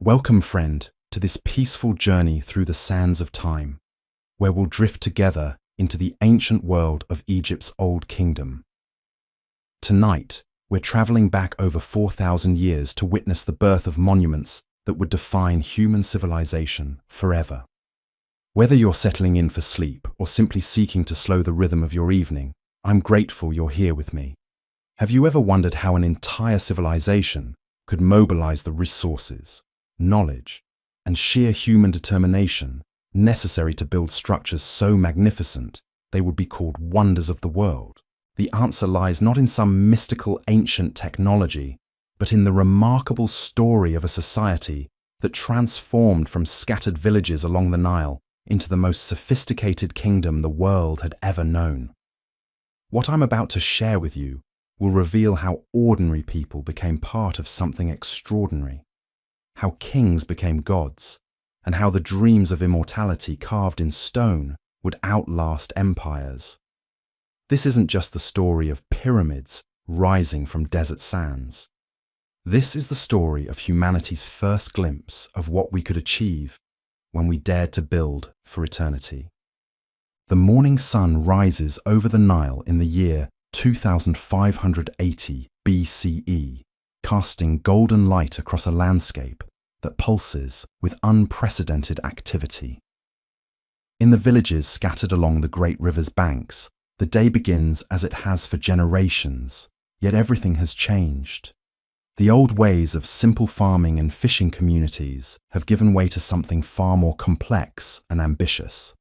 Welcome, friend, to this peaceful journey through the sands of time, where we'll drift together into the ancient world of Egypt's Old Kingdom. Tonight, we're traveling back over 4,000 years to witness the birth of monuments that would define human civilization forever. Whether you're settling in for sleep or simply seeking to slow the rhythm of your evening, I'm grateful you're here with me. Have you ever wondered how an entire civilization could mobilize the resources, knowledge, and sheer human determination necessary to build structures so magnificent they would be called wonders of the world? The answer lies not in some mystical ancient technology, but in the remarkable story of a society that transformed from scattered villages along the Nile into the most sophisticated kingdom the world had ever known. What I'm about to share with you will reveal how ordinary people became part of something extraordinary, how kings became gods, and how the dreams of immortality carved in stone would outlast empires. This isn't just the story of pyramids rising from desert sands. This is the story of humanity's first glimpse of what we could achieve when we dared to build for eternity. The morning sun rises over the Nile in the year 2580 BCE, casting golden light across a landscape that pulses with unprecedented activity. In the villages scattered along the great river's banks, the day begins as it has for generations, yet everything has changed. The old ways of simple farming and fishing communities have given way to something far more complex and ambitious.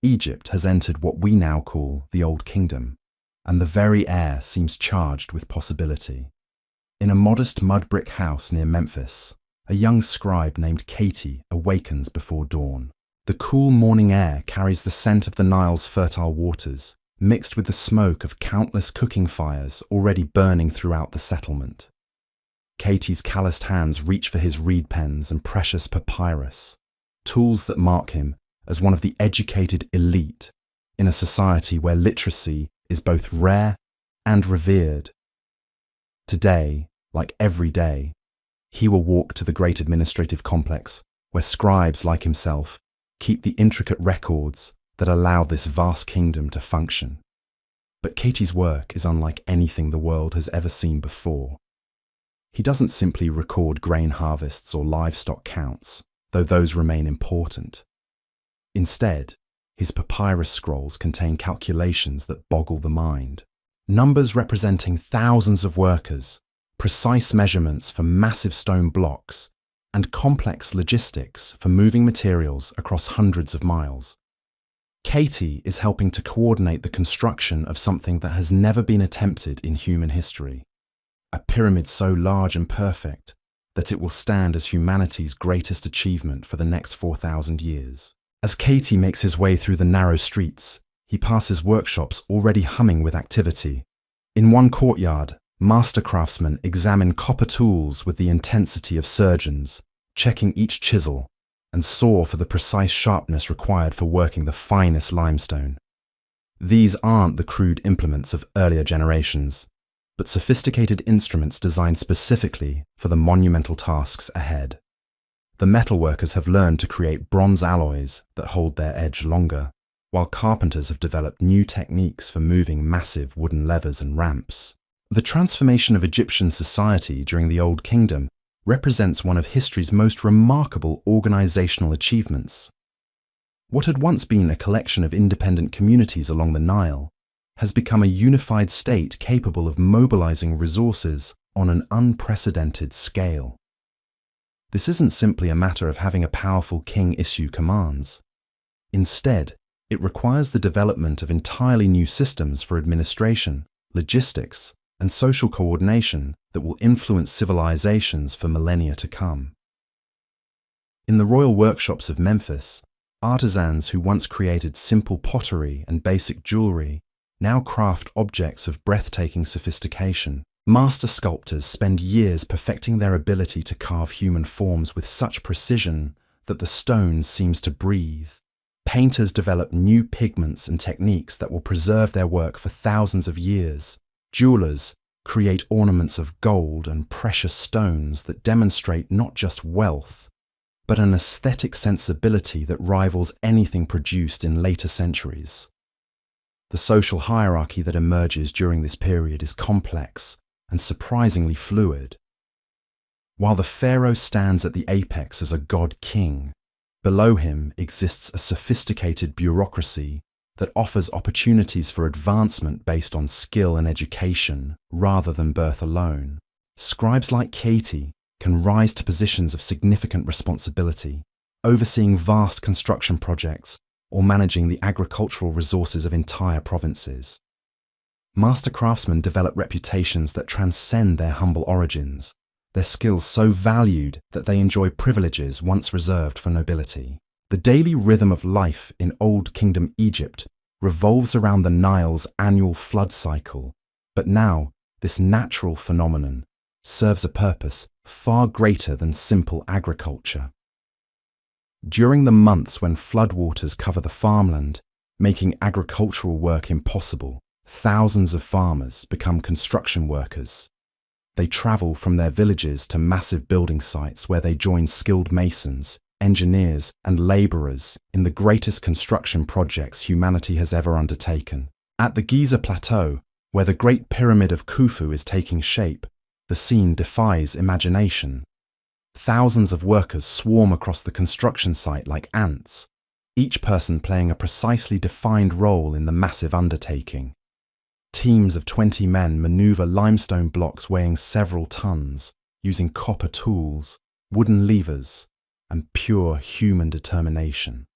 Egypt has entered what we now call the Old Kingdom, and the very air seems charged with possibility. In a modest mud brick house near Memphis, a young scribe named Katie awakens before dawn. The cool morning air carries the scent of the Nile's fertile waters, mixed with the smoke of countless cooking fires already burning throughout the settlement. Katie's calloused hands reach for his reed pens and precious papyrus, tools that mark him as one of the educated elite in a society where literacy is both rare and revered. Today, like every day, he will walk to the great administrative complex where scribes like himself keep the intricate records that allow this vast kingdom to function. But Katie's work is unlike anything the world has ever seen before. He doesn't simply record grain harvests or livestock counts, though those remain important. Instead, his papyrus scrolls contain calculations that boggle the mind. Numbers representing thousands of workers, precise measurements for massive stone blocks, and complex logistics for moving materials across hundreds of miles. Katie is helping to coordinate the construction of something that has never been attempted in human history. A pyramid so large and perfect that it will stand as humanity's greatest achievement for the next 4,000 years. As Katie makes his way through the narrow streets, he passes workshops already humming with activity. In one courtyard, master craftsmen examine copper tools with the intensity of surgeons, checking each chisel and saw for the precise sharpness required for working the finest limestone. These aren't the crude implements of earlier generations, but sophisticated instruments designed specifically for the monumental tasks ahead. The metalworkers have learned to create bronze alloys that hold their edge longer, while carpenters have developed new techniques for moving massive wooden levers and ramps. The transformation of Egyptian society during the Old Kingdom represents one of history's most remarkable organizational achievements. What had once been a collection of independent communities along the Nile has become a unified state capable of mobilizing resources on an unprecedented scale. This isn't simply a matter of having a powerful king issue commands. Instead, it requires the development of entirely new systems for administration, logistics, and social coordination that will influence civilizations for millennia to come. In the royal workshops of Memphis, artisans who once created simple pottery and basic jewelry now craft objects of breathtaking sophistication. Master sculptors spend years perfecting their ability to carve human forms with such precision that the stone seems to breathe. Painters develop new pigments and techniques that will preserve their work for thousands of years. Jewelers create ornaments of gold and precious stones that demonstrate not just wealth, but an aesthetic sensibility that rivals anything produced in later centuries. The social hierarchy that emerges during this period is complex and surprisingly fluid. While the pharaoh stands at the apex as a god-king, below him exists a sophisticated bureaucracy that offers opportunities for advancement based on skill and education rather than birth alone. Scribes like Katie can rise to positions of significant responsibility, overseeing vast construction projects or managing the agricultural resources of entire provinces. Master craftsmen develop reputations that transcend their humble origins, their skills so valued that they enjoy privileges once reserved for nobility. The daily rhythm of life in Old Kingdom Egypt revolves around the Nile's annual flood cycle, but now this natural phenomenon serves a purpose far greater than simple agriculture. During the months when floodwaters cover the farmland, making agricultural work impossible, thousands of farmers become construction workers. They travel from their villages to massive building sites where they join skilled masons, engineers, and labourers in the greatest construction projects humanity has ever undertaken. At the Giza Plateau, where the Great Pyramid of Khufu is taking shape, the scene defies imagination. Thousands of workers swarm across the construction site like ants, each person playing a precisely defined role in the massive undertaking. Teams of 20 men maneuver limestone blocks weighing several tons, using copper tools, wooden levers, and pure human determination.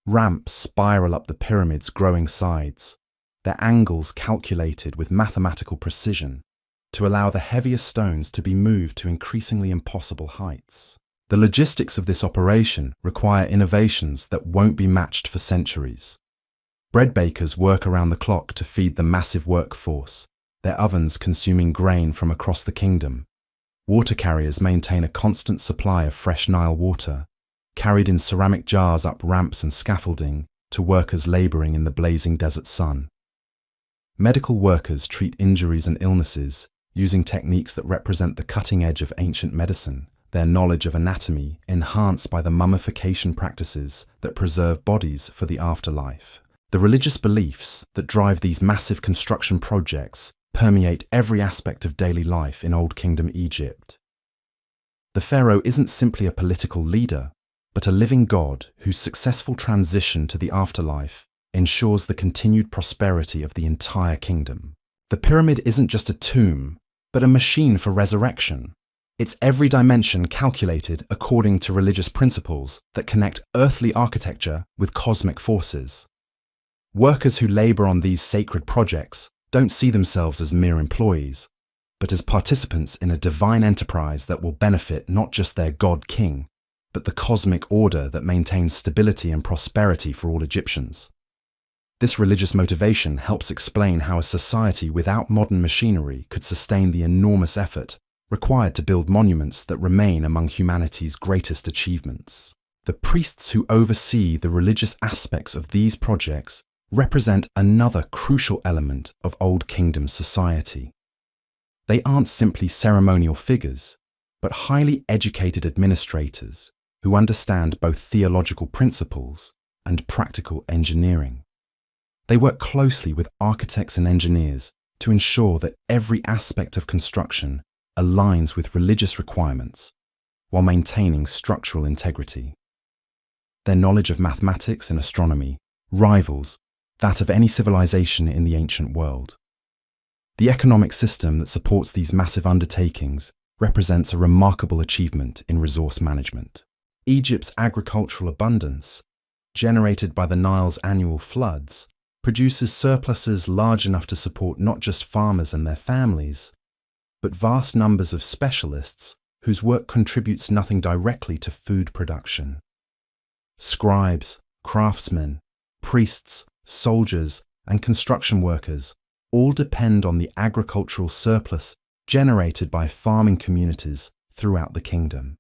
Ramps spiral up the pyramid's growing sides, their angles calculated with mathematical precision to allow the heavier stones to be moved to increasingly impossible heights. The logistics of this operation require innovations that won't be matched for centuries. Bread bakers work around the clock to feed the massive workforce, their ovens consuming grain from across the kingdom. Water carriers maintain a constant supply of fresh Nile water, carried in ceramic jars up ramps and scaffolding to workers labouring in the blazing desert sun. Medical workers treat injuries and illnesses using techniques that represent the cutting edge of ancient medicine, their knowledge of anatomy enhanced by the mummification practices that preserve bodies for the afterlife. The religious beliefs that drive these massive construction projects permeate every aspect of daily life in Old Kingdom Egypt. The pharaoh isn't simply a political leader, but a living god whose successful transition to the afterlife ensures the continued prosperity of the entire kingdom. The pyramid isn't just a tomb, but a machine for resurrection. Its every dimension calculated according to religious principles that connect earthly architecture with cosmic forces. Workers who labour on these sacred projects don't see themselves as mere employees, but as participants in a divine enterprise that will benefit not just their god-king, but the cosmic order that maintains stability and prosperity for all Egyptians. This religious motivation helps explain how a society without modern machinery could sustain the enormous effort required to build monuments that remain among humanity's greatest achievements. The priests who oversee the religious aspects of these projects represent another crucial element of Old Kingdom society. They aren't simply ceremonial figures, but highly educated administrators who understand both theological principles and practical engineering. They work closely with architects and engineers to ensure that every aspect of construction aligns with religious requirements while maintaining structural integrity. Their knowledge of mathematics and astronomy rivals that of any civilization in the ancient world. The economic system that supports these massive undertakings represents a remarkable achievement in resource management. Egypt's agricultural abundance, generated by the Nile's annual floods, produces surpluses large enough to support not just farmers and their families, but vast numbers of specialists whose work contributes nothing directly to food production. Scribes, craftsmen, priests, soldiers, and construction workers all depend on the agricultural surplus generated by farming communities throughout the kingdom.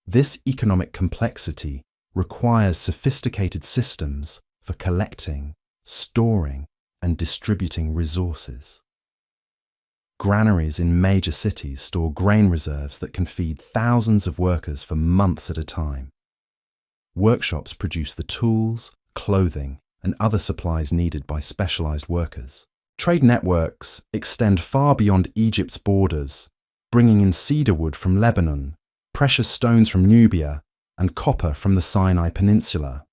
This economic complexity requires sophisticated systems for collecting, storing, and distributing resources. Granaries in major cities store grain reserves that can feed thousands of workers for months at a time. Workshops produce the tools, clothing, and other supplies needed by specialized workers. Trade networks extend far beyond Egypt's borders, bringing in cedar wood from Lebanon, precious stones from Nubia, and copper from the Sinai Peninsula.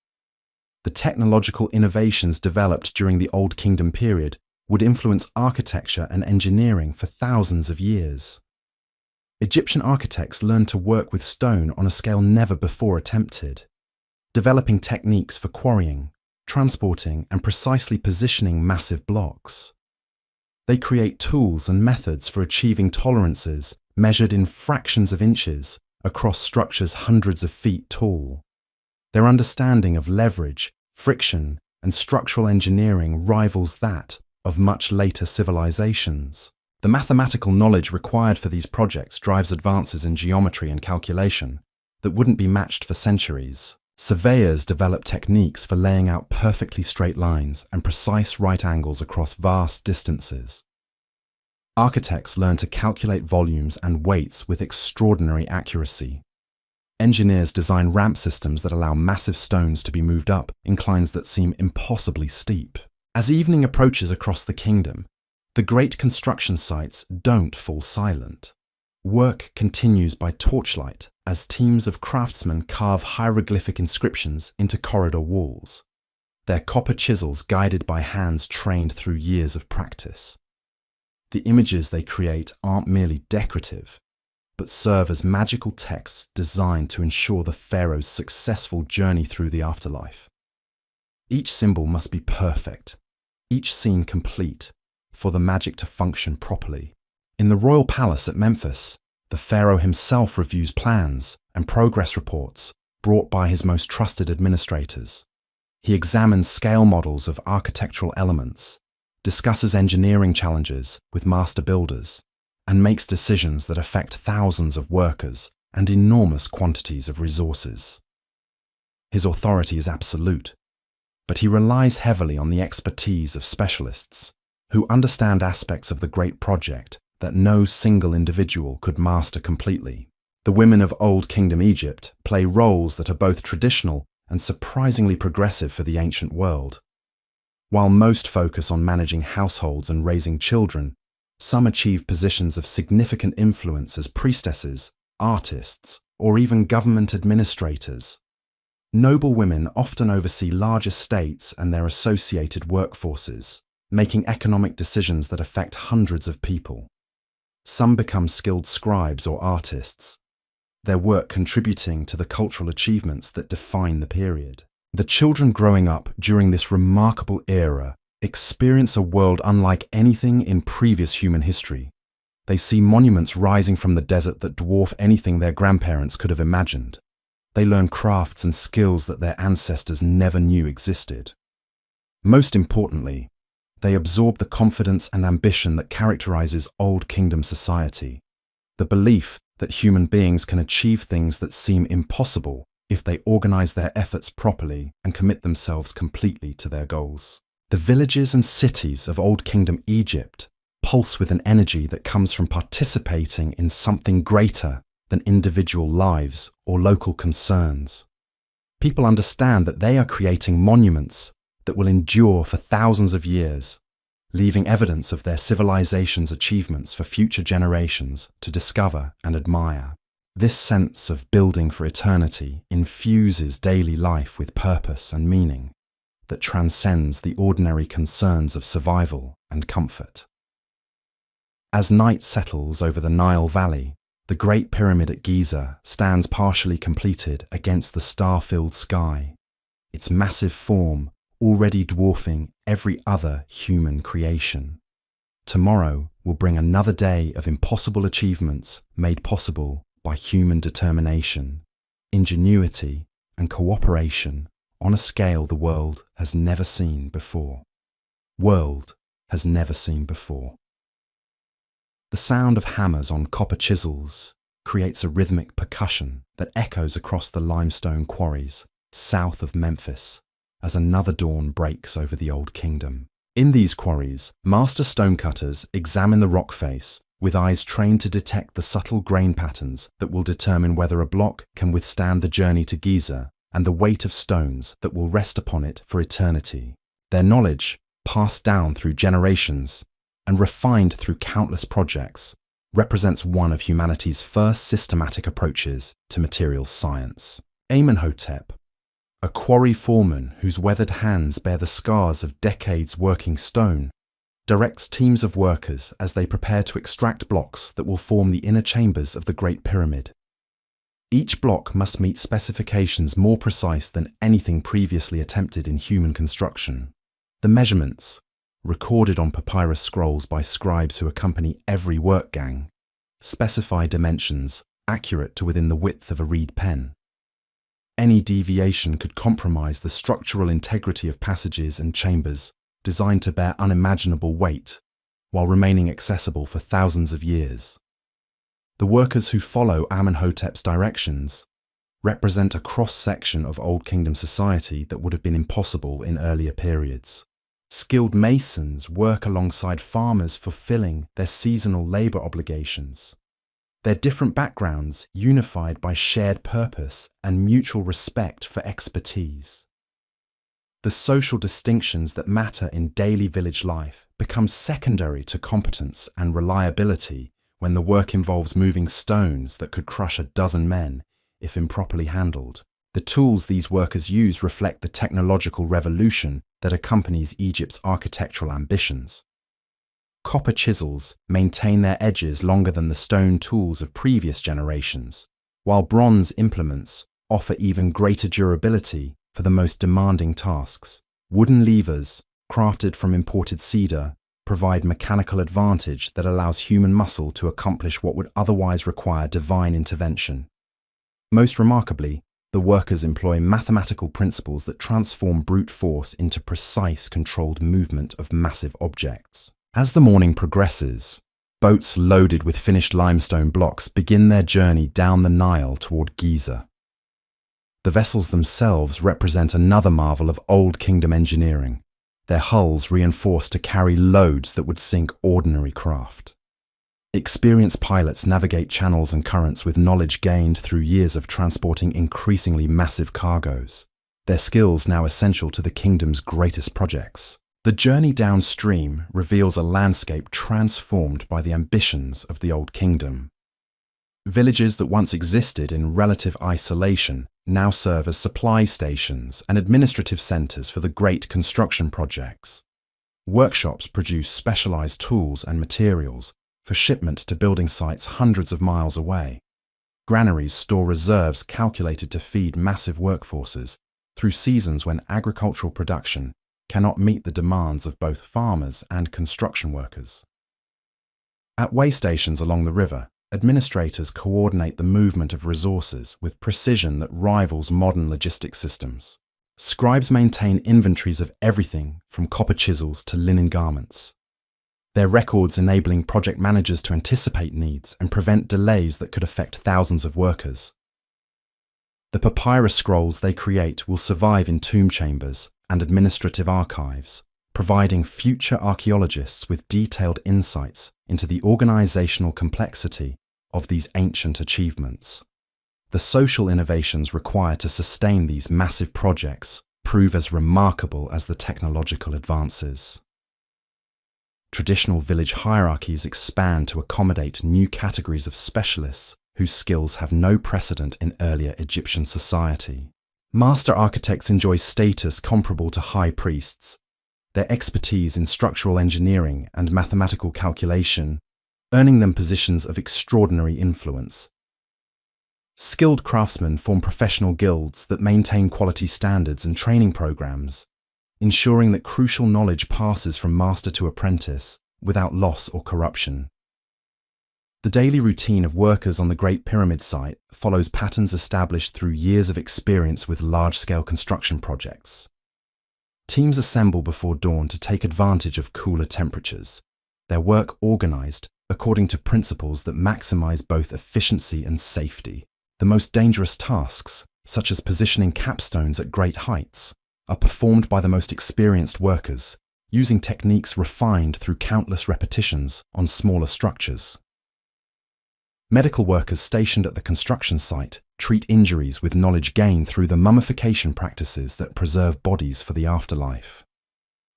The technological innovations developed during the Old Kingdom period would influence architecture and engineering for thousands of years. Egyptian architects learned to work with stone on a scale never before attempted, developing techniques for quarrying, transporting, and precisely positioning massive blocks. They create tools and methods for achieving tolerances measured in fractions of inches across structures hundreds of feet tall. Their understanding of leverage, friction, and structural engineering rivals that of much later civilizations. The mathematical knowledge required for these projects drives advances in geometry and calculation that wouldn't be matched for centuries. Surveyors develop techniques for laying out perfectly straight lines and precise right angles across vast distances. Architects learn to calculate volumes and weights with extraordinary accuracy. Engineers design ramp systems that allow massive stones to be moved up inclines that seem impossibly steep. As evening approaches across the kingdom, the great construction sites don't fall silent. Work continues by torchlight as teams of craftsmen carve hieroglyphic inscriptions into corridor walls, their copper chisels guided by hands trained through years of practice. The images they create aren't merely decorative, but serve as magical texts designed to ensure the pharaoh's successful journey through the afterlife. Each symbol must be perfect, each scene complete, for the magic to function properly. In the royal palace at Memphis, the pharaoh himself reviews plans and progress reports brought by his most trusted administrators. He examines scale models of architectural elements, discusses engineering challenges with master builders, and makes decisions that affect thousands of workers and enormous quantities of resources. His authority is absolute, but he relies heavily on the expertise of specialists who understand aspects of the great project that no single individual could master completely. The women of Old Kingdom Egypt play roles that are both traditional and surprisingly progressive for the ancient world. While most focus on managing households and raising children, some achieve positions of significant influence as priestesses, artists, or even government administrators. Noble women often oversee large estates and their associated workforces, making economic decisions that affect hundreds of people. Some become skilled scribes or artists, their work contributing to the cultural achievements that define the period. The children growing up during this remarkable era experience a world unlike anything in previous human history. They see monuments rising from the desert that dwarf anything their grandparents could have imagined. They learn crafts and skills that their ancestors never knew existed. Most importantly, they absorb the confidence and ambition that characterizes Old Kingdom society, the belief that human beings can achieve things that seem impossible if they organize their efforts properly and commit themselves completely to their goals. The villages and cities of Old Kingdom Egypt pulse with an energy that comes from participating in something greater than individual lives or local concerns. People understand that they are creating monuments that will endure for thousands of years, leaving evidence of their civilization's achievements for future generations to discover and admire. This sense of building for eternity infuses daily life with purpose and meaning that transcends the ordinary concerns of survival and comfort. As night settles over the Nile Valley, the Great Pyramid at Giza stands partially completed against the star-filled sky, its massive form already dwarfing every other human creation. Tomorrow will bring another day of impossible achievements made possible by human determination, ingenuity, and cooperation on a scale the world has never seen before. World has never seen before. The sound of hammers on copper chisels creates a rhythmic percussion that echoes across the limestone quarries south of Memphis as another dawn breaks over the Old Kingdom. In these quarries, master stonecutters examine the rock face with eyes trained to detect the subtle grain patterns that will determine whether a block can withstand the journey to Giza and the weight of stones that will rest upon it for eternity. Their knowledge, passed down through generations and refined through countless projects, represents one of humanity's first systematic approaches to materials science. Amenhotep, a quarry foreman whose weathered hands bear the scars of decades working stone, directs teams of workers as they prepare to extract blocks that will form the inner chambers of the Great Pyramid. Each block must meet specifications more precise than anything previously attempted in human construction. The measurements, recorded on papyrus scrolls by scribes who accompany every work gang, specify dimensions accurate to within the width of a reed pen. Any deviation could compromise the structural integrity of passages and chambers designed to bear unimaginable weight while remaining accessible for thousands of years. The workers who follow Amenhotep's directions represent a cross-section of Old Kingdom society that would have been impossible in earlier periods. Skilled masons work alongside farmers fulfilling their seasonal labor obligations. Their different backgrounds unified by shared purpose and mutual respect for expertise. The social distinctions that matter in daily village life become secondary to competence and reliability when the work involves moving stones that could crush a dozen men if improperly handled. The tools these workers use reflect the technological revolution that accompanies Egypt's architectural ambitions. Copper chisels maintain their edges longer than the stone tools of previous generations, while bronze implements offer even greater durability for the most demanding tasks. Wooden levers, crafted from imported cedar, provide mechanical advantage that allows human muscle to accomplish what would otherwise require divine intervention. Most remarkably, the workers employ mathematical principles that transform brute force into precise, controlled movement of massive objects. As the morning progresses, boats loaded with finished limestone blocks begin their journey down the Nile toward Giza. The vessels themselves represent another marvel of Old Kingdom engineering, their hulls reinforced to carry loads that would sink ordinary craft. Experienced pilots navigate channels and currents with knowledge gained through years of transporting increasingly massive cargoes, their skills now essential to the kingdom's greatest projects. The journey downstream reveals a landscape transformed by the ambitions of the Old Kingdom. Villages that once existed in relative isolation now serve as supply stations and administrative centers for the great construction projects. Workshops produce specialized tools and materials for shipment to building sites hundreds of miles away. Granaries store reserves calculated to feed massive workforces through seasons when agricultural production cannot meet the demands of both farmers and construction workers. At way stations along the river, administrators coordinate the movement of resources with precision that rivals modern logistics systems. Scribes maintain inventories of everything from copper chisels to linen garments, their records enabling project managers to anticipate needs and prevent delays that could affect thousands of workers. The papyrus scrolls they create will survive in tomb chambers and administrative archives, providing future archaeologists with detailed insights into the organizational complexity of these ancient achievements. The social innovations required to sustain these massive projects prove as remarkable as the technological advances. Traditional village hierarchies expand to accommodate new categories of specialists whose skills have no precedent in earlier Egyptian society. Master architects enjoy status comparable to high priests, their expertise in structural engineering and mathematical calculation earning them positions of extraordinary influence. Skilled craftsmen form professional guilds that maintain quality standards and training programs, ensuring that crucial knowledge passes from master to apprentice without loss or corruption. The daily routine of workers on the Great Pyramid site follows patterns established through years of experience with large-scale construction projects. Teams assemble before dawn to take advantage of cooler temperatures, their work organized according to principles that maximize both efficiency and safety. The most dangerous tasks, such as positioning capstones at great heights, are performed by the most experienced workers using techniques refined through countless repetitions on smaller structures. Medical workers stationed at the construction site treat injuries with knowledge gained through the mummification practices that preserve bodies for the afterlife.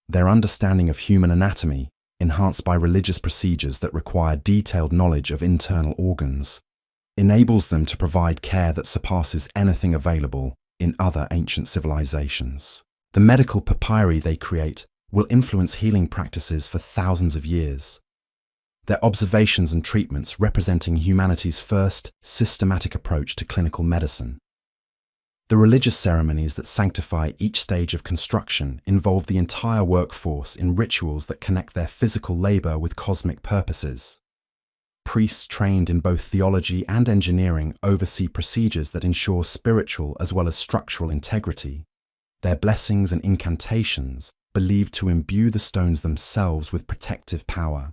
Their understanding of human anatomy, enhanced by religious procedures that require detailed knowledge of internal organs, enables them to provide care that surpasses anything available in other ancient civilizations. The medical papyri they create will influence healing practices for thousands of years. Their observations and treatments representing humanity's first systematic approach to clinical medicine. The religious ceremonies that sanctify each stage of construction involve the entire workforce in rituals that connect their physical labor with cosmic purposes. Priests trained in both theology and engineering oversee procedures that ensure spiritual as well as structural integrity. Their blessings and incantations believed to imbue the stones themselves with protective power.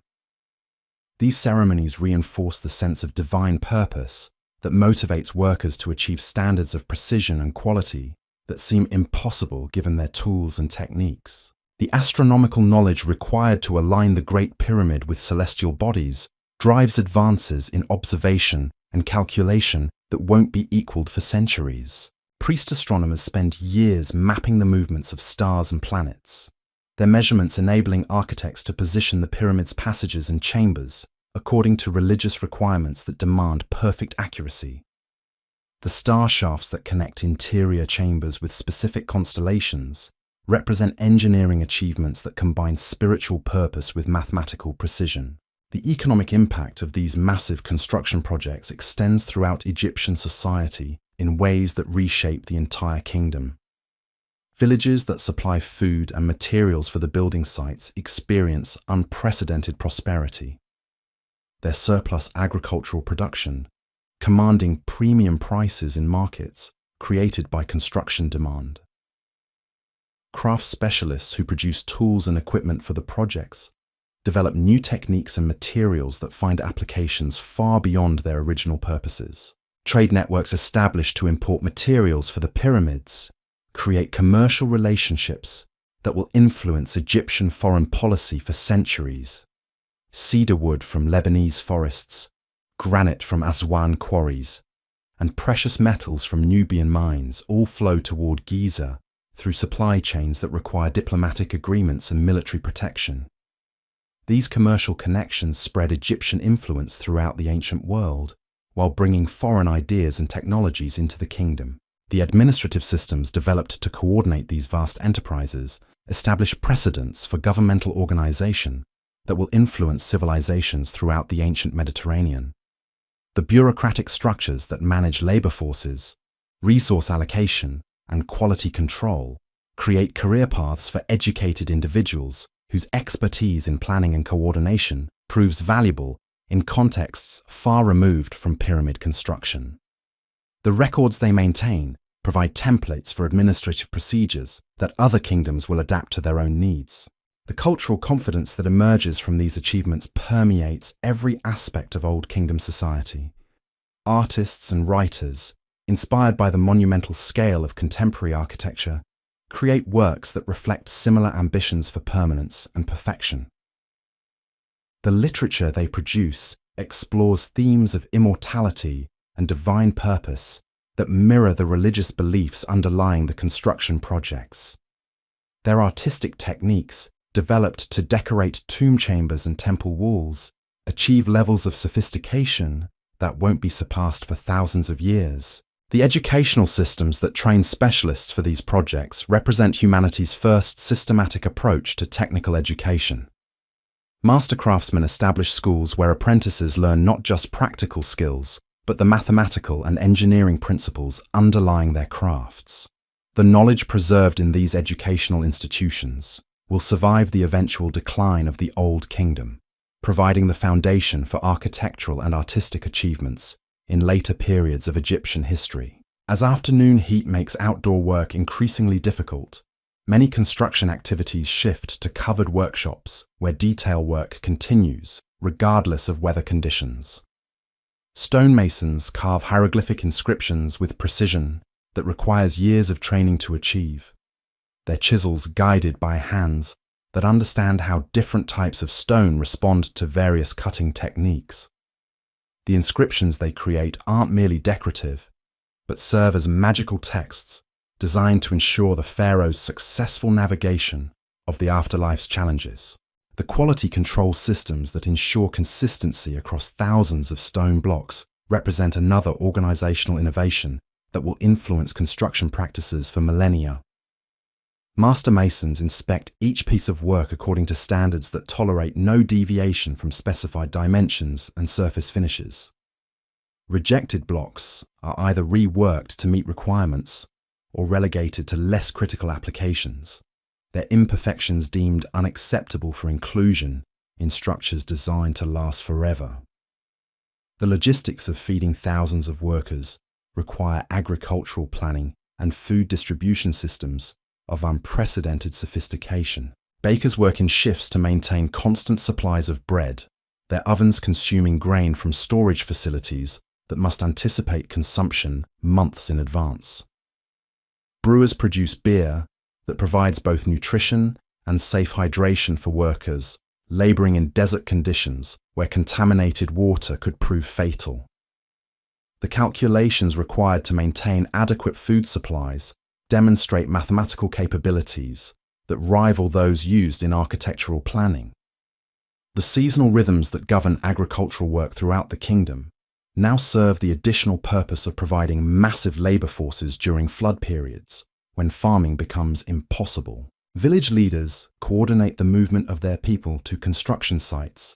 These ceremonies reinforce the sense of divine purpose that motivates workers to achieve standards of precision and quality that seem impossible given their tools and techniques. The astronomical knowledge required to align the Great Pyramid with celestial bodies drives advances in observation and calculation that won't be equaled for centuries. Priest astronomers spend years mapping the movements of stars and planets, their measurements enabling architects to position the pyramid's passages and chambers according to religious requirements that demand perfect accuracy. The star shafts that connect interior chambers with specific constellations represent engineering achievements that combine spiritual purpose with mathematical precision. The economic impact of these massive construction projects extends throughout Egyptian society in ways that reshape the entire kingdom. Villages that supply food and materials for the building sites experience unprecedented prosperity. Their surplus agricultural production, commanding premium prices in markets created by construction demand. Craft specialists who produce tools and equipment for the projects develop new techniques and materials that find applications far beyond their original purposes. Trade networks established to import materials for the pyramids create commercial relationships that will influence Egyptian foreign policy for centuries. Cedar wood from Lebanese forests, granite from Aswan quarries, and precious metals from Nubian mines all flow toward Giza through supply chains that require diplomatic agreements and military protection. These commercial connections spread Egyptian influence throughout the ancient world, while bringing foreign ideas and technologies into the kingdom. The administrative systems developed to coordinate these vast enterprises establish precedents for governmental organization that will influence civilizations throughout the ancient Mediterranean. The bureaucratic structures that manage labor forces, resource allocation, and quality control create career paths for educated individuals whose expertise in planning and coordination proves valuable in contexts far removed from pyramid construction. The records they maintain provide templates for administrative procedures that other kingdoms will adapt to their own needs. The cultural confidence that emerges from these achievements permeates every aspect of Old Kingdom society. Artists and writers, inspired by the monumental scale of contemporary architecture, create works that reflect similar ambitions for permanence and perfection. The literature they produce explores themes of immortality and divine purpose that mirror the religious beliefs underlying the construction projects. Their artistic techniques, developed to decorate tomb chambers and temple walls, achieve levels of sophistication that won't be surpassed for thousands of years. The educational systems that train specialists for these projects represent humanity's first systematic approach to technical education. Master craftsmen establish schools where apprentices learn not just practical skills, but the mathematical and engineering principles underlying their crafts. The knowledge preserved in these educational institutions will survive the eventual decline of the Old Kingdom, providing the foundation for architectural and artistic achievements in later periods of Egyptian history. As afternoon heat makes outdoor work increasingly difficult, many construction activities shift to covered workshops where detail work continues, regardless of weather conditions. Stonemasons carve hieroglyphic inscriptions with precision that requires years of training to achieve, their chisels guided by hands that understand how different types of stone respond to various cutting techniques. The inscriptions they create aren't merely decorative, but serve as magical texts designed to ensure the pharaoh's successful navigation of the afterlife's challenges. The quality control systems that ensure consistency across thousands of stone blocks represent another organizational innovation that will influence construction practices for millennia. Master masons inspect each piece of work according to standards that tolerate no deviation from specified dimensions and surface finishes. Rejected blocks are either reworked to meet requirements or relegated to less critical applications, their imperfections deemed unacceptable for inclusion in structures designed to last forever. The logistics of feeding thousands of workers require agricultural planning and food distribution systems of unprecedented sophistication. Bakers work in shifts to maintain constant supplies of bread, their ovens consuming grain from storage facilities that must anticipate consumption months in advance. Brewers produce beer that provides both nutrition and safe hydration for workers laboring in desert conditions where contaminated water could prove fatal. The calculations required to maintain adequate food supplies demonstrate mathematical capabilities that rival those used in architectural planning. The seasonal rhythms that govern agricultural work throughout the kingdom now serve the additional purpose of providing massive labor forces during flood periods, when farming becomes impossible. Village leaders coordinate the movement of their people to construction sites,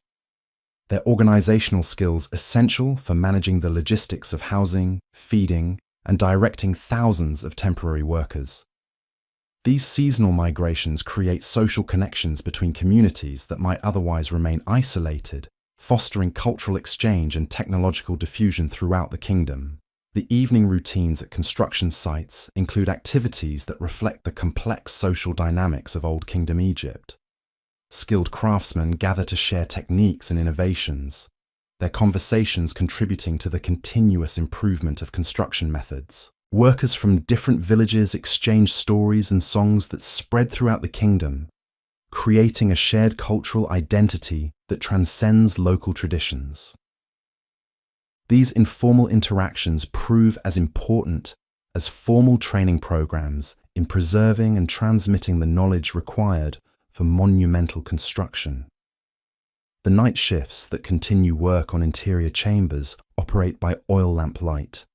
their organizational skills essential for managing the logistics of housing, feeding, and directing thousands of temporary workers. These seasonal migrations create social connections between communities that might otherwise remain isolated, fostering cultural exchange and technological diffusion throughout the kingdom. The evening routines at construction sites include activities that reflect the complex social dynamics of Old Kingdom Egypt. Skilled craftsmen gather to share techniques and innovations, their conversations contributing to the continuous improvement of construction methods. Workers from different villages exchange stories and songs that spread throughout the kingdom, creating a shared cultural identity that transcends local traditions. These informal interactions prove as important as formal training programs in preserving and transmitting the knowledge required for monumental construction. The night shifts that continue work on interior chambers operate by oil lamp light,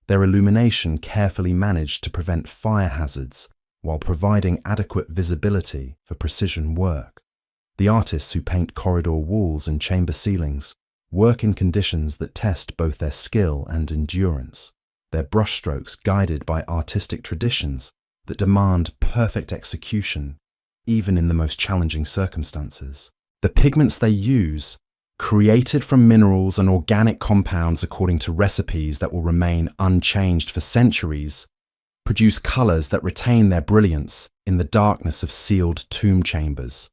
their illumination carefully managed to prevent fire hazards while providing adequate visibility for precision work. The artists who paint corridor walls and chamber ceilings work in conditions that test both their skill and endurance, their brushstrokes guided by artistic traditions that demand perfect execution, even in the most challenging circumstances. The pigments they use, created from minerals and organic compounds according to recipes that will remain unchanged for centuries, produce colors that retain their brilliance in the darkness of sealed tomb chambers.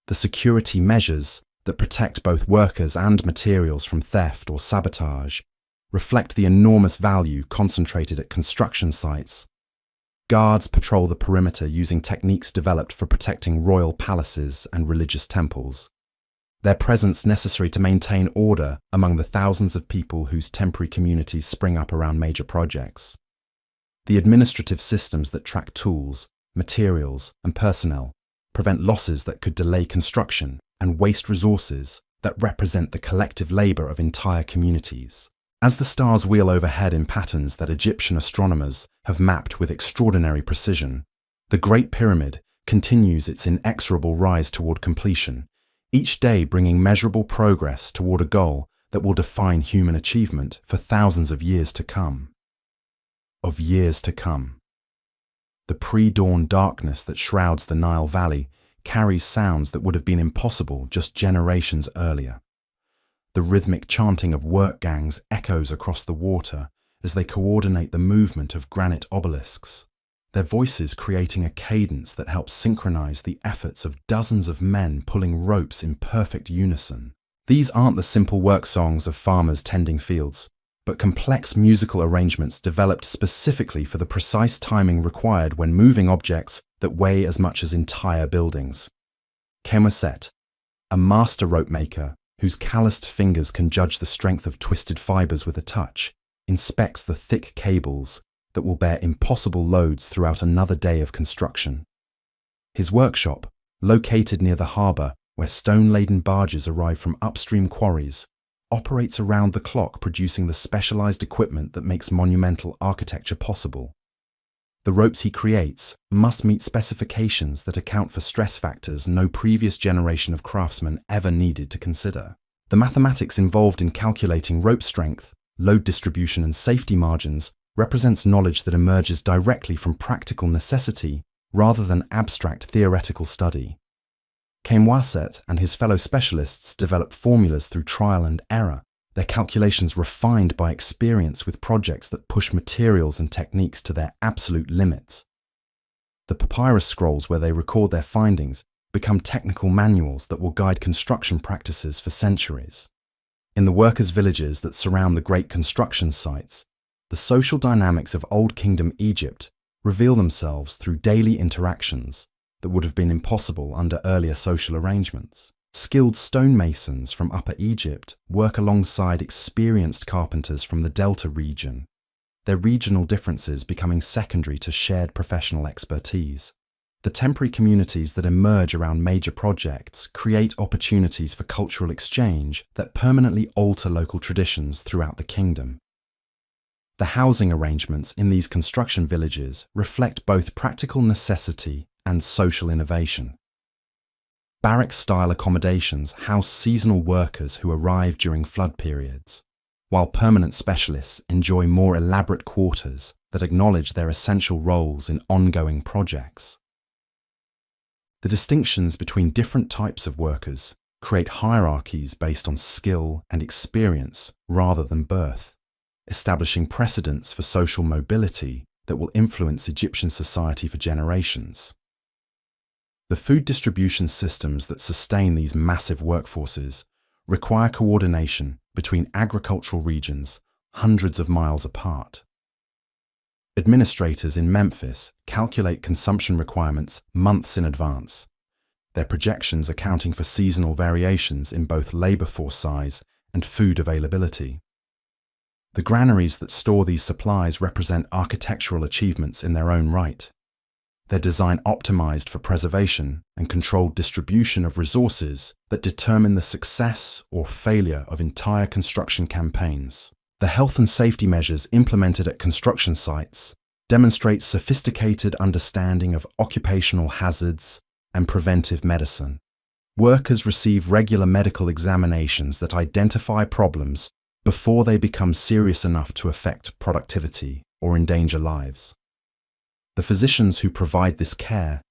The security measures that protect both workers and materials from theft or sabotage reflect the enormous value concentrated at construction sites. Guards patrol the perimeter using techniques developed for protecting royal palaces and religious temples, their presence necessary to maintain order among the thousands of people whose temporary communities spring up around major projects. The administrative systems that track tools, materials, and personnel prevent losses that could delay construction and waste resources that represent the collective labor of entire communities. As the stars wheel overhead in patterns that Egyptian astronomers have mapped with extraordinary precision, the Great Pyramid continues its inexorable rise toward completion, each day bringing measurable progress toward a goal that will define human achievement for thousands of years to come. The pre-dawn darkness that shrouds the Nile Valley carries sounds that would have been impossible just generations earlier. The rhythmic chanting of work gangs echoes across the water as they coordinate the movement of granite obelisks, their voices creating a cadence that helps synchronize the efforts of dozens of men pulling ropes in perfect unison. These aren't the simple work songs of farmers tending fields, but complex musical arrangements developed specifically for the precise timing required when moving objects that weigh as much as entire buildings. Chemoset, a master rope maker whose calloused fingers can judge the strength of twisted fibers with a touch, inspects the thick cables that will bear impossible loads throughout another day of construction. His workshop, located near the harbour where stone-laden barges arrive from upstream quarries, operates around the clock, producing the specialised equipment that makes monumental architecture possible. The ropes he creates must meet specifications that account for stress factors no previous generation of craftsmen ever needed to consider. The mathematics involved in calculating rope strength, load distribution and safety margins represents knowledge that emerges directly from practical necessity rather than abstract theoretical study. Chemoset and his fellow specialists develop formulas through trial and error, their calculations refined by experience with projects that push materials and techniques to their absolute limits. The papyrus scrolls where they record their findings become technical manuals that will guide construction practices for centuries. In the workers' villages that surround the great construction sites, the social dynamics of Old Kingdom Egypt reveal themselves through daily interactions that would have been impossible under earlier social arrangements. Skilled stonemasons from Upper Egypt work alongside experienced carpenters from the Delta region, their regional differences becoming secondary to shared professional expertise. The temporary communities that emerge around major projects create opportunities for cultural exchange that permanently alter local traditions throughout the kingdom. The housing arrangements in these construction villages reflect both practical necessity and social innovation. Barrack-style accommodations house seasonal workers who arrive during flood periods, while permanent specialists enjoy more elaborate quarters that acknowledge their essential roles in ongoing projects. The distinctions between different types of workers create hierarchies based on skill and experience rather than birth, establishing precedents for social mobility that will influence Egyptian society for generations. The food distribution systems that sustain these massive workforces require coordination between agricultural regions hundreds of miles apart. Administrators in Memphis calculate consumption requirements months in advance, their projections accounting for seasonal variations in both labour force size and food availability. The granaries that store these supplies represent architectural achievements in their own right. Their design optimized for preservation and controlled distribution of resources that determine the success or failure of entire construction campaigns. The health and safety measures implemented at construction sites demonstrate sophisticated understanding of occupational hazards and preventive medicine. Workers receive regular medical examinations that identify problems before they become serious enough to affect productivity or endanger lives. The physicians who provide this care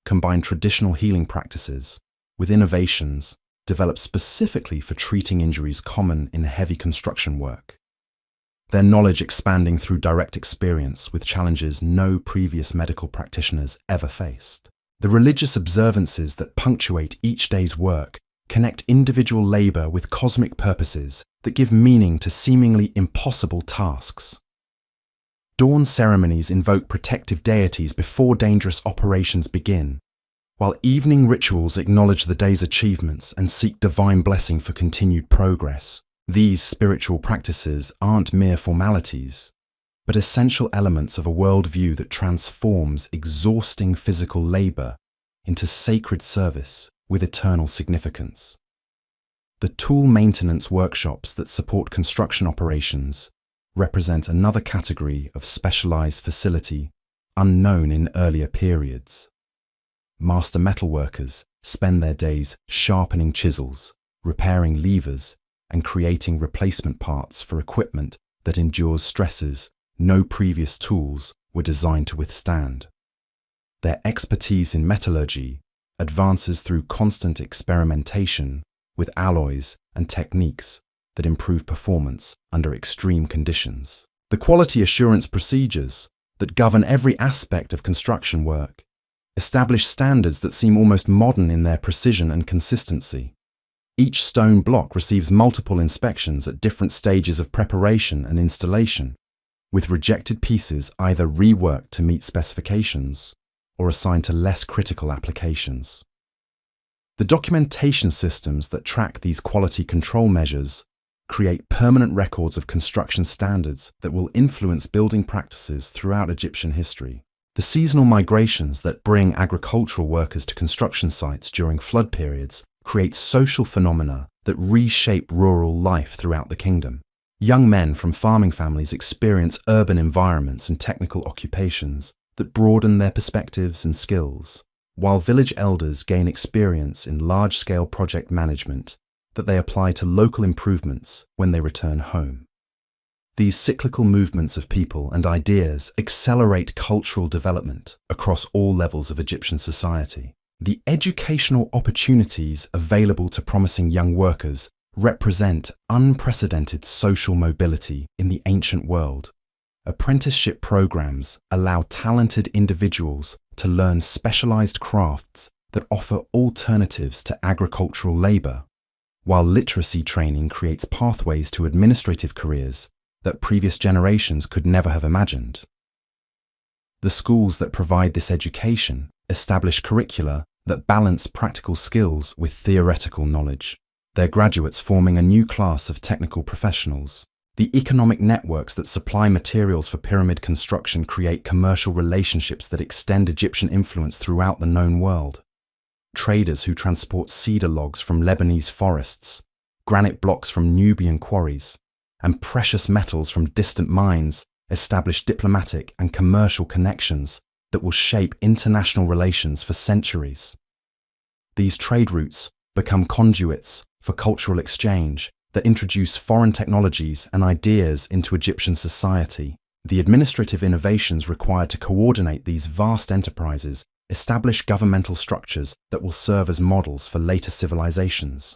combine traditional healing practices with innovations developed specifically for treating injuries common in heavy construction work, their knowledge expanding through direct experience with challenges no previous medical practitioners ever faced. The religious observances that punctuate each day's work connect individual labor with cosmic purposes that give meaning to seemingly impossible tasks. Dawn ceremonies invoke protective deities before dangerous operations begin, while evening rituals acknowledge the day's achievements and seek divine blessing for continued progress. These spiritual practices aren't mere formalities, but essential elements of a worldview that transforms exhausting physical labor into sacred service with eternal significance. The tool maintenance workshops that support construction operations represent another category of specialized facility unknown in earlier periods. Master metalworkers spend their days sharpening chisels, repairing levers, and creating replacement parts for equipment that endures stresses no previous tools were designed to withstand. Their expertise in metallurgy advances through constant experimentation with alloys and techniques that improve performance under extreme conditions. The quality assurance procedures that govern every aspect of construction work establish standards that seem almost modern in their precision and consistency. Each stone block receives multiple inspections at different stages of preparation and installation, with rejected pieces either reworked to meet specifications or assigned to less critical applications. The documentation systems that track these quality control measures create permanent records of construction standards that will influence building practices throughout Egyptian history. The seasonal migrations that bring agricultural workers to construction sites during flood periods create social phenomena that reshape rural life throughout the kingdom. Young men from farming families experience urban environments and technical occupations that broaden their perspectives and skills, while village elders gain experience in large-scale project management that they apply to local improvements when they return home. These cyclical movements of people and ideas accelerate cultural development across all levels of Egyptian society. The educational opportunities available to promising young workers represent unprecedented social mobility in the ancient world. Apprenticeship programs allow talented individuals to learn specialized crafts that offer alternatives to agricultural labor, while literacy training creates pathways to administrative careers that previous generations could never have imagined. The schools that provide this education establish curricula that balance practical skills with theoretical knowledge, their graduates forming a new class of technical professionals. The economic networks that supply materials for pyramid construction create commercial relationships that extend Egyptian influence throughout the known world. Traders who transport cedar logs from Lebanese forests, granite blocks from Nubian quarries, and precious metals from distant mines establish diplomatic and commercial connections that will shape international relations for centuries. These trade routes become conduits for cultural exchange that introduce foreign technologies and ideas into Egyptian society. The administrative innovations required to coordinate these vast enterprises establish governmental structures that will serve as models for later civilizations.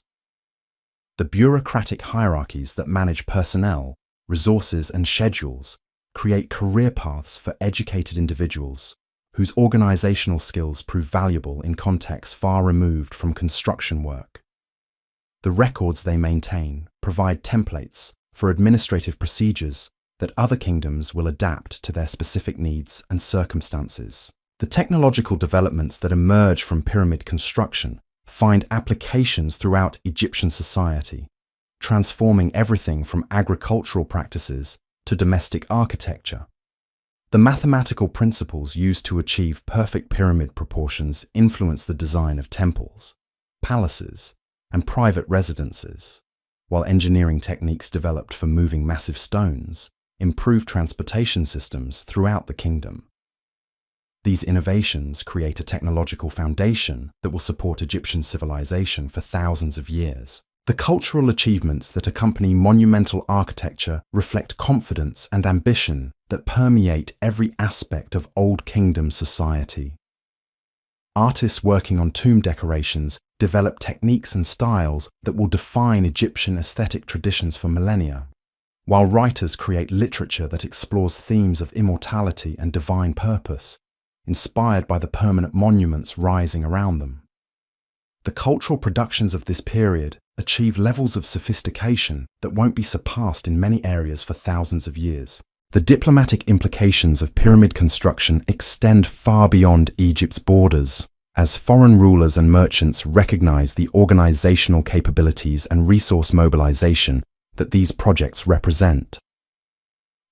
The bureaucratic hierarchies that manage personnel, resources, and schedules create career paths for educated individuals whose organizational skills prove valuable in contexts far removed from construction work. The records they maintain provide templates for administrative procedures that other kingdoms will adapt to their specific needs and circumstances. The technological developments that emerge from pyramid construction find applications throughout Egyptian society, transforming everything from agricultural practices to domestic architecture. The mathematical principles used to achieve perfect pyramid proportions influence the design of temples, palaces, and private residences, while engineering techniques developed for moving massive stones improve transportation systems throughout the kingdom. These innovations create a technological foundation that will support Egyptian civilization for thousands of years. The cultural achievements that accompany monumental architecture reflect confidence and ambition that permeate every aspect of Old Kingdom society. Artists working on tomb decorations develop techniques and styles that will define Egyptian aesthetic traditions for millennia, while writers create literature that explores themes of immortality and divine purpose, inspired by the permanent monuments rising around them. The cultural productions of this period achieve levels of sophistication that won't be surpassed in many areas for thousands of years. The diplomatic implications of pyramid construction extend far beyond Egypt's borders, as foreign rulers and merchants recognize the organizational capabilities and resource mobilization that these projects represent.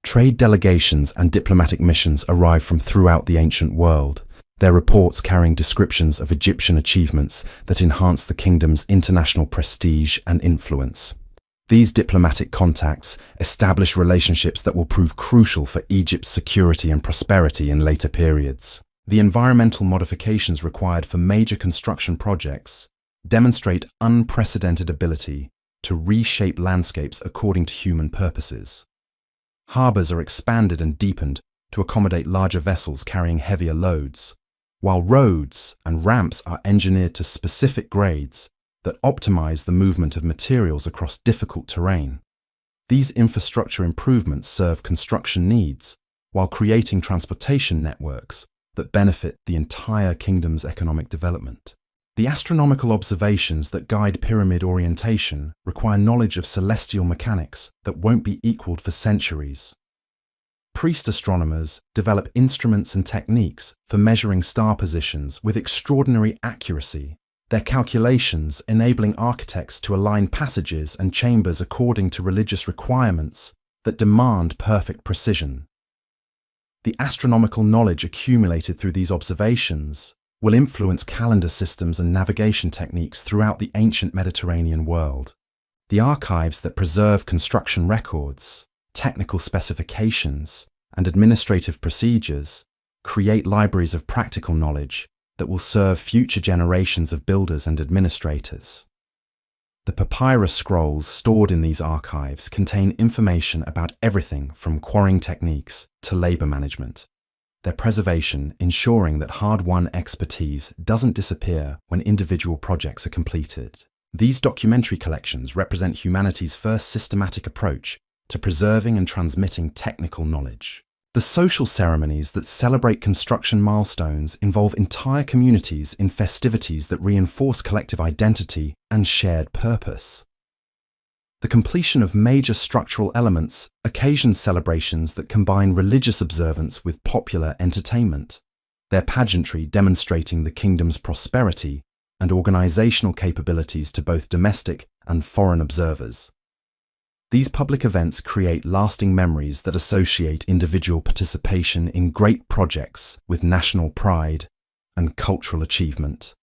Trade delegations and diplomatic missions arrive from throughout the ancient world, their reports carrying descriptions of Egyptian achievements that enhance the kingdom's international prestige and influence. These diplomatic contacts establish relationships that will prove crucial for Egypt's security and prosperity in later periods. The environmental modifications required for major construction projects demonstrate unprecedented ability to reshape landscapes according to human purposes. Harbors are expanded and deepened to accommodate larger vessels carrying heavier loads, while roads and ramps are engineered to specific grades that optimize the movement of materials across difficult terrain. These infrastructure improvements serve construction needs while creating transportation networks that benefit the entire kingdom's economic development. The astronomical observations that guide pyramid orientation require knowledge of celestial mechanics that won't be equaled for centuries. Priest astronomers develop instruments and techniques for measuring star positions with extraordinary accuracy their calculations enabling architects to align passages and chambers according to religious requirements that demand perfect precision. The astronomical knowledge accumulated through these observations will influence calendar systems and navigation techniques throughout the ancient Mediterranean world. The archives that preserve construction records, technical specifications, and administrative procedures create libraries of practical knowledge that will serve future generations of builders and administrators. The papyrus scrolls stored in these archives contain information about everything from quarrying techniques to labor management, their preservation ensuring that hard-won expertise doesn't disappear when individual projects are completed. These documentary collections represent humanity's first systematic approach to preserving and transmitting technical knowledge. The social ceremonies that celebrate construction milestones involve entire communities in festivities that reinforce collective identity and shared purpose. The completion of major structural elements occasions celebrations that combine religious observance with popular entertainment, their pageantry demonstrating the kingdom's prosperity and organizational capabilities to both domestic and foreign observers. These public events create lasting memories that associate individual participation in great projects with national pride and cultural achievement.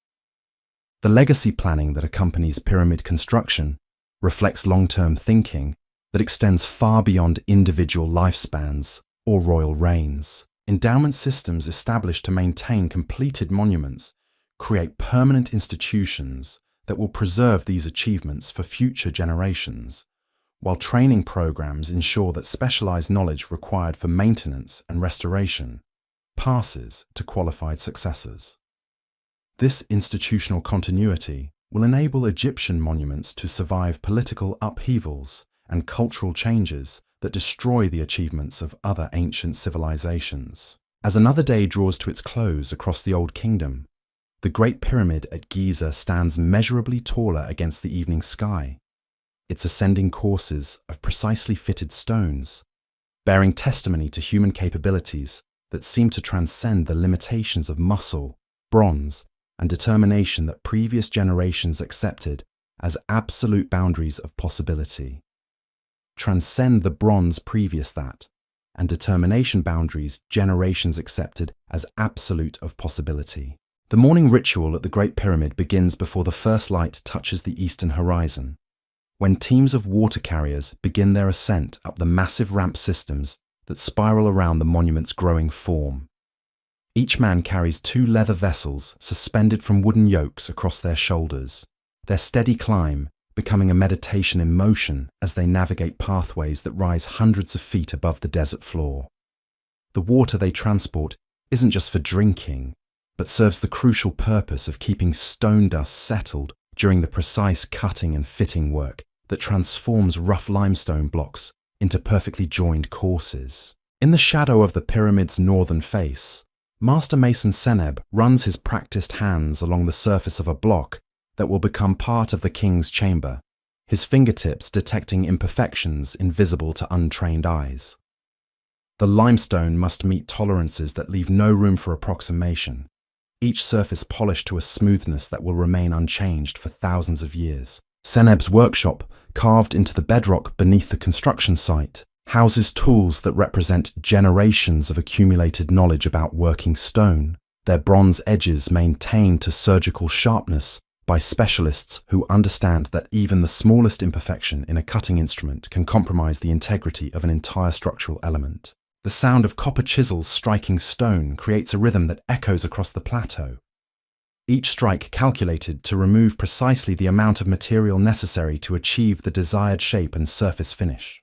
The legacy planning that accompanies pyramid construction reflects long-term thinking that extends far beyond individual lifespans or royal reigns. Endowment systems established to maintain completed monuments create permanent institutions that will preserve these achievements for future generations, while training programs ensure that specialized knowledge required for maintenance and restoration passes to qualified successors. This institutional continuity will enable Egyptian monuments to survive political upheavals and cultural changes that destroy the achievements of other ancient civilizations. As another day draws to its close across the Old Kingdom, the Great Pyramid at Giza stands measurably taller against the evening sky, its ascending courses of precisely fitted stones, bearing testimony to human capabilities that seem to transcend the limitations of muscle, bronze, and determination that previous generations accepted as absolute boundaries of possibility. Transcend the bronze previous that, and determination boundaries generations accepted as absolute of possibility. The morning ritual at the Great Pyramid begins before the first light touches the eastern horizon, when teams of water carriers begin their ascent up the massive ramp systems that spiral around the monument's growing form. Each man carries 2 leather vessels suspended from wooden yokes across their shoulders, their steady climb becoming a meditation in motion as they navigate pathways that rise hundreds of feet above the desert floor. The water they transport isn't just for drinking, but serves the crucial purpose of keeping stone dust settled during the precise cutting and fitting work that transforms rough limestone blocks into perfectly joined courses. In the shadow of the pyramid's northern face, Master Mason Seneb runs his practiced hands along the surface of a block that will become part of the king's chamber, his fingertips detecting imperfections invisible to untrained eyes. The limestone must meet tolerances that leave no room for approximation, each surface polished to a smoothness that will remain unchanged for thousands of years. Seneb's workshop, carved into the bedrock beneath the construction site, houses tools that represent generations of accumulated knowledge about working stone, their bronze edges maintained to surgical sharpness by specialists who understand that even the smallest imperfection in a cutting instrument can compromise the integrity of an entire structural element. The sound of copper chisels striking stone creates a rhythm that echoes across the plateau, each strike calculated to remove precisely the amount of material necessary to achieve the desired shape and surface finish.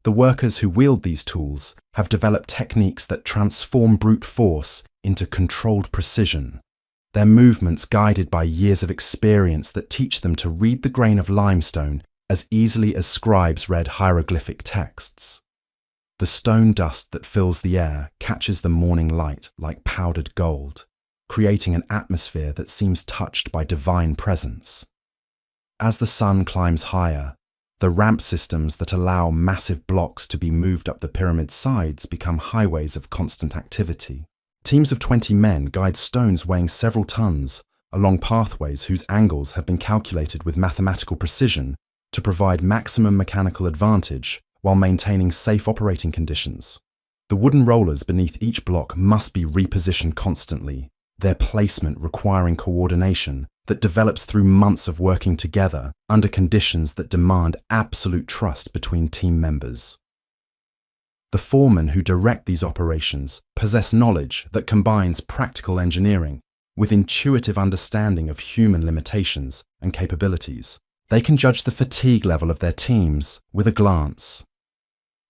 The workers who wield these tools have developed techniques that transform brute force into controlled precision, their movements guided by years of experience that teach them to read the grain of limestone as easily as scribes read hieroglyphic texts. The stone dust that fills the air catches the morning light like powdered gold, creating an atmosphere that seems touched by divine presence. As the sun climbs higher, the ramp systems that allow massive blocks to be moved up the pyramid's sides become highways of constant activity. Teams of 20 men guide stones weighing several tons along pathways whose angles have been calculated with mathematical precision to provide maximum mechanical advantage while maintaining safe operating conditions. The wooden rollers beneath each block must be repositioned constantly, their placement requiring coordination that develops through months of working together under conditions that demand absolute trust between team members. The foremen who direct these operations possess knowledge that combines practical engineering with intuitive understanding of human limitations and capabilities. They can judge the fatigue level of their teams with a glance,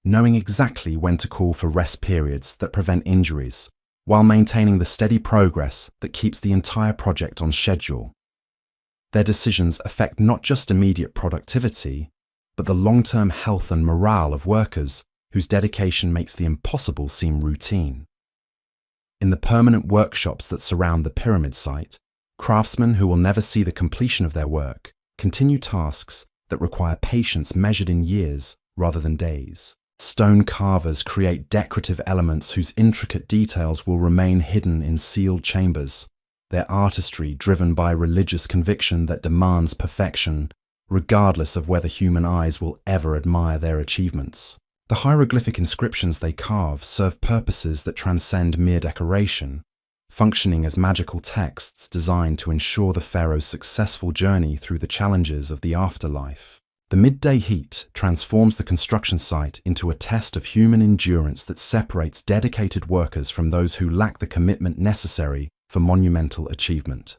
knowing exactly when to call for rest periods that prevent injuries, while maintaining the steady progress that keeps the entire project on schedule. Their decisions affect not just immediate productivity, but the long-term health and morale of workers whose dedication makes the impossible seem routine. In the permanent workshops that surround the pyramid site, craftsmen who will never see the completion of their work continue tasks that require patience measured in years rather than days. Stone carvers create decorative elements whose intricate details will remain hidden in sealed chambers, their artistry driven by religious conviction that demands perfection, regardless of whether human eyes will ever admire their achievements. The hieroglyphic inscriptions they carve serve purposes that transcend mere decoration, functioning as magical texts designed to ensure the pharaoh's successful journey through the challenges of the afterlife. The midday heat transforms the construction site into a test of human endurance that separates dedicated workers from those who lack the commitment necessary for monumental achievement.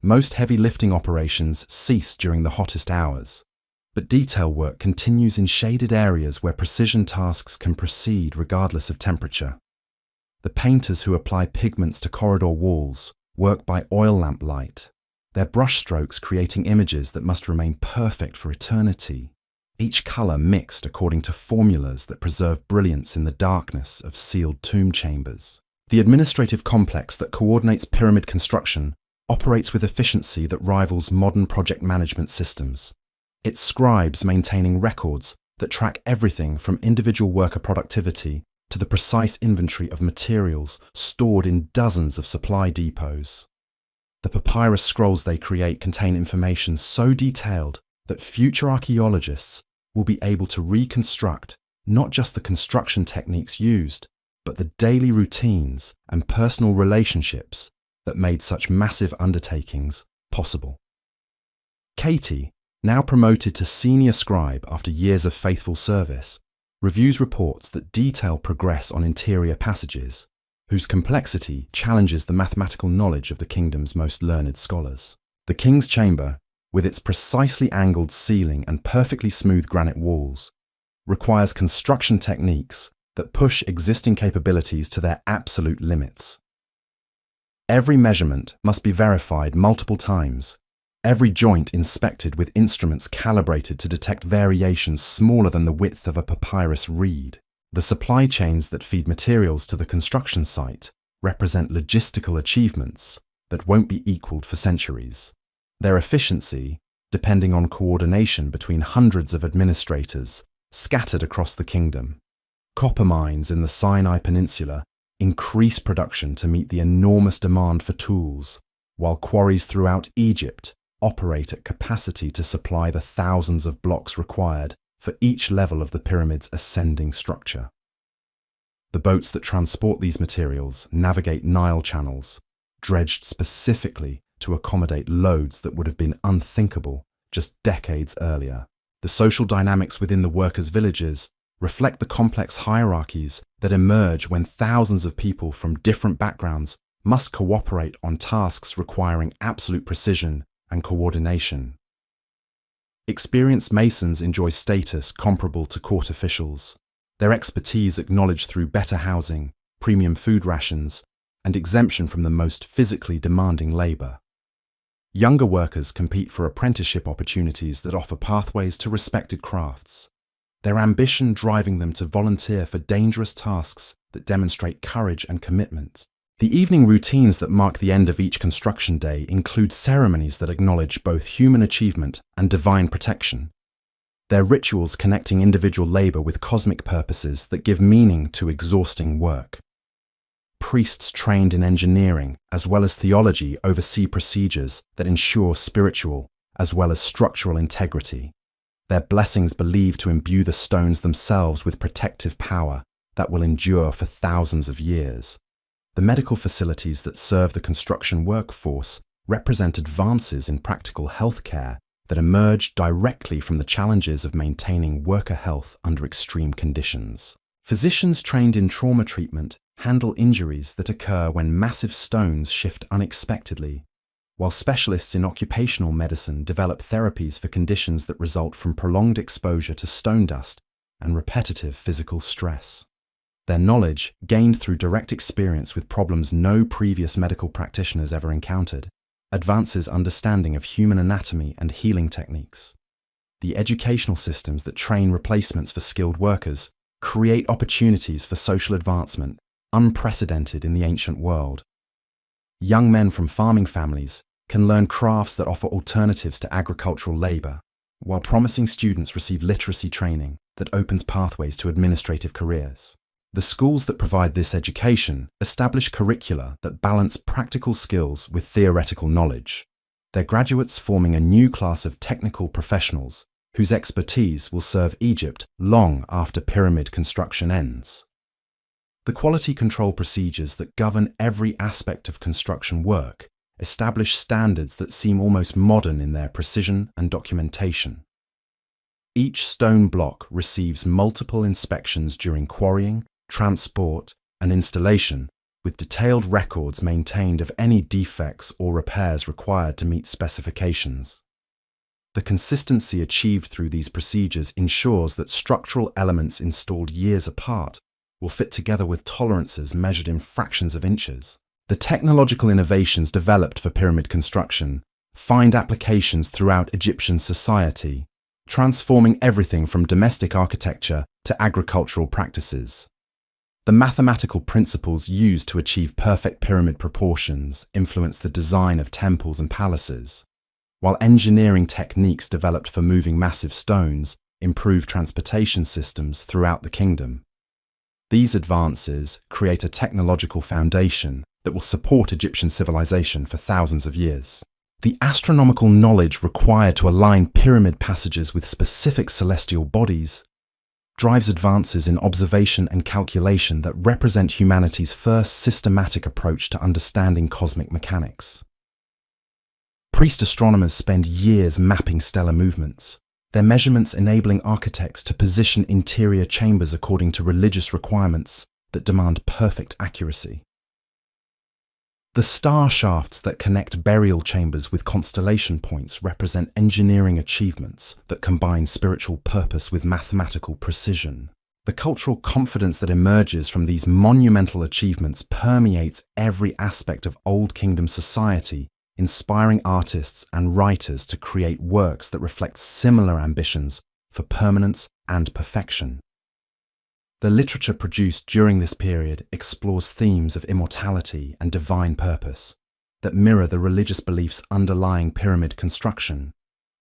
Most heavy lifting operations cease during the hottest hours, but detail work continues in shaded areas where precision tasks can proceed regardless of temperature. The painters who apply pigments to corridor walls work by oil lamp light, their brushstrokes creating images that must remain perfect for eternity, each color mixed according to formulas that preserve brilliance in the darkness of sealed tomb chambers. The administrative complex that coordinates pyramid construction operates with efficiency that rivals modern project management systems. Its scribes maintaining records that track everything from individual worker productivity to the precise inventory of materials stored in dozens of supply depots. The papyrus scrolls they create contain information so detailed that future archaeologists will be able to reconstruct not just the construction techniques used, but the daily routines and personal relationships that made such massive undertakings possible. Katie, now promoted to senior scribe after years of faithful service, reviews reports that detail progress on interior passages, whose complexity challenges the mathematical knowledge of the kingdom's most learned scholars. The king's chamber, with its precisely angled ceiling and perfectly smooth granite walls, requires construction techniques that push existing capabilities to their absolute limits. Every measurement must be verified multiple times, every joint inspected with instruments calibrated to detect variations smaller than the width of a papyrus reed. The supply chains that feed materials to the construction site represent logistical achievements that won't be equaled for centuries. Their efficiency, depending on coordination between hundreds of administrators scattered across the kingdom. Copper mines in the Sinai Peninsula increase production to meet the enormous demand for tools, while quarries throughout Egypt operate at capacity to supply the thousands of blocks required for each level of the pyramid's ascending structure. The boats that transport these materials navigate Nile channels, dredged specifically to accommodate loads that would have been unthinkable just decades earlier. The social dynamics within the workers' villages reflect the complex hierarchies that emerge when thousands of people from different backgrounds must cooperate on tasks requiring absolute precision and coordination. Experienced masons enjoy status comparable to court officials, their expertise acknowledged through better housing, premium food rations, and exemption from the most physically demanding labour. Younger workers compete for apprenticeship opportunities that offer pathways to respected crafts, their ambition driving them to volunteer for dangerous tasks that demonstrate courage and commitment. The evening routines that mark the end of each construction day include ceremonies that acknowledge both human achievement and divine protection. They're rituals connecting individual labour with cosmic purposes that give meaning to exhausting work. priests trained in engineering as well as theology oversee procedures that ensure spiritual as well as structural integrity. Their blessings believed to imbue the stones themselves with protective power that will endure for thousands of years. The medical facilities that serve the construction workforce represent advances in practical healthcare that emerge directly from the challenges of maintaining worker health under extreme conditions. Physicians trained in trauma treatment handle injuries that occur when massive stones shift unexpectedly, while specialists in occupational medicine develop therapies for conditions that result from prolonged exposure to stone dust and repetitive physical stress. Their knowledge, gained through direct experience with problems no previous medical practitioners ever encountered, advances understanding of human anatomy and healing techniques. The educational systems that train replacements for skilled workers create opportunities for social advancement unprecedented in the ancient world. Young men from farming families can learn crafts that offer alternatives to agricultural labor, while promising students receive literacy training that opens pathways to administrative careers. The schools that provide this education establish curricula that balance practical skills with theoretical knowledge, their graduates forming a new class of technical professionals whose expertise will serve Egypt long after pyramid construction ends. The quality control procedures that govern every aspect of construction work establish standards that seem almost modern in their precision and documentation. Each stone block receives multiple inspections during quarrying, transport, and installation, with detailed records maintained of any defects or repairs required to meet specifications. The consistency achieved through these procedures ensures that structural elements installed years apart will fit together with tolerances measured in fractions of inches. The technological innovations developed for pyramid construction find applications throughout Egyptian society, transforming everything from domestic architecture to agricultural practices. The mathematical principles used to achieve perfect pyramid proportions influence the design of temples and palaces, while engineering techniques developed for moving massive stones improve transportation systems throughout the kingdom. These advances create a technological foundation that will support Egyptian civilization for thousands of years. The astronomical knowledge required to align pyramid passages with specific celestial bodies drives advances in observation and calculation that represent humanity's first systematic approach to understanding cosmic mechanics. Priest astronomers spend years mapping stellar movements, their measurements enabling architects to position interior chambers according to religious requirements that demand perfect accuracy. The star shafts that connect burial chambers with constellation points represent engineering achievements that combine spiritual purpose with mathematical precision. The cultural confidence that emerges from these monumental achievements permeates every aspect of Old Kingdom society, inspiring artists and writers to create works that reflect similar ambitions for permanence and perfection. The literature produced during this period explores themes of immortality and divine purpose that mirror the religious beliefs underlying pyramid construction,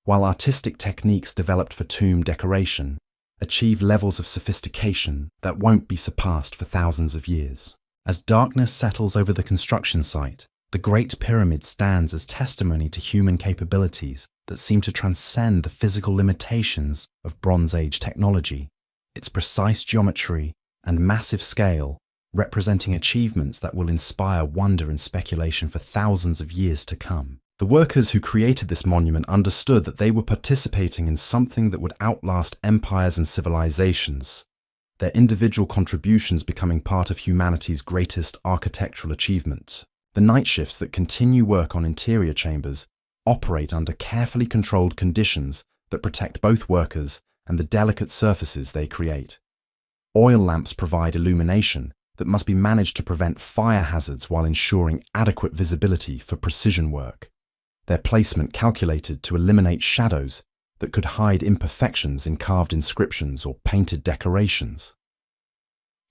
while artistic techniques developed for tomb decoration achieve levels of sophistication that won't be surpassed for thousands of years. As darkness settles over the construction site, the Great Pyramid stands as testimony to human capabilities that seem to transcend the physical limitations of Bronze Age technology. Its precise geometry and massive scale representing achievements that will inspire wonder and speculation for thousands of years to come. The workers who created this monument understood that they were participating in something that would outlast empires and civilizations, their individual contributions becoming part of humanity's greatest architectural achievement. The night shifts that continue work on interior chambers operate under carefully controlled conditions that protect both workers and the delicate surfaces they create. Oil lamps provide illumination that must be managed to prevent fire hazards while ensuring adequate visibility for precision work, their placement calculated to eliminate shadows that could hide imperfections in carved inscriptions or painted decorations.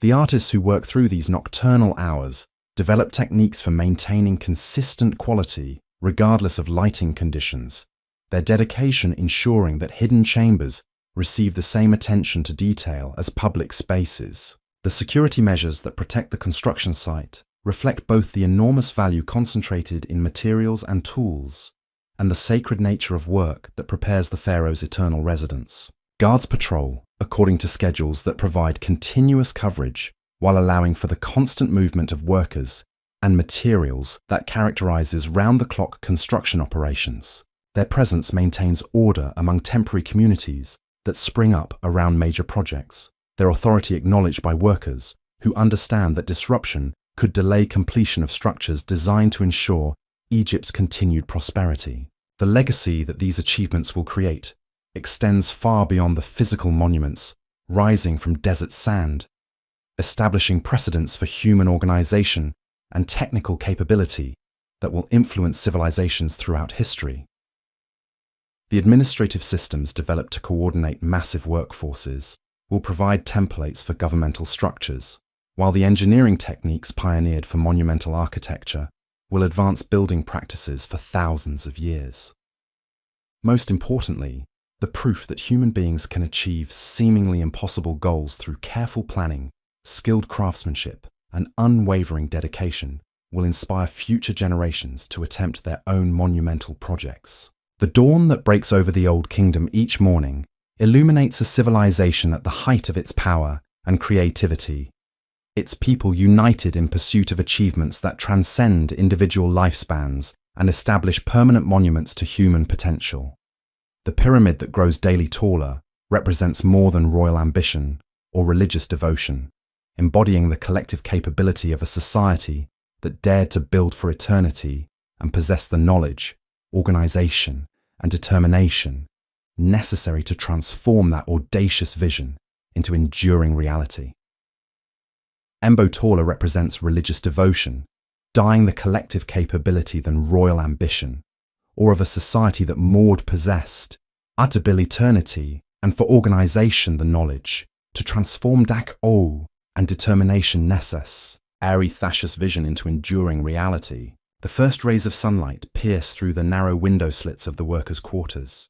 The artists who work through these nocturnal hours develop techniques for maintaining consistent quality regardless of lighting conditions, their dedication ensuring that hidden chambers receive the same attention to detail as public spaces. The security measures that protect the construction site reflect both the enormous value concentrated in materials and tools and the sacred nature of work that prepares the pharaoh's eternal residence. Guards patrol according to schedules that provide continuous coverage while allowing for the constant movement of workers and materials that characterizes round-the-clock construction operations. Their presence maintains order among temporary communities that spring up around major projects, their authority acknowledged by workers who understand that disruption could delay completion of structures designed to ensure Egypt's continued prosperity. The legacy that these achievements will create extends far beyond the physical monuments rising from desert sand, establishing precedents for human organization and technical capability that will influence civilizations throughout history. The administrative systems developed to coordinate massive workforces will provide templates for governmental structures, while the engineering techniques pioneered for monumental architecture will advance building practices for thousands of years. Most importantly, the proof that human beings can achieve seemingly impossible goals through careful planning, skilled craftsmanship, and unwavering dedication will inspire future generations to attempt their own monumental projects. The dawn that breaks over the Old Kingdom each morning illuminates a civilization at the height of its power and creativity, its people united in pursuit of achievements that transcend individual lifespans and establish permanent monuments to human potential. The pyramid that grows daily taller represents more than royal ambition or religious devotion, embodying the collective capability of a society that dared to build for eternity and possess the knowledge, organization, and determination necessary to transform that audacious vision into enduring reality. Embo Taller represents religious devotion, dying the collective capability than royal ambition, or of a society that Maud possessed, Atabil eternity, and for organization the knowledge, to transform Dak O and determination Nessus, Ari Thashus vision into enduring reality. The first rays of sunlight pierce through the narrow window slits of the workers' quarters,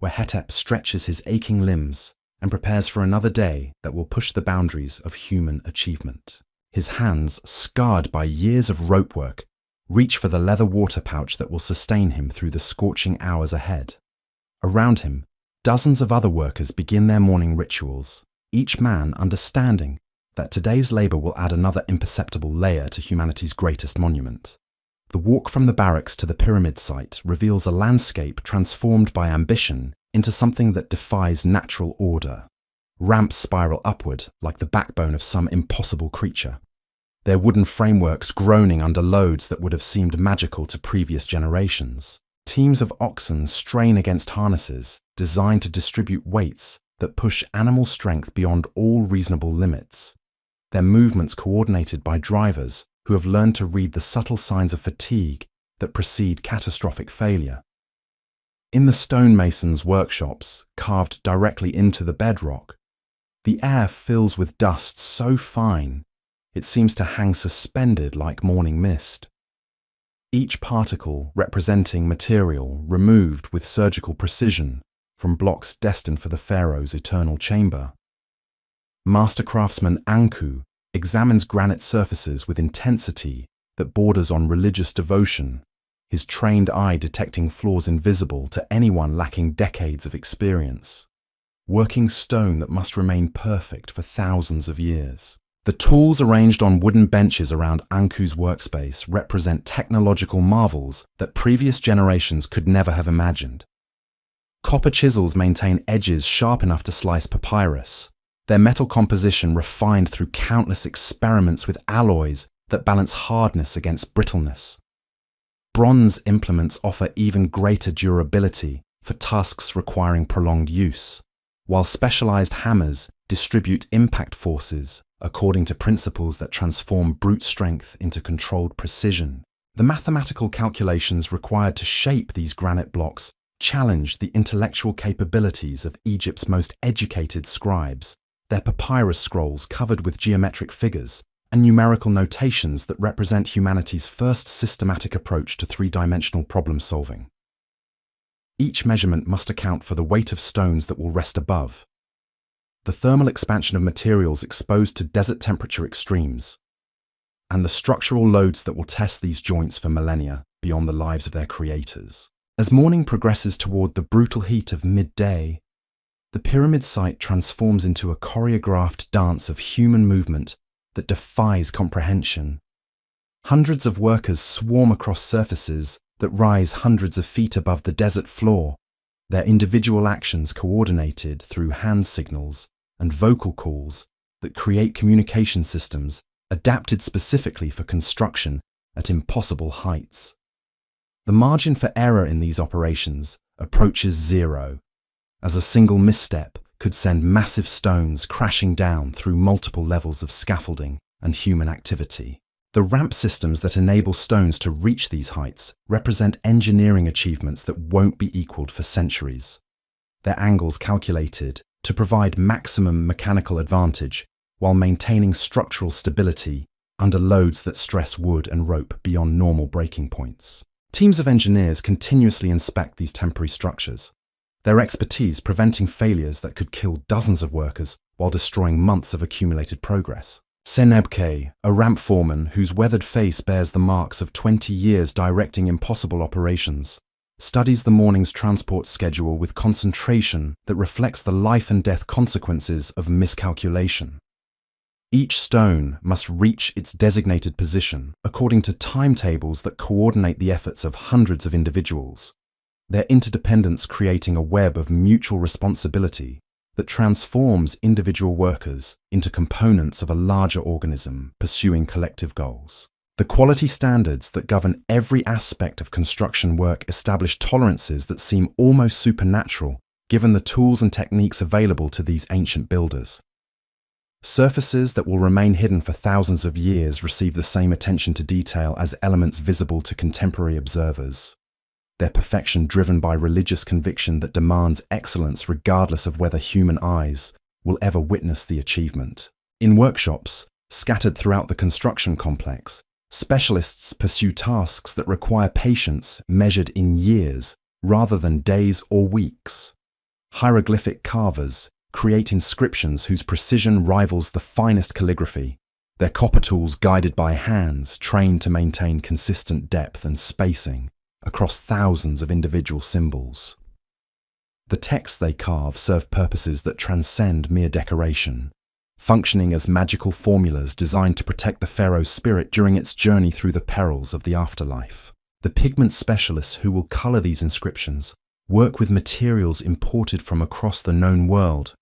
where Hetep stretches his aching limbs and prepares for another day that will push the boundaries of human achievement. His hands, scarred by years of rope work, reach for the leather water pouch that will sustain him through the scorching hours ahead. Around him, dozens of other workers begin their morning rituals, each man understanding that today's labor will add another imperceptible layer to humanity's greatest monument. The walk from the barracks to the pyramid site reveals a landscape transformed by ambition into something that defies natural order. Ramps spiral upward like the backbone of some impossible creature, their wooden frameworks groaning under loads that would have seemed magical to previous generations. Teams of oxen strain against harnesses designed to distribute weights that push animal strength beyond all reasonable limits, their movements coordinated by drivers who have learned to read the subtle signs of fatigue that precede catastrophic failure. In the stonemasons' workshops, carved directly into the bedrock, the air fills with dust so fine it seems to hang suspended like morning mist. Each particle representing material removed with surgical precision from blocks destined for the pharaoh's eternal chamber. Master craftsman Anku examines granite surfaces with intensity that borders on religious devotion, his trained eye detecting flaws invisible to anyone lacking decades of experience. Working stone that must remain perfect for thousands of years. The tools arranged on wooden benches around Anku's workspace represent technological marvels that previous generations could never have imagined. Copper chisels maintain edges sharp enough to slice papyrus, their metal composition refined through countless experiments with alloys that balance hardness against brittleness. Bronze implements offer even greater durability for tasks requiring prolonged use, while specialized hammers distribute impact forces according to principles that transform brute strength into controlled precision. The mathematical calculations required to shape these granite blocks challenge the intellectual capabilities of Egypt's most educated scribes, their papyrus scrolls covered with geometric figures and numerical notations that represent humanity's first systematic approach to three-dimensional problem-solving. Each measurement must account for the weight of stones that will rest above, the thermal expansion of materials exposed to desert temperature extremes, and the structural loads that will test these joints for millennia beyond the lives of their creators. As morning progresses toward the brutal heat of midday, the pyramid site transforms into a choreographed dance of human movement that defies comprehension. Hundreds of workers swarm across surfaces that rise hundreds of feet above the desert floor, their individual actions coordinated through hand signals and vocal calls that create communication systems adapted specifically for construction at impossible heights. The margin for error in these operations approaches zero, as a single misstep could send massive stones crashing down through multiple levels of scaffolding and human activity. The ramp systems that enable stones to reach these heights represent engineering achievements that won't be equaled for centuries. Their angles calculated to provide maximum mechanical advantage while maintaining structural stability under loads that stress wood and rope beyond normal breaking points. Teams of engineers continuously inspect these temporary structures, their expertise preventing failures that could kill dozens of workers while destroying months of accumulated progress. Senebke, a ramp foreman whose weathered face bears the marks of 20 years directing impossible operations, studies the morning's transport schedule with concentration that reflects the life and death consequences of miscalculation. Each stone must reach its designated position according to timetables that coordinate the efforts of hundreds of individuals, their interdependence creating a web of mutual responsibility that transforms individual workers into components of a larger organism pursuing collective goals. The quality standards that govern every aspect of construction work establish tolerances that seem almost supernatural given the tools and techniques available to these ancient builders. Surfaces that will remain hidden for thousands of years receive the same attention to detail as elements visible to contemporary observers, their perfection driven by religious conviction that demands excellence regardless of whether human eyes will ever witness the achievement. In workshops, scattered throughout the construction complex, specialists pursue tasks that require patience measured in years rather than days or weeks. Hieroglyphic carvers create inscriptions whose precision rivals the finest calligraphy, their copper tools guided by hands trained to maintain consistent depth and spacing across thousands of individual symbols. The texts they carve serve purposes that transcend mere decoration, functioning as magical formulas designed to protect the pharaoh's spirit during its journey through the perils of the afterlife. The pigment specialists who will color these inscriptions work with materials imported from across the known world,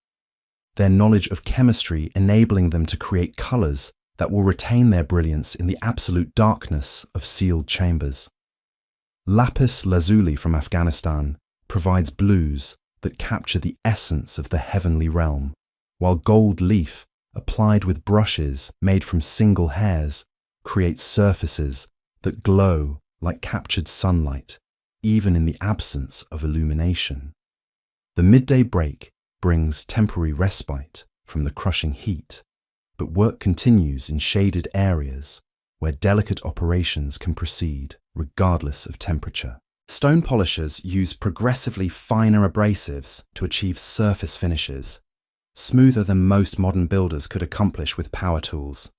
their knowledge of chemistry enabling them to create colors that will retain their brilliance in the absolute darkness of sealed chambers. Lapis lazuli from Afghanistan provides blues that capture the essence of the heavenly realm, while gold leaf, applied with brushes made from single hairs, creates surfaces that glow like captured sunlight, even in the absence of illumination. The midday break brings temporary respite from the crushing heat, but work continues in shaded areas where delicate operations can proceed regardless of temperature. Stone polishers use progressively finer abrasives to achieve surface finishes, smoother than most modern builders could accomplish with power tools.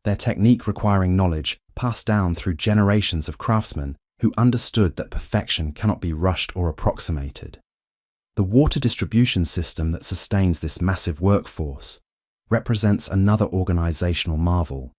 Their technique requiring knowledge passed down through generations of craftsmen who understood that perfection cannot be rushed or approximated. The water distribution system that sustains this massive workforce represents another organizational marvel.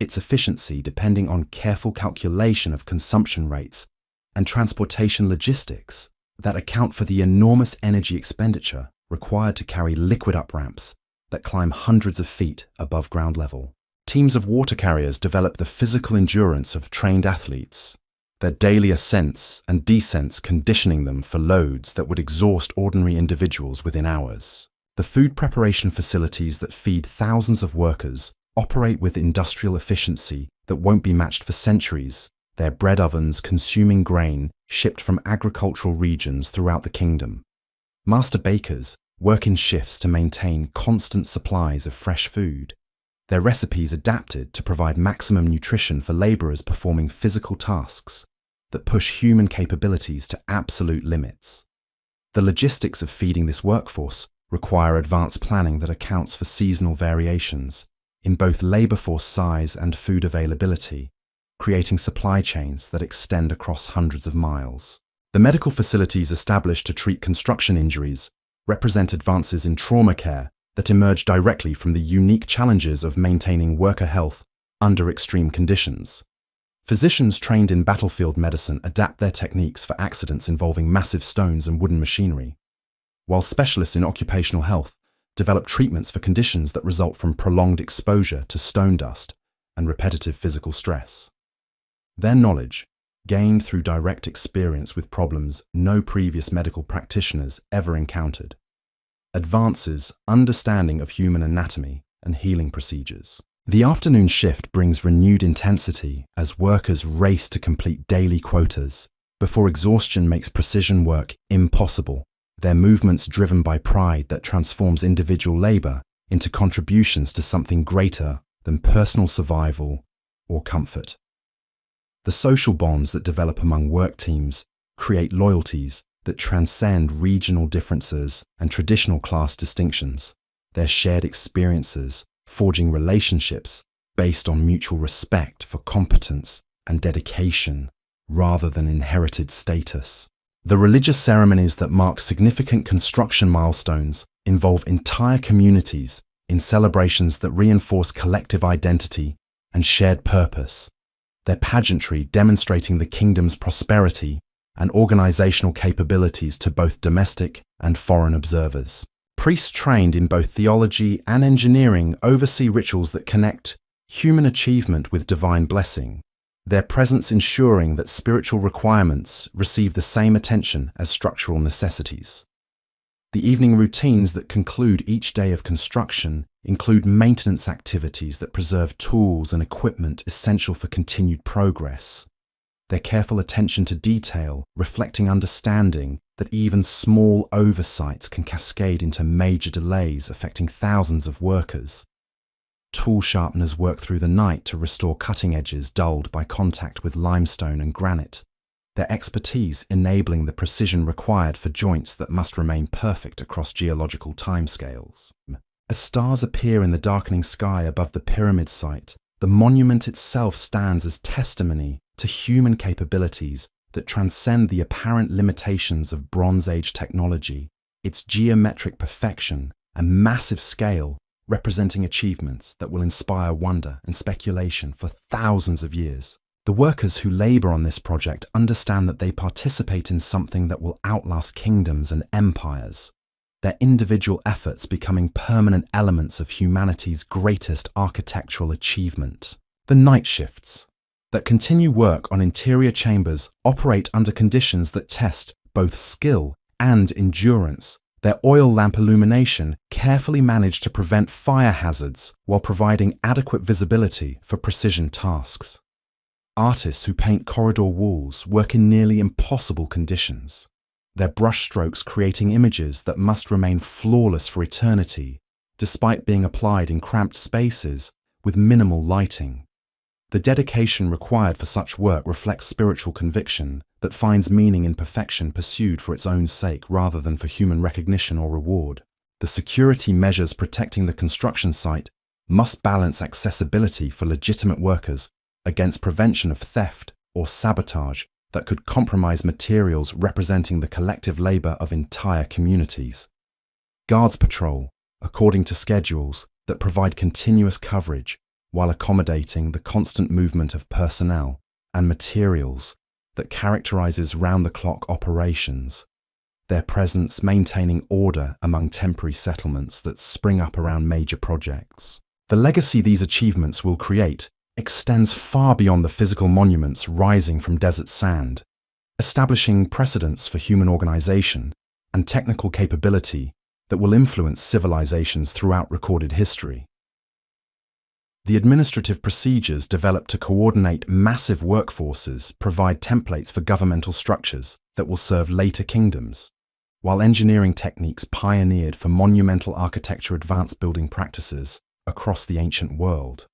Its efficiency depending on careful calculation of consumption rates and transportation logistics that account for the enormous energy expenditure required to carry liquid up-ramps that climb hundreds of feet above ground level. Teams of water carriers develop the physical endurance of trained athletes, their daily ascents and descents conditioning them for loads that would exhaust ordinary individuals within hours. The food preparation facilities that feed thousands of workers operate with industrial efficiency that won't be matched for centuries, their bread ovens consuming grain shipped from agricultural regions throughout the kingdom. Master bakers work in shifts to maintain constant supplies of fresh food, their recipes adapted to provide maximum nutrition for laborers performing physical tasks that push human capabilities to absolute limits. The logistics of feeding this workforce require advanced planning that accounts for seasonal variations, in both labor force size and food availability, creating supply chains that extend across hundreds of miles. The medical facilities established to treat construction injuries represent advances in trauma care that emerge directly from the unique challenges of maintaining worker health under extreme conditions. Physicians trained in battlefield medicine adapt their techniques for accidents involving massive stones and wooden machinery, while specialists in occupational health develop treatments for conditions that result from prolonged exposure to stone dust and repetitive physical stress. Their knowledge, gained through direct experience with problems no previous medical practitioners ever encountered, advances understanding of human anatomy and healing procedures. The afternoon shift brings renewed intensity as workers race to complete daily quotas before exhaustion makes precision work impossible, their movements driven by pride that transforms individual labor into contributions to something greater than personal survival or comfort. The social bonds that develop among work teams create loyalties that transcend regional differences and traditional class distinctions, their shared experiences forging relationships based on mutual respect for competence and dedication rather than inherited status. The religious ceremonies that mark significant construction milestones involve entire communities in celebrations that reinforce collective identity and shared purpose, their pageantry demonstrating the kingdom's prosperity and organizational capabilities to both domestic and foreign observers. Priests trained in both theology and engineering oversee rituals that connect human achievement with divine blessing, their presence ensuring that spiritual requirements receive the same attention as structural necessities. The evening routines that conclude each day of construction include maintenance activities that preserve tools and equipment essential for continued progress, their careful attention to detail reflecting understanding that even small oversights can cascade into major delays affecting thousands of workers. Tool sharpeners work through the night to restore cutting edges dulled by contact with limestone and granite, their expertise enabling the precision required for joints that must remain perfect across geological timescales. As stars appear in the darkening sky above the pyramid site, the monument itself stands as testimony to human capabilities that transcend the apparent limitations of Bronze Age technology, its geometric perfection and massive scale representing achievements that will inspire wonder and speculation for thousands of years. The workers who labor on this project understand that they participate in something that will outlast kingdoms and empires, their individual efforts becoming permanent elements of humanity's greatest architectural achievement. The night shifts that continue work on interior chambers operate under conditions that test both skill and endurance. Their oil lamp illumination carefully managed to prevent fire hazards while providing adequate visibility for precision tasks. Artists who paint corridor walls work in nearly impossible conditions, their brushstrokes creating images that must remain flawless for eternity, despite being applied in cramped spaces with minimal lighting. The dedication required for such work reflects spiritual conviction that finds meaning in perfection pursued for its own sake rather than for human recognition or reward. The security measures protecting the construction site must balance accessibility for legitimate workers against prevention of theft or sabotage that could compromise materials representing the collective labor of entire communities. Guards patrol according to schedules that provide continuous coverage while accommodating the constant movement of personnel and materials that characterizes round-the-clock operations, their presence maintaining order among temporary settlements that spring up around major projects. The legacy these achievements will create extends far beyond the physical monuments rising from desert sand, establishing precedents for human organization and technical capability that will influence civilizations throughout recorded history. The administrative procedures developed to coordinate massive workforces provide templates for governmental structures that will serve later kingdoms, while engineering techniques pioneered for monumental architecture advanced building practices across the ancient world.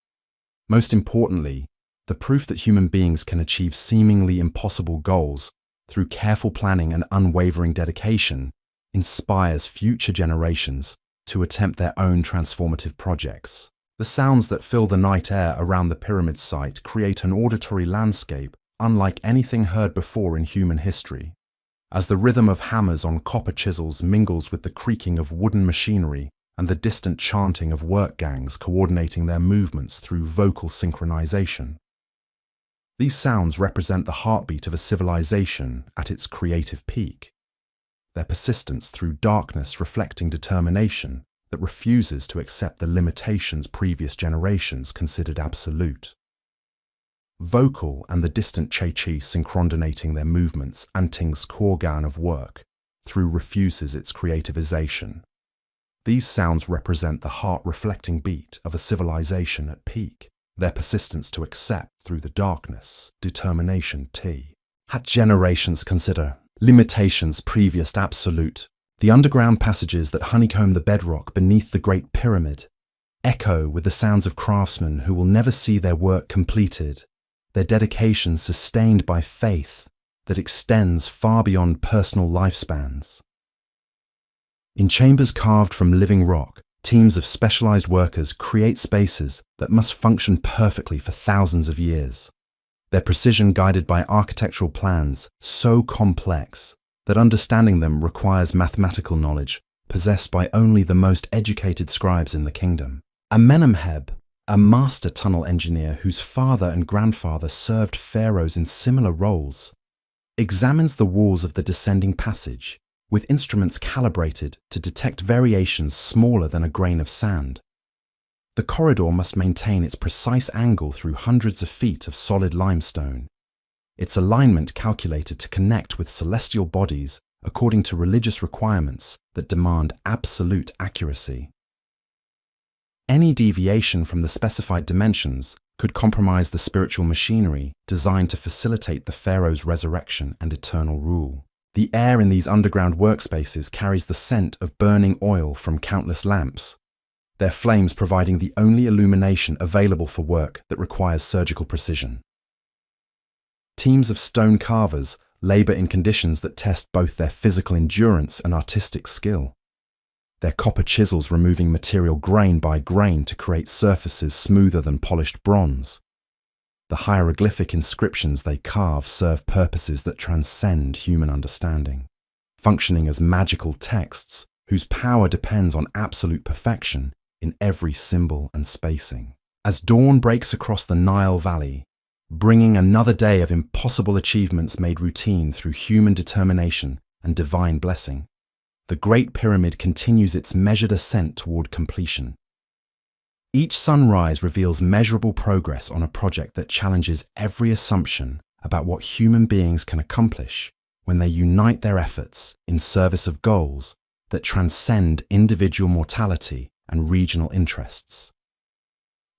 Most importantly, the proof that human beings can achieve seemingly impossible goals through careful planning and unwavering dedication inspires future generations to attempt their own transformative projects. The sounds that fill the night air around the pyramid site create an auditory landscape unlike anything heard before in human history. As the rhythm of hammers on copper chisels mingles with the creaking of wooden machinery and the distant chanting of work gangs coordinating their movements through vocal synchronization. These sounds represent the heartbeat of a civilization at its creative peak, their persistence through darkness reflecting determination that refuses to accept the limitations previous generations considered absolute. Vocal and the distant Che-Chi synchrondonating their movements Anting's Korgan of work through refuses its creativization. These sounds represent the heart-reflecting beat of a civilization at peak, their persistence to accept through the darkness, determination T. Had generations consider limitations previous absolute, the underground passages that honeycomb the bedrock beneath the Great Pyramid echo with the sounds of craftsmen who will never see their work completed, their dedication sustained by faith that extends far beyond personal lifespans. In chambers carved from living rock, teams of specialized workers create spaces that must function perfectly for thousands of years, their precision guided by architectural plans so complex that understanding them requires mathematical knowledge possessed by only the most educated scribes in the kingdom. Amenemheb, a master tunnel engineer whose father and grandfather served pharaohs in similar roles, examines the walls of the descending passage with instruments calibrated to detect variations smaller than a grain of sand. The corridor must maintain its precise angle through hundreds of feet of solid limestone, its alignment calculated to connect with celestial bodies according to religious requirements that demand absolute accuracy. Any deviation from the specified dimensions could compromise the spiritual machinery designed to facilitate the pharaoh's resurrection and eternal rule. The air in these underground workspaces carries the scent of burning oil from countless lamps, their flames providing the only illumination available for work that requires surgical precision. Teams of stone carvers labor in conditions that test both their physical endurance and artistic skill, their copper chisels removing material grain by grain to create surfaces smoother than polished bronze. The hieroglyphic inscriptions they carve serve purposes that transcend human understanding, functioning as magical texts whose power depends on absolute perfection in every symbol and spacing. As dawn breaks across the Nile Valley, bringing another day of impossible achievements made routine through human determination and divine blessing, the Great Pyramid continues its measured ascent toward completion. Each sunrise reveals measurable progress on a project that challenges every assumption about what human beings can accomplish when they unite their efforts in service of goals that transcend individual mortality and regional interests.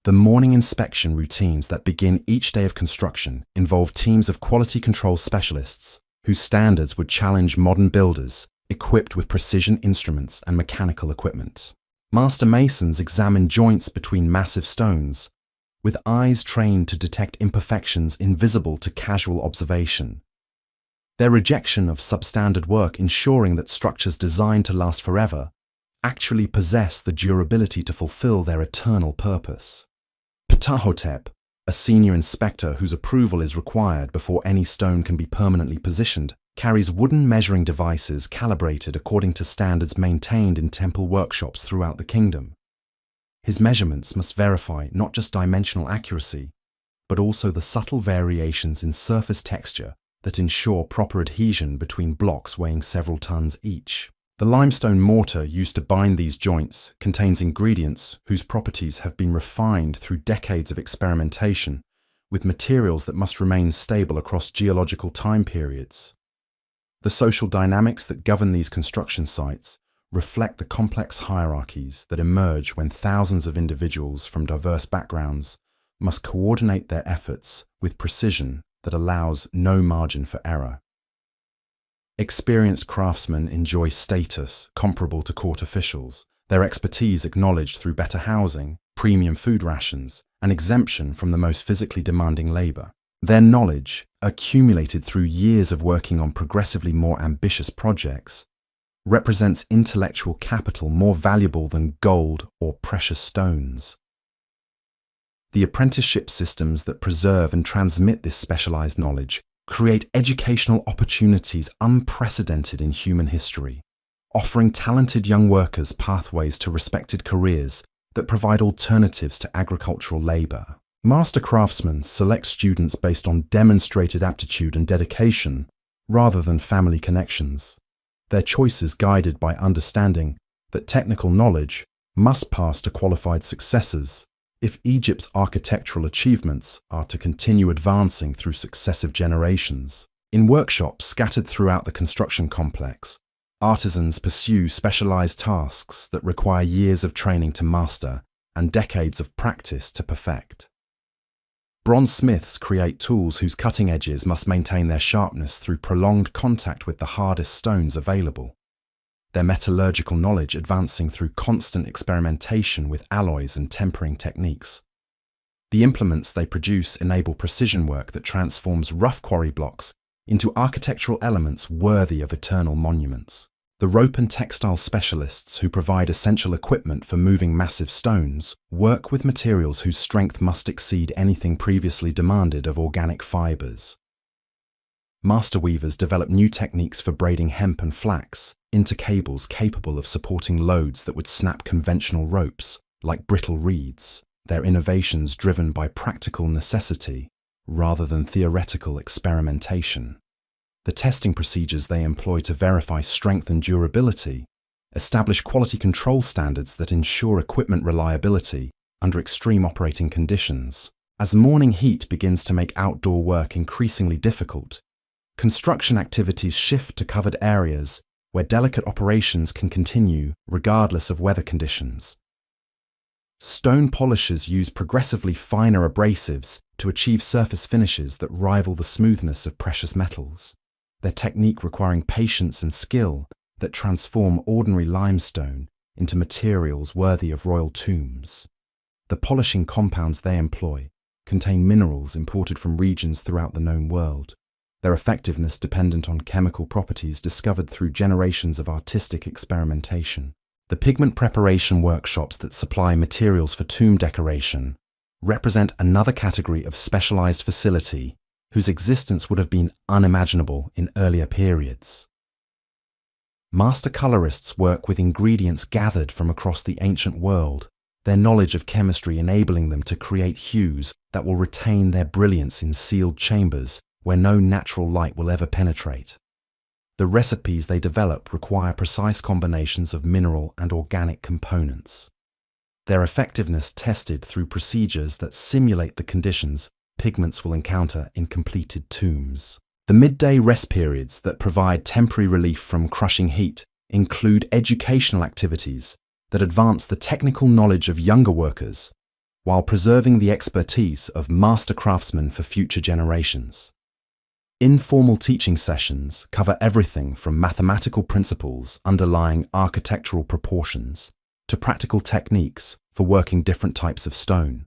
The morning inspection routines that begin each day of construction involve teams of quality control specialists whose standards would challenge modern builders equipped with precision instruments and mechanical equipment. Master masons examine joints between massive stones, with eyes trained to detect imperfections invisible to casual observation. Their rejection of substandard work ensuring that structures designed to last forever actually possess the durability to fulfill their eternal purpose. Ptahhotep, a senior inspector whose approval is required before any stone can be permanently positioned, carries wooden measuring devices calibrated according to standards maintained in temple workshops throughout the kingdom. His measurements must verify not just dimensional accuracy, but also the subtle variations in surface texture that ensure proper adhesion between blocks weighing several tons each. The limestone mortar used to bind these joints contains ingredients whose properties have been refined through decades of experimentation with materials that must remain stable across geological time periods. The social dynamics that govern these construction sites reflect the complex hierarchies that emerge when thousands of individuals from diverse backgrounds must coordinate their efforts with precision that allows no margin for error. Experienced craftsmen enjoy status comparable to court officials, their expertise acknowledged through better housing, premium food rations, and exemption from the most physically demanding labor. Their knowledge, accumulated through years of working on progressively more ambitious projects, represents intellectual capital more valuable than gold or precious stones. The apprenticeship systems that preserve and transmit this specialized knowledge create educational opportunities unprecedented in human history, offering talented young workers pathways to respected careers that provide alternatives to agricultural labor. Master craftsmen select students based on demonstrated aptitude and dedication rather than family connections. Their choice is guided by understanding that technical knowledge must pass to qualified successors if Egypt's architectural achievements are to continue advancing through successive generations. In workshops scattered throughout the construction complex, artisans pursue specialized tasks that require years of training to master and decades of practice to perfect. Bronze smiths create tools whose cutting edges must maintain their sharpness through prolonged contact with the hardest stones available, their metallurgical knowledge advancing through constant experimentation with alloys and tempering techniques. The implements they produce enable precision work that transforms rough quarry blocks into architectural elements worthy of eternal monuments. The rope and textile specialists who provide essential equipment for moving massive stones work with materials whose strength must exceed anything previously demanded of organic fibers. Master weavers develop new techniques for braiding hemp and flax into cables capable of supporting loads that would snap conventional ropes, like brittle reeds, their innovations driven by practical necessity rather than theoretical experimentation. The testing procedures they employ to verify strength and durability establish quality control standards that ensure equipment reliability under extreme operating conditions. As morning heat begins to make outdoor work increasingly difficult, construction activities shift to covered areas where delicate operations can continue regardless of weather conditions. Stone polishers use progressively finer abrasives to achieve surface finishes that rival the smoothness of precious metals, their technique requiring patience and skill that transform ordinary limestone into materials worthy of royal tombs. The polishing compounds they employ contain minerals imported from regions throughout the known world, their effectiveness dependent on chemical properties discovered through generations of artistic experimentation. The pigment preparation workshops that supply materials for tomb decoration represent another category of specialized facility whose existence would have been unimaginable in earlier periods. Master colorists work with ingredients gathered from across the ancient world, their knowledge of chemistry enabling them to create hues that will retain their brilliance in sealed chambers where no natural light will ever penetrate. The recipes they develop require precise combinations of mineral and organic components. Their effectiveness tested through procedures that simulate the conditions pigments will encounter in completed tombs. The midday rest periods that provide temporary relief from crushing heat include educational activities that advance the technical knowledge of younger workers while preserving the expertise of master craftsmen for future generations. Informal teaching sessions cover everything from mathematical principles underlying architectural proportions to practical techniques for working different types of stone,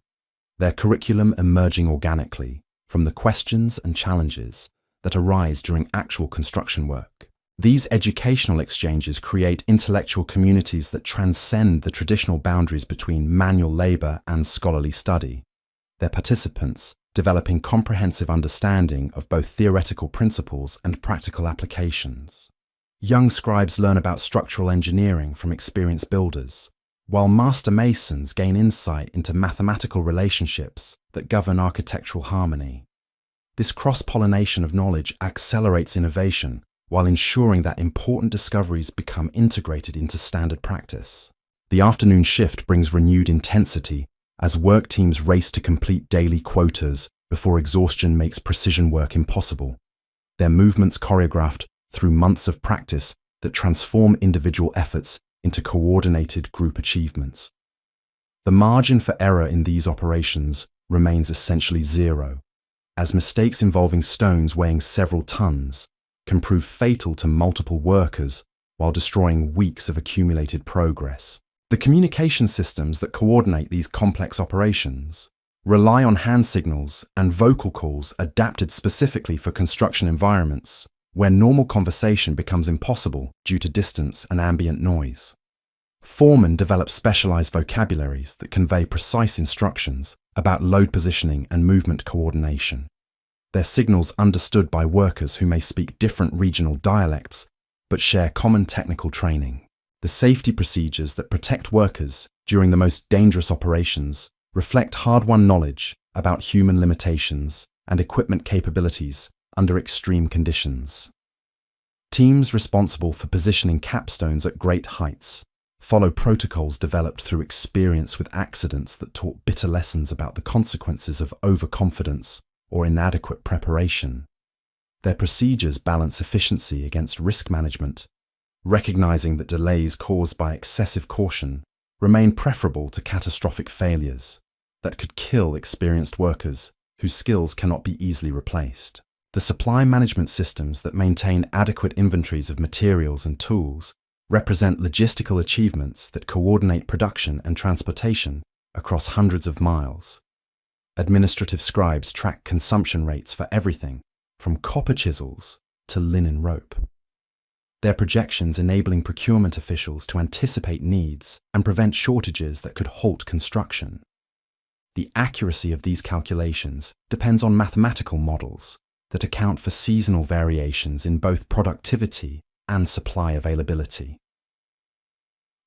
their curriculum emerging organically from the questions and challenges that arise during actual construction work. These educational exchanges create intellectual communities that transcend the traditional boundaries between manual labor and scholarly study, their participants developing comprehensive understanding of both theoretical principles and practical applications. Young scribes learn about structural engineering from experienced builders, while master masons gain insight into mathematical relationships that govern architectural harmony. This cross-pollination of knowledge accelerates innovation while ensuring that important discoveries become integrated into standard practice. The afternoon shift brings renewed intensity as work teams race to complete daily quotas before exhaustion makes precision work impossible, their movements choreographed through months of practice that transform individual efforts into coordinated group achievements. The margin for error in these operations remains essentially zero, as mistakes involving stones weighing several tons can prove fatal to multiple workers while destroying weeks of accumulated progress. The communication systems that coordinate these complex operations rely on hand signals and vocal calls adapted specifically for construction environments where normal conversation becomes impossible due to distance and ambient noise. Foremen develop specialized vocabularies that convey precise instructions about load positioning and movement coordination. Their signals understood by workers who may speak different regional dialects but share common technical training. The safety procedures that protect workers during the most dangerous operations reflect hard-won knowledge about human limitations and equipment capabilities under extreme conditions. Teams responsible for positioning capstones at great heights follow protocols developed through experience with accidents that taught bitter lessons about the consequences of overconfidence or inadequate preparation. Their procedures balance efficiency against risk management, recognizing that delays caused by excessive caution remain preferable to catastrophic failures that could kill experienced workers whose skills cannot be easily replaced. The supply management systems that maintain adequate inventories of materials and tools represent logistical achievements that coordinate production and transportation across hundreds of miles. Administrative scribes track consumption rates for everything from copper chisels to linen rope. Their projections enabling procurement officials to anticipate needs and prevent shortages that could halt construction. The accuracy of these calculations depends on mathematical models that account for seasonal variations in both productivity and supply availability.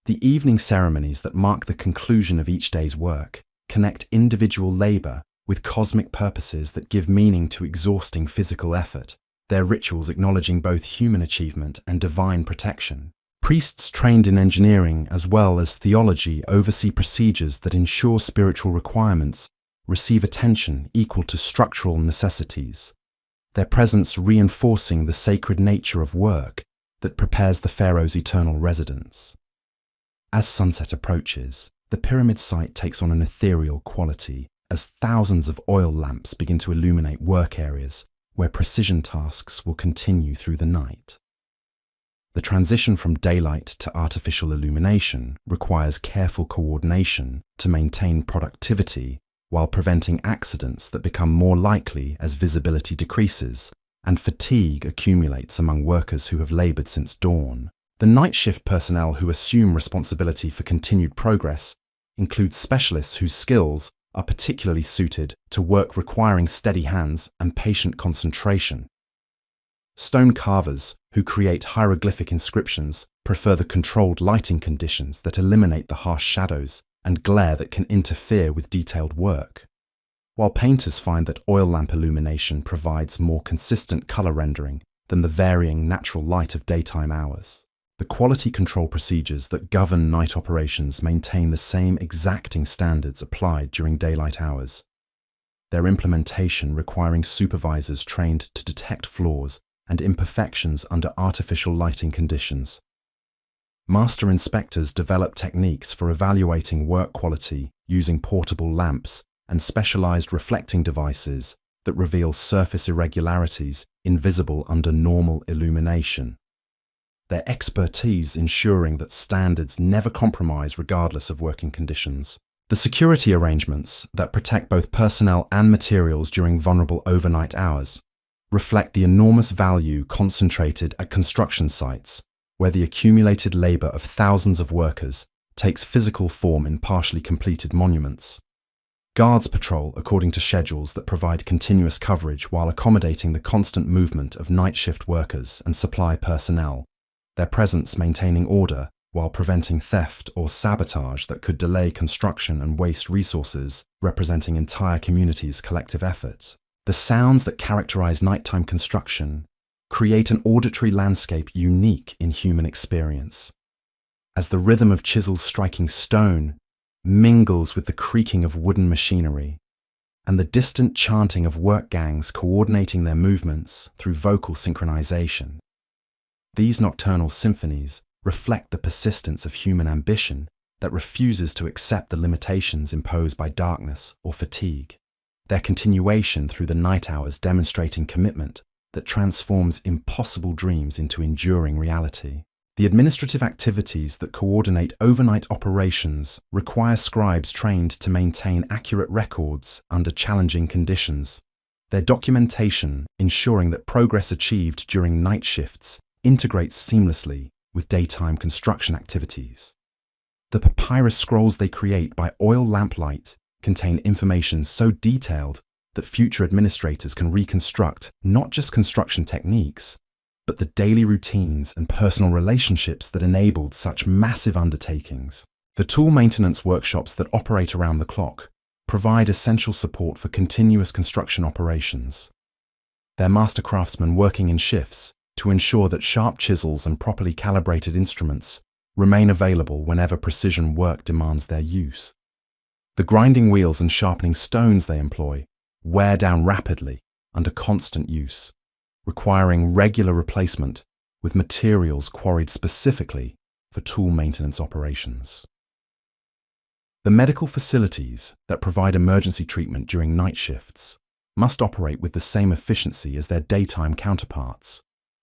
The evening ceremonies that mark the conclusion of each day's work connect individual labor with cosmic purposes that give meaning to exhausting physical effort, their rituals acknowledging both human achievement and divine protection. Priests trained in engineering as well as theology oversee procedures that ensure spiritual requirements receive attention equal to structural necessities, their presence reinforcing the sacred nature of work that prepares the pharaoh's eternal residence. As sunset approaches, the pyramid site takes on an ethereal quality as thousands of oil lamps begin to illuminate work areas where precision tasks will continue through the night. The transition from daylight to artificial illumination requires careful coordination to maintain productivity while preventing accidents that become more likely as visibility decreases and fatigue accumulates among workers who have labored since dawn. The night shift personnel who assume responsibility for continued progress include specialists whose skills are particularly suited to work requiring steady hands and patient concentration. Stone carvers who create hieroglyphic inscriptions prefer the controlled lighting conditions that eliminate the harsh shadows and glare that can interfere with detailed work, while painters find that oil lamp illumination provides more consistent color rendering than the varying natural light of daytime hours. The quality control procedures that govern night operations maintain the same exacting standards applied during daylight hours, their implementation requiring supervisors trained to detect flaws and imperfections under artificial lighting conditions. Master inspectors develop techniques for evaluating work quality using portable lamps and specialized reflecting devices that reveal surface irregularities invisible under normal illumination. Their expertise ensuring that standards never compromise regardless of working conditions. The security arrangements that protect both personnel and materials during vulnerable overnight hours reflect the enormous value concentrated at construction sites where the accumulated labor of thousands of workers takes physical form in partially completed monuments. Guards patrol according to schedules that provide continuous coverage while accommodating the constant movement of night shift workers and supply personnel, their presence maintaining order while preventing theft or sabotage that could delay construction and waste resources, representing entire communities' collective effort. The sounds that characterize nighttime construction create an auditory landscape unique in human experience. As the rhythm of chisels striking stone mingles with the creaking of wooden machinery, and the distant chanting of work gangs coordinating their movements through vocal synchronization. These nocturnal symphonies reflect the persistence of human ambition that refuses to accept the limitations imposed by darkness or fatigue, their continuation through the night hours demonstrating commitment that transforms impossible dreams into enduring reality. The administrative activities that coordinate overnight operations require scribes trained to maintain accurate records under challenging conditions, their documentation ensuring that progress achieved during night shifts integrates seamlessly with daytime construction activities. The papyrus scrolls they create by oil lamplight contain information so detailed that future administrators can reconstruct not just construction techniques, but the daily routines and personal relationships that enabled such massive undertakings. The tool maintenance workshops that operate around the clock provide essential support for continuous construction operations. They're master craftsmen working in shifts to ensure that sharp chisels and properly calibrated instruments remain available whenever precision work demands their use. The grinding wheels and sharpening stones they employ wear down rapidly under constant use, requiring regular replacement with materials quarried specifically for tool maintenance operations. The medical facilities that provide emergency treatment during night shifts must operate with the same efficiency as their daytime counterparts,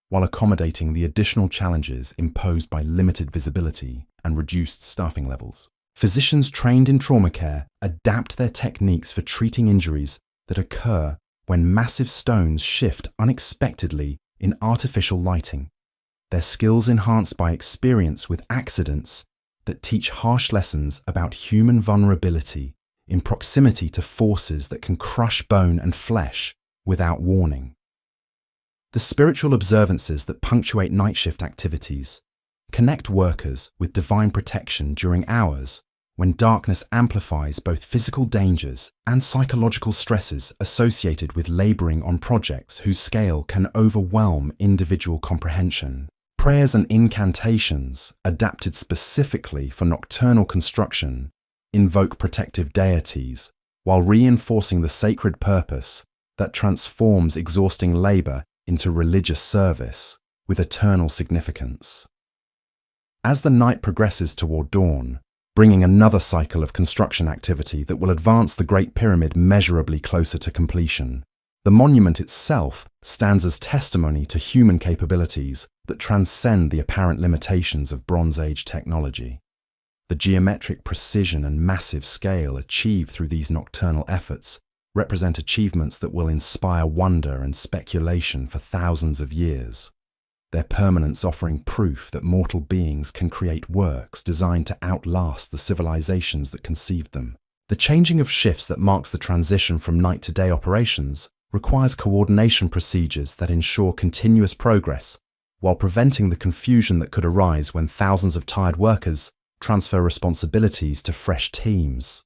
while accommodating the additional challenges imposed by limited visibility and reduced staffing levels. Physicians trained in trauma care adapt their techniques for treating injuries that occur when massive stones shift unexpectedly in artificial lighting, their skills enhanced by experience with accidents that teach harsh lessons about human vulnerability in proximity to forces that can crush bone and flesh without warning. The spiritual observances that punctuate night shift activities connect workers with divine protection during hours when darkness amplifies both physical dangers and psychological stresses associated with laboring on projects whose scale can overwhelm individual comprehension. Prayers and incantations, adapted specifically for nocturnal construction, invoke protective deities while reinforcing the sacred purpose that transforms exhausting labor into religious service with eternal significance. As the night progresses toward dawn, bringing another cycle of construction activity that will advance the Great Pyramid measurably closer to completion, the monument itself stands as testimony to human capabilities that transcend the apparent limitations of Bronze Age technology. The geometric precision and massive scale achieved through these nocturnal efforts represent achievements that will inspire wonder and speculation for thousands of years, their permanence offering proof that mortal beings can create works designed to outlast the civilizations that conceived them. The changing of shifts that marks the transition from night to day operations requires coordination procedures that ensure continuous progress while preventing the confusion that could arise when thousands of tired workers transfer responsibilities to fresh teams.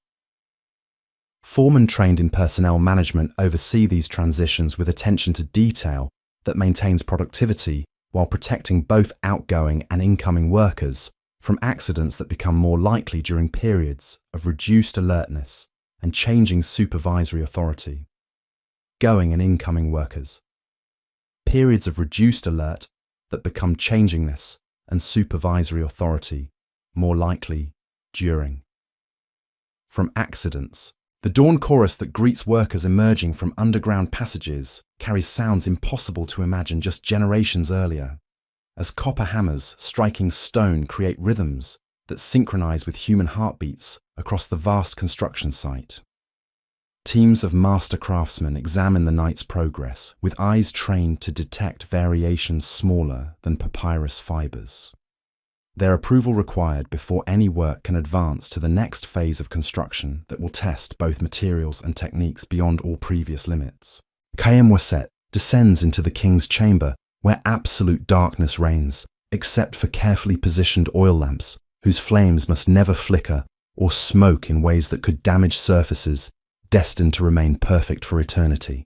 Foremen trained in personnel management oversee these transitions with attention to detail that maintains productivity while protecting both outgoing and incoming workers from accidents that become more likely during periods of reduced alertness and changing supervisory authority. Going and incoming workers. Periods of reduced alert that become changingness and supervisory authority, more likely during. From accidents. The dawn chorus that greets workers emerging from underground passages carries sounds impossible to imagine just generations earlier, as copper hammers striking stone create rhythms that synchronize with human heartbeats across the vast construction site. Teams of master craftsmen examine the night's progress with eyes trained to detect variations smaller than papyrus fibers. Their approval required before any work can advance to the next phase of construction that will test both materials and techniques beyond all previous limits. Kayem descends into the king's chamber where absolute darkness reigns, except for carefully positioned oil lamps whose flames must never flicker or smoke in ways that could damage surfaces destined to remain perfect for eternity.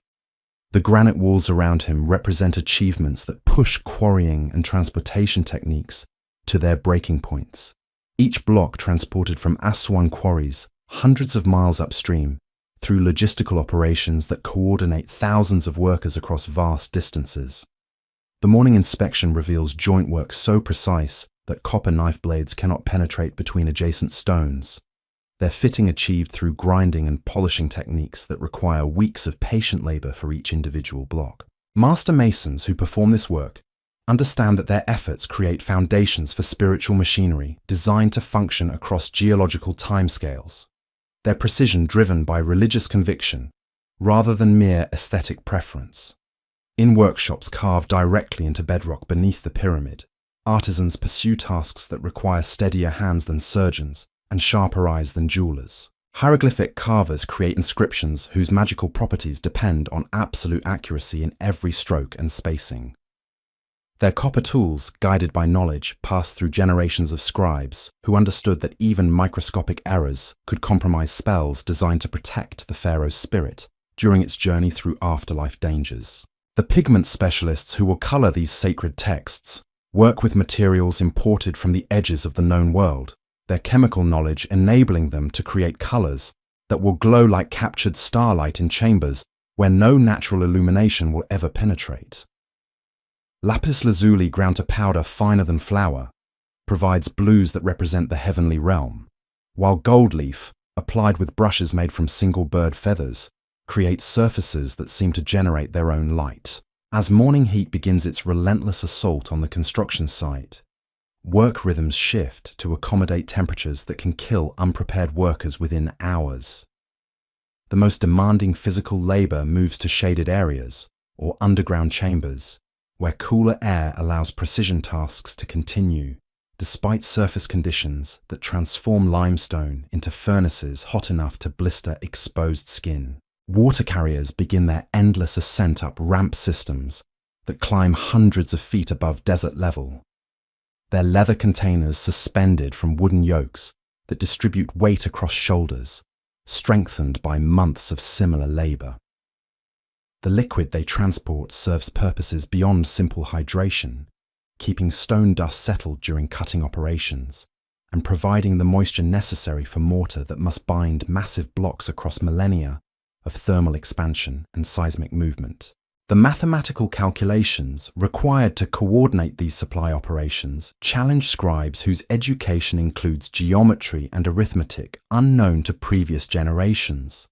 The granite walls around him represent achievements that push quarrying and transportation techniques to their breaking points. Each block transported from Aswan quarries hundreds of miles upstream through logistical operations that coordinate thousands of workers across vast distances. The morning inspection reveals joint work so precise that copper knife blades cannot penetrate between adjacent stones, their fitting achieved through grinding and polishing techniques that require weeks of patient labor for each individual block. Master masons who perform this work understand that their efforts create foundations for spiritual machinery designed to function across geological timescales, their precision driven by religious conviction rather than mere aesthetic preference. In workshops carved directly into bedrock beneath the pyramid, artisans pursue tasks that require steadier hands than surgeons and sharper eyes than jewelers. Hieroglyphic carvers create inscriptions whose magical properties depend on absolute accuracy in every stroke and spacing. Their copper tools, guided by knowledge, passed through generations of scribes who understood that even microscopic errors could compromise spells designed to protect the pharaoh's spirit during its journey through afterlife dangers. The pigment specialists who will color these sacred texts work with materials imported from the edges of the known world, their chemical knowledge enabling them to create colors that will glow like captured starlight in chambers where no natural illumination will ever penetrate. Lapis lazuli ground to powder finer than flour provides blues that represent the heavenly realm, while gold leaf, applied with brushes made from single bird feathers, creates surfaces that seem to generate their own light. As morning heat begins its relentless assault on the construction site, work rhythms shift to accommodate temperatures that can kill unprepared workers within hours. The most demanding physical labor moves to shaded areas or underground chambers, where cooler air allows precision tasks to continue, despite surface conditions that transform limestone into furnaces hot enough to blister exposed skin. Water carriers begin their endless ascent up ramp systems that climb hundreds of feet above desert level, their leather containers suspended from wooden yokes that distribute weight across shoulders, strengthened by months of similar labor. The liquid they transport serves purposes beyond simple hydration, keeping stone dust settled during cutting operations, and providing the moisture necessary for mortar that must bind massive blocks across millennia of thermal expansion and seismic movement. The mathematical calculations required to coordinate these supply operations challenge scribes whose education includes geometry and arithmetic unknown to previous generations.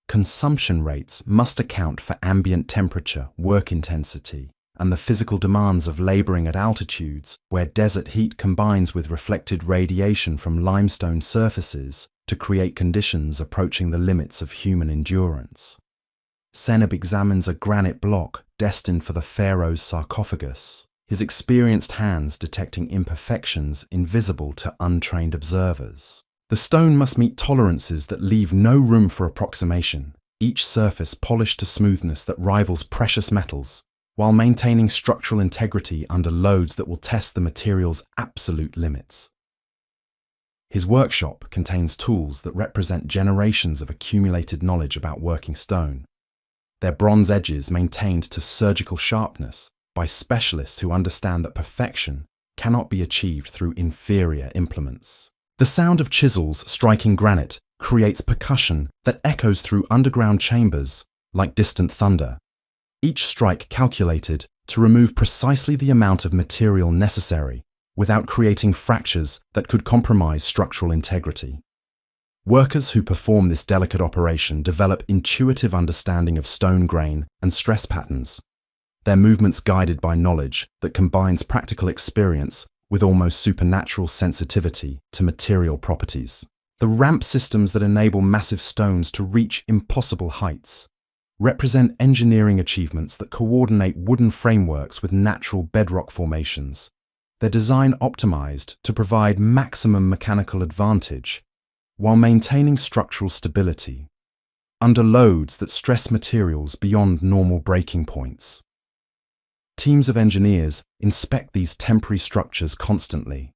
Consumption rates must account for ambient temperature, work intensity, and the physical demands of laboring at altitudes where desert heat combines with reflected radiation from limestone surfaces to create conditions approaching the limits of human endurance. Seneb examines a granite block destined for the pharaoh's sarcophagus, his experienced hands detecting imperfections invisible to untrained observers. The stone must meet tolerances that leave no room for approximation, each surface polished to smoothness that rivals precious metals, while maintaining structural integrity under loads that will test the material's absolute limits. His workshop contains tools that represent generations of accumulated knowledge about working stone, their bronze edges maintained to surgical sharpness by specialists who understand that perfection cannot be achieved through inferior implements. The sound of chisels striking granite creates percussion that echoes through underground chambers like distant thunder, each strike calculated to remove precisely the amount of material necessary without creating fractures that could compromise structural integrity. Workers who perform this delicate operation develop intuitive understanding of stone grain and stress patterns, their movements guided by knowledge that combines practical experience with almost supernatural sensitivity to material properties. The ramp systems that enable massive stones to reach impossible heights represent engineering achievements that coordinate wooden frameworks with natural bedrock formations, their design optimized to provide maximum mechanical advantage while maintaining structural stability under loads that stress materials beyond normal breaking points. Teams of engineers inspect these temporary structures constantly,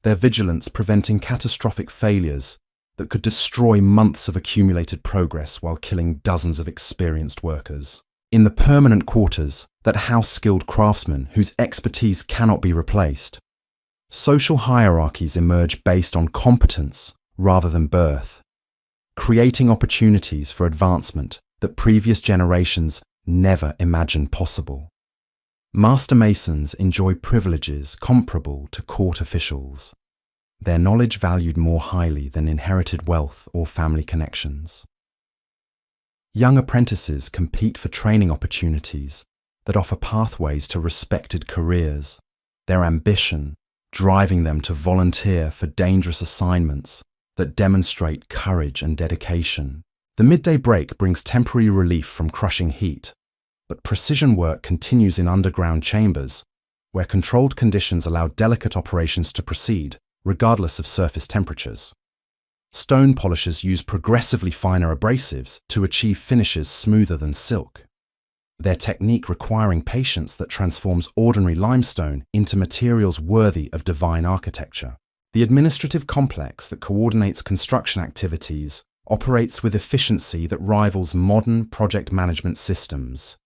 their vigilance preventing catastrophic failures that could destroy months of accumulated progress while killing dozens of experienced workers. In the permanent quarters that house skilled craftsmen whose expertise cannot be replaced, social hierarchies emerge based on competence rather than birth, creating opportunities for advancement that previous generations never imagined possible. Master masons enjoy privileges comparable to court officials, their knowledge valued more highly than inherited wealth or family connections. Young apprentices compete for training opportunities that offer pathways to respected careers, their ambition driving them to volunteer for dangerous assignments that demonstrate courage and dedication. The midday break brings temporary relief from crushing heat, but precision work continues in underground chambers, where controlled conditions allow delicate operations to proceed, regardless of surface temperatures. Stone polishers use progressively finer abrasives to achieve finishes smoother than silk. Their technique requiring patience that transforms ordinary limestone into materials worthy of divine architecture. The administrative complex that coordinates construction activities operates with efficiency that rivals modern project management systems.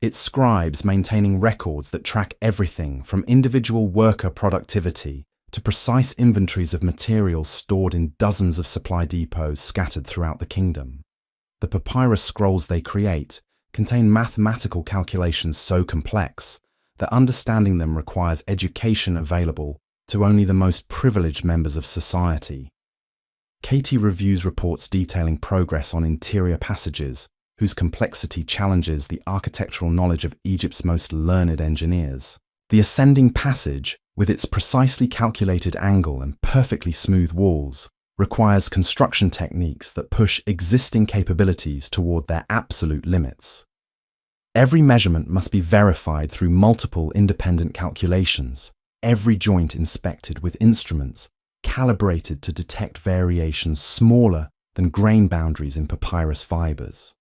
Its scribes maintaining records that track everything from individual worker productivity to precise inventories of materials stored in dozens of supply depots scattered throughout the kingdom. The papyrus scrolls they create contain mathematical calculations so complex that understanding them requires education available to only the most privileged members of society. Katie reviews reports detailing progress on interior passages whose complexity challenges the architectural knowledge of Egypt's most learned engineers. The ascending passage, with its precisely calculated angle and perfectly smooth walls, requires construction techniques that push existing capabilities toward their absolute limits. Every measurement must be verified through multiple independent calculations, every joint inspected with instruments calibrated to detect variations smaller than grain boundaries in papyrus fibers.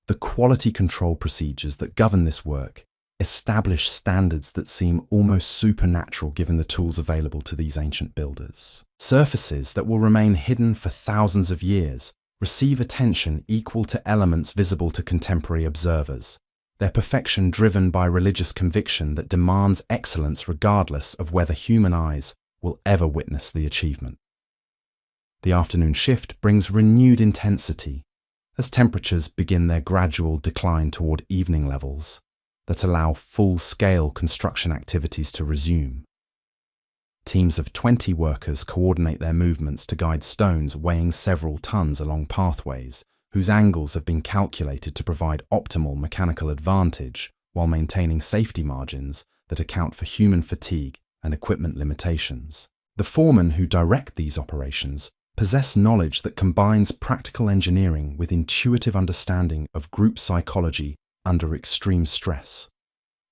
The quality control procedures that govern this work establish standards that seem almost supernatural given the tools available to these ancient builders. Surfaces that will remain hidden for thousands of years receive attention equal to elements visible to contemporary observers, their perfection driven by religious conviction that demands excellence regardless of whether human eyes will ever witness the achievement. The afternoon shift brings renewed intensity as temperatures begin their gradual decline toward evening levels that allow full-scale construction activities to resume. Teams of 20 workers coordinate their movements to guide stones weighing several tons along pathways whose angles have been calculated to provide optimal mechanical advantage while maintaining safety margins that account for human fatigue and equipment limitations. The foremen who direct these operations possess knowledge that combines practical engineering with intuitive understanding of group psychology under extreme stress.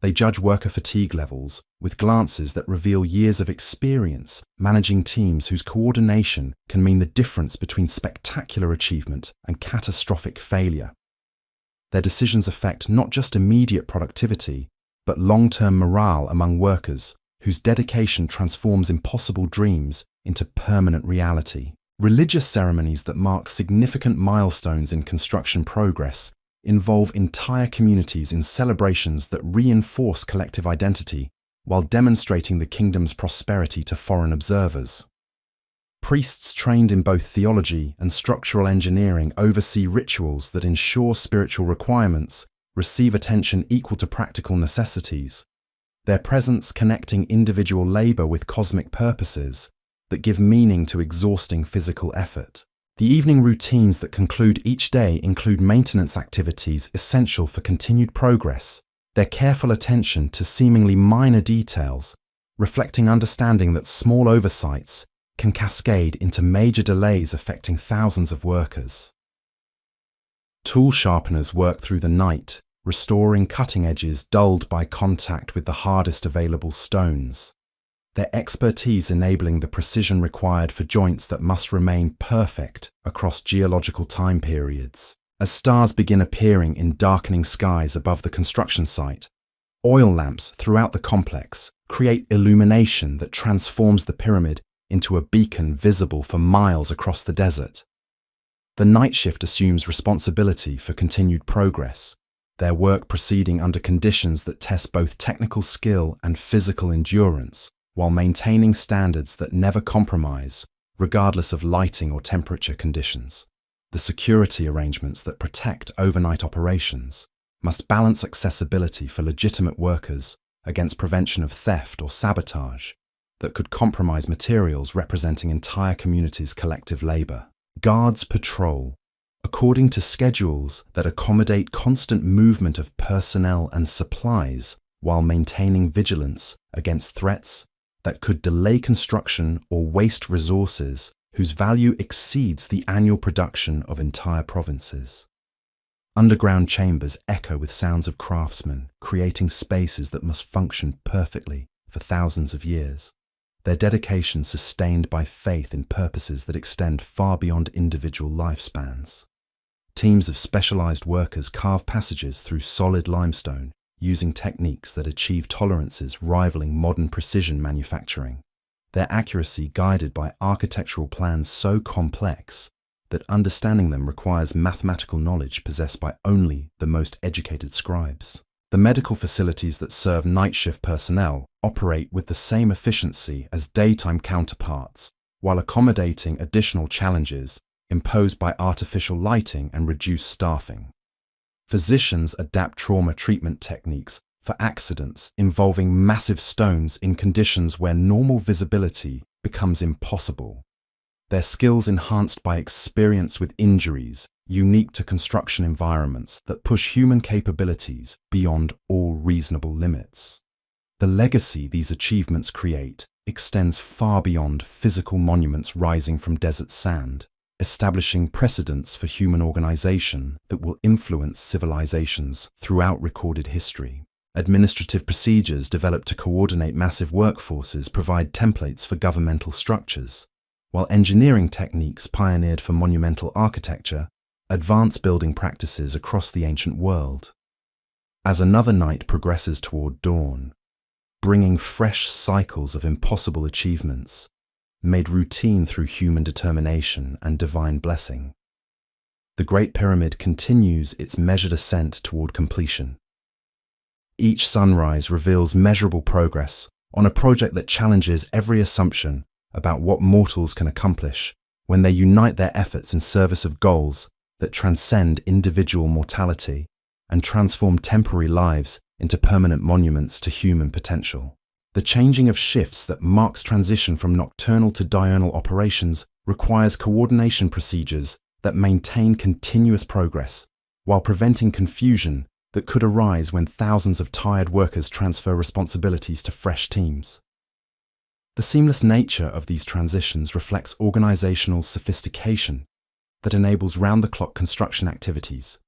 They judge worker fatigue levels with glances that reveal years of experience managing teams whose coordination can mean the difference between spectacular achievement and catastrophic failure. Their decisions affect not just immediate productivity, but long-term morale among workers whose dedication transforms impossible dreams into permanent reality. Religious ceremonies that mark significant milestones in construction progress involve entire communities in celebrations that reinforce collective identity while demonstrating the kingdom's prosperity to foreign observers. Priests trained in both theology and structural engineering oversee rituals that ensure spiritual requirements receive attention equal to practical necessities, their presence connecting individual labor with cosmic purposes that give meaning to exhausting physical effort. The evening routines that conclude each day include maintenance activities essential for continued progress, their careful attention to seemingly minor details, reflecting understanding that small oversights can cascade into major delays affecting thousands of workers. Tool sharpeners work through the night, restoring cutting edges dulled by contact with the hardest available stones, their expertise enabling the precision required for joints that must remain perfect across geological time periods. As stars begin appearing in darkening skies above the construction site, oil lamps throughout the complex create illumination that transforms the pyramid into a beacon visible for miles across the desert. The night shift assumes responsibility for continued progress, their work proceeding under conditions that test both technical skill and physical endurance, while maintaining standards that never compromise, regardless of lighting or temperature conditions. The security arrangements that protect overnight operations must balance accessibility for legitimate workers against prevention of theft or sabotage that could compromise materials representing entire communities' collective labor. Guards patrol according to schedules that accommodate constant movement of personnel and supplies while maintaining vigilance against threats that could delay construction or waste resources whose value exceeds the annual production of entire provinces. Underground chambers echo with sounds of craftsmen, creating spaces that must function perfectly for thousands of years. their dedication sustained by faith in purposes that extend far beyond individual lifespans. Teams of specialized workers carve passages through solid limestone, using techniques that achieve tolerances rivaling modern precision manufacturing, their accuracy guided by architectural plans so complex that understanding them requires mathematical knowledge possessed by only the most educated scribes. The medical facilities that serve night shift personnel operate with the same efficiency as daytime counterparts, while accommodating additional challenges imposed by artificial lighting and reduced staffing. Physicians adapt trauma treatment techniques for accidents involving massive stones in conditions where normal visibility becomes impossible. Their skills enhanced by experience with injuries unique to construction environments that push human capabilities beyond all reasonable limits. The legacy these achievements create extends far beyond physical monuments rising from desert sand, establishing precedents for human organization that will influence civilizations throughout recorded history. Administrative procedures developed to coordinate massive workforces provide templates for governmental structures, while engineering techniques pioneered for monumental architecture advance building practices across the ancient world. As another night progresses toward dawn, bringing fresh cycles of impossible achievements, made routine through human determination and divine blessing, the Great Pyramid continues its measured ascent toward completion. Each sunrise reveals measurable progress on a project that challenges every assumption about what mortals can accomplish when they unite their efforts in service of goals that transcend individual mortality and transform temporary lives into permanent monuments to human potential. The changing of shifts that marks transition from nocturnal to diurnal operations requires coordination procedures that maintain continuous progress while preventing confusion that could arise when thousands of tired workers transfer responsibilities to fresh teams. The seamless nature of these transitions reflects organizational sophistication that enables round-the-clock construction activities,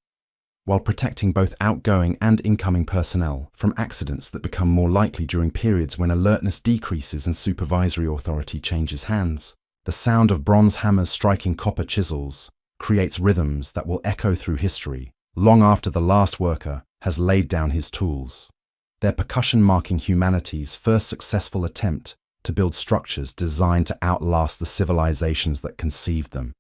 while protecting both outgoing and incoming personnel from accidents that become more likely during periods when alertness decreases and supervisory authority changes hands. The sound of bronze hammers striking copper chisels creates rhythms that will echo through history long after the last worker has laid down his tools, their percussion marking humanity's first successful attempt to build structures designed to outlast the civilizations that conceived them.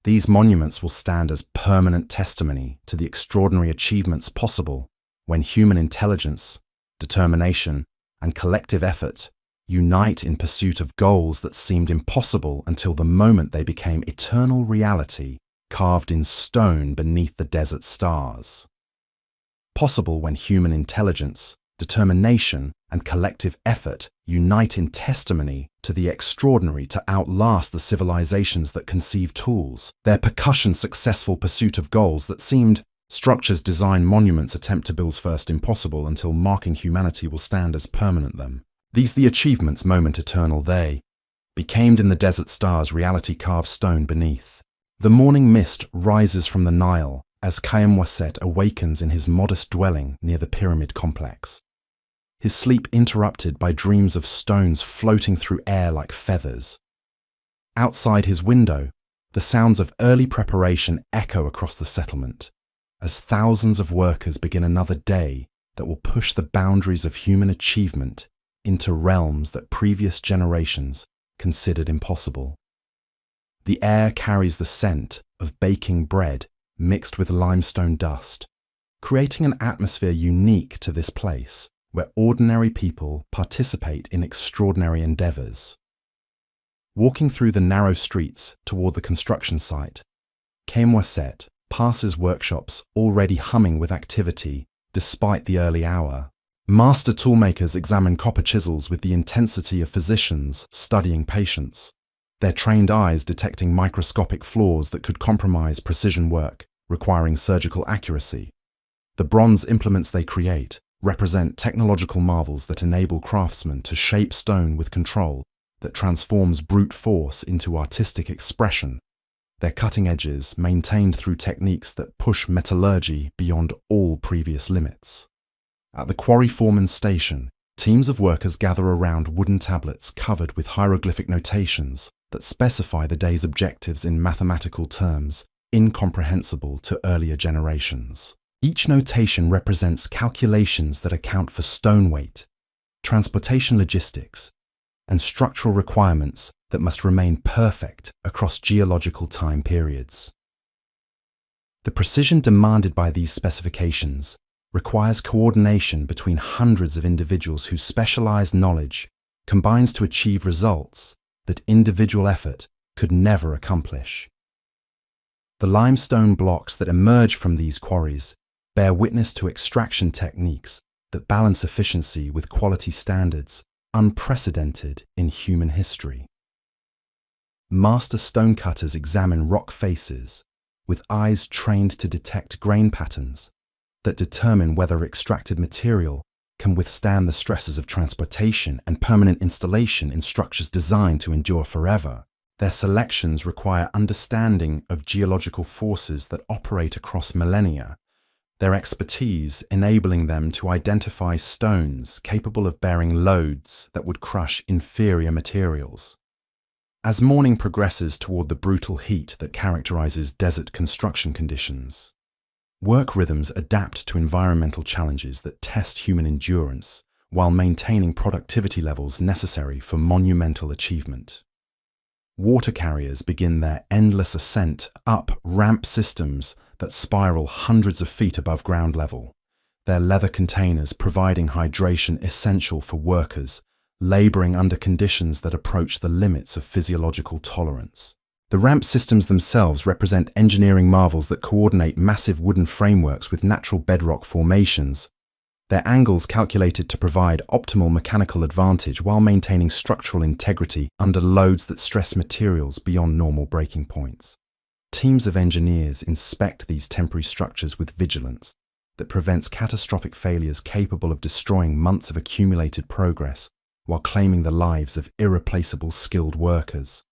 These monuments will stand as permanent testimony to the extraordinary achievements possible when human intelligence, determination, and collective effort unite in pursuit of goals that seemed impossible until the moment they became eternal reality, carved in stone beneath the desert stars. Possible when human intelligence, determination, and collective effort unite in testimony to the extraordinary to outlast the civilizations that conceive tools, their percussion's successful pursuit of goals that seemed structures design monuments attempt to build first impossible until marking humanity will stand as permanent them. These the achievements moment eternal they, became in the desert stars reality carved stone beneath. The morning mist rises from the Nile as Khaemwaset awakens in his modest dwelling near the pyramid complex. His sleep interrupted by dreams of stones floating through air like feathers. Outside his window, the sounds of early preparation echo across the settlement, as thousands of workers begin another day that will push the boundaries of human achievement into realms that previous generations considered impossible. The air carries the scent of baking bread mixed with limestone dust, creating an atmosphere unique to this place, where ordinary people participate in extraordinary endeavors. Walking through the narrow streets toward the construction site, Khaemwaset passes workshops already humming with activity despite the early hour. Master toolmakers examine copper chisels with the intensity of physicians studying patients, their trained eyes detecting microscopic flaws that could compromise precision work, requiring surgical accuracy. The bronze implements they create represent technological marvels that enable craftsmen to shape stone with control that transforms brute force into artistic expression, their cutting edges maintained through techniques that push metallurgy beyond all previous limits. At the quarry foreman's station, Teams of workers gather around wooden tablets covered with hieroglyphic notations that specify the day's objectives in mathematical terms incomprehensible to earlier generations. Each notation represents calculations that account for stone weight, transportation logistics, and structural requirements that must remain perfect across geological time periods. The precision demanded by these specifications requires coordination between hundreds of individuals whose specialized knowledge combines to achieve results that individual effort could never accomplish. The limestone blocks that emerge from these quarries bear witness to extraction techniques that balance efficiency with quality standards unprecedented in human history. Master stonecutters examine rock faces with eyes trained to detect grain patterns that determine whether extracted material can withstand the stresses of transportation and permanent installation in structures designed to endure forever. Their selections require understanding of geological forces that operate across millennia, their expertise enabling them to identify stones capable of bearing loads that would crush inferior materials. As morning progresses toward the brutal heat that characterizes desert construction conditions, work rhythms adapt to environmental challenges that test human endurance while maintaining productivity levels necessary for monumental achievement. Water carriers begin their endless ascent up ramp systems that spiral hundreds of feet above ground level, their leather containers providing hydration essential for workers laboring under conditions that approach the limits of physiological tolerance. The ramp systems themselves represent engineering marvels that coordinate massive wooden frameworks with natural bedrock formations, their angles calculated to provide optimal mechanical advantage while maintaining structural integrity under loads that stress materials beyond normal breaking points. Teams of engineers inspect these temporary structures with vigilance that prevents catastrophic failures capable of destroying months of accumulated progress while claiming the lives of irreplaceable skilled workers.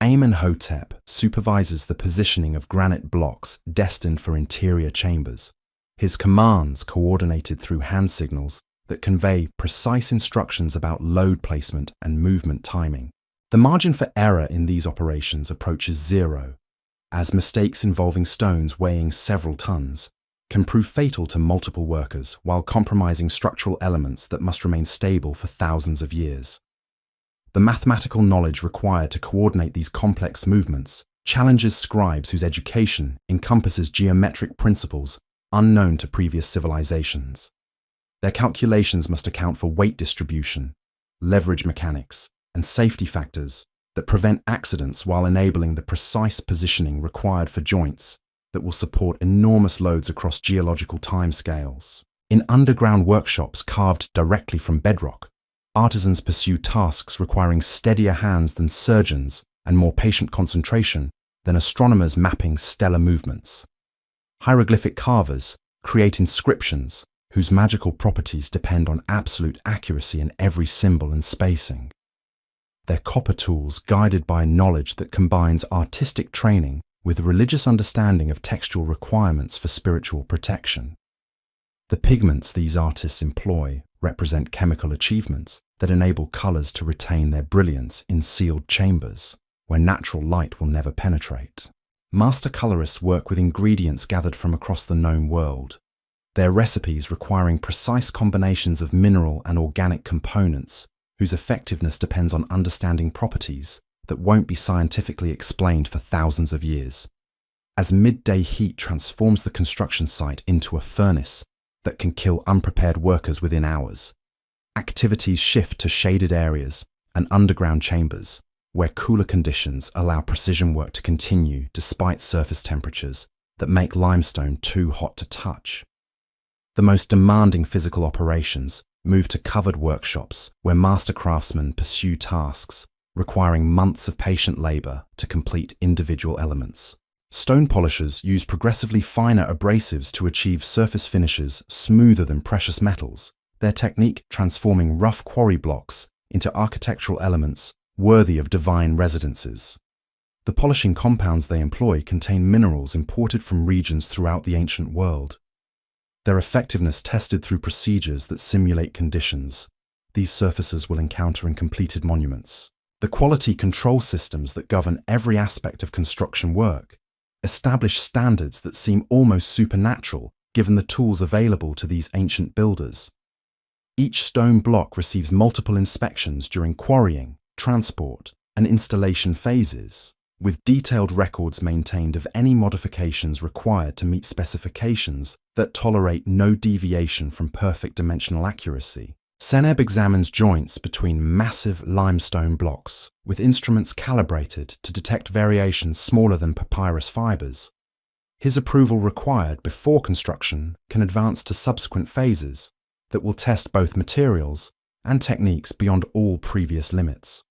Amenhotep supervises the positioning of granite blocks destined for interior chambers, his commands coordinated through hand signals that convey precise instructions about load placement and movement timing. The margin for error in these operations approaches zero, as mistakes involving stones weighing several tons can prove fatal to multiple workers while compromising structural elements that must remain stable for thousands of years. The mathematical knowledge required to coordinate these complex movements challenges scribes whose education encompasses geometric principles unknown to previous civilizations. Their calculations must account for weight distribution, leverage mechanics, and safety factors that prevent accidents while enabling the precise positioning required for joints that will support enormous loads across geological timescales. In underground workshops carved directly from bedrock, artisans pursue tasks requiring steadier hands than surgeons and more patient concentration than astronomers mapping stellar movements. Hieroglyphic carvers create inscriptions whose magical properties depend on absolute accuracy in every symbol and spacing. Their copper tools guided by knowledge that combines artistic training with religious understanding of textual requirements for spiritual protection. The pigments these artists employ represent chemical achievements that enable colors to retain their brilliance in sealed chambers, where natural light will never penetrate. Master colorists work with ingredients gathered from across the known world, their recipes requiring precise combinations of mineral and organic components whose effectiveness depends on understanding properties that won't be scientifically explained for thousands of years. As midday heat transforms the construction site into a furnace that can kill unprepared workers within hours, activities shift to shaded areas and underground chambers, where cooler conditions allow precision work to continue despite surface temperatures that make limestone too hot to touch. The most demanding physical operations move to covered workshops where master craftsmen pursue tasks requiring months of patient labor to complete individual elements. Stone polishers use progressively finer abrasives to achieve surface finishes smoother than precious metals, their technique transforming rough quarry blocks into architectural elements worthy of divine residences. The polishing compounds they employ contain minerals imported from regions throughout the ancient world. Their effectiveness tested through procedures that simulate conditions these surfaces will encounter in completed monuments. The quality control systems that govern every aspect of construction work establish standards that seem almost supernatural given the tools available to these ancient builders. Each stone block receives multiple inspections during quarrying, transport, and installation phases, with detailed records maintained of any modifications required to meet specifications that tolerate no deviation from perfect dimensional accuracy. Seneb examines joints between massive limestone blocks, with instruments calibrated to detect variations smaller than papyrus fibers. His approval required before construction can advance to subsequent phases that will test both materials and techniques beyond all previous limits.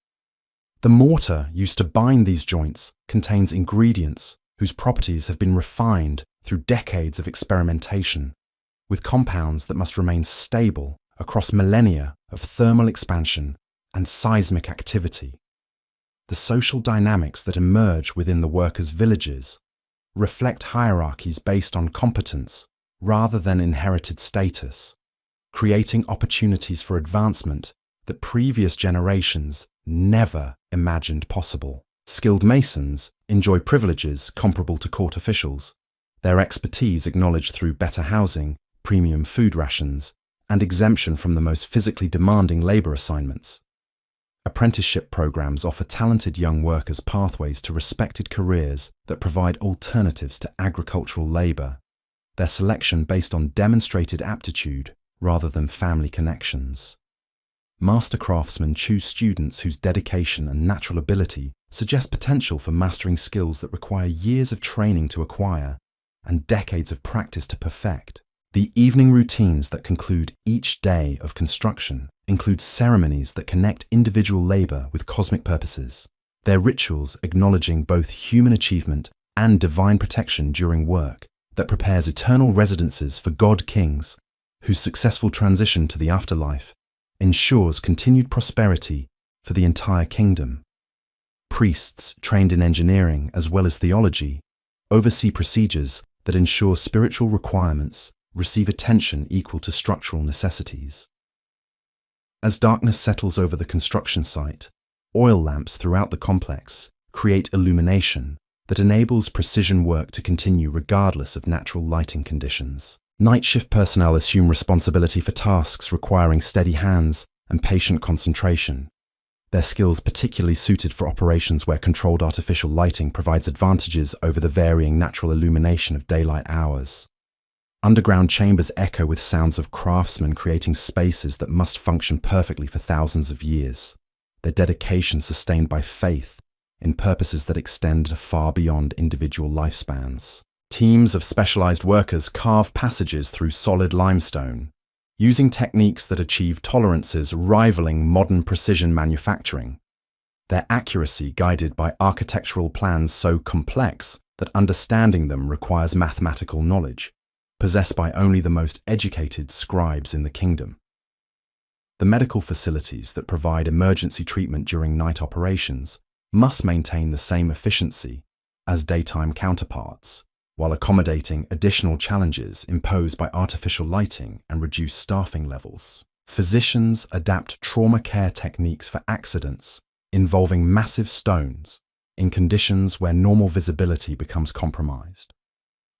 The mortar used to bind these joints contains ingredients whose properties have been refined through decades of experimentation, with compounds that must remain stable across millennia of thermal expansion and seismic activity. The social dynamics that emerge within the workers' villages reflect hierarchies based on competence rather than inherited status, creating opportunities for advancement that previous generations never imagined possible. Skilled masons enjoy privileges comparable to court officials, their expertise acknowledged through better housing, premium food rations, and exemption from the most physically demanding labor assignments. Apprenticeship programs offer talented young workers pathways to respected careers that provide alternatives to agricultural labor, their selection based on demonstrated aptitude rather than family connections. Master craftsmen choose students whose dedication and natural ability suggest potential for mastering skills that require years of training to acquire and decades of practice to perfect. The evening routines that conclude each day of construction include ceremonies that connect individual labor with cosmic purposes, their rituals acknowledging both human achievement and divine protection during work that prepares eternal residences for god kings whose successful transition to the afterlife ensures continued prosperity for the entire kingdom. Priests trained in engineering as well as theology oversee procedures that ensure spiritual requirements receive attention equal to structural necessities. As darkness settles over the construction site, oil lamps throughout the complex create illumination that enables precision work to continue regardless of natural lighting conditions. Night shift personnel assume responsibility for tasks requiring steady hands and patient concentration, their skills particularly suited for operations where controlled artificial lighting provides advantages over the varying natural illumination of daylight hours. Underground chambers echo with sounds of craftsmen creating spaces that must function perfectly for thousands of years, their dedication sustained by faith in purposes that extend far beyond individual lifespans. Teams of specialized workers carve passages through solid limestone, using techniques that achieve tolerances rivaling modern precision manufacturing, their accuracy guided by architectural plans so complex that understanding them requires mathematical knowledge, possessed by only the most educated scribes in the kingdom. The medical facilities that provide emergency treatment during night operations must maintain the same efficiency as daytime counterparts, while accommodating additional challenges imposed by artificial lighting and reduced staffing levels. Physicians adapt trauma care techniques for accidents involving massive stones in conditions where normal visibility becomes compromised.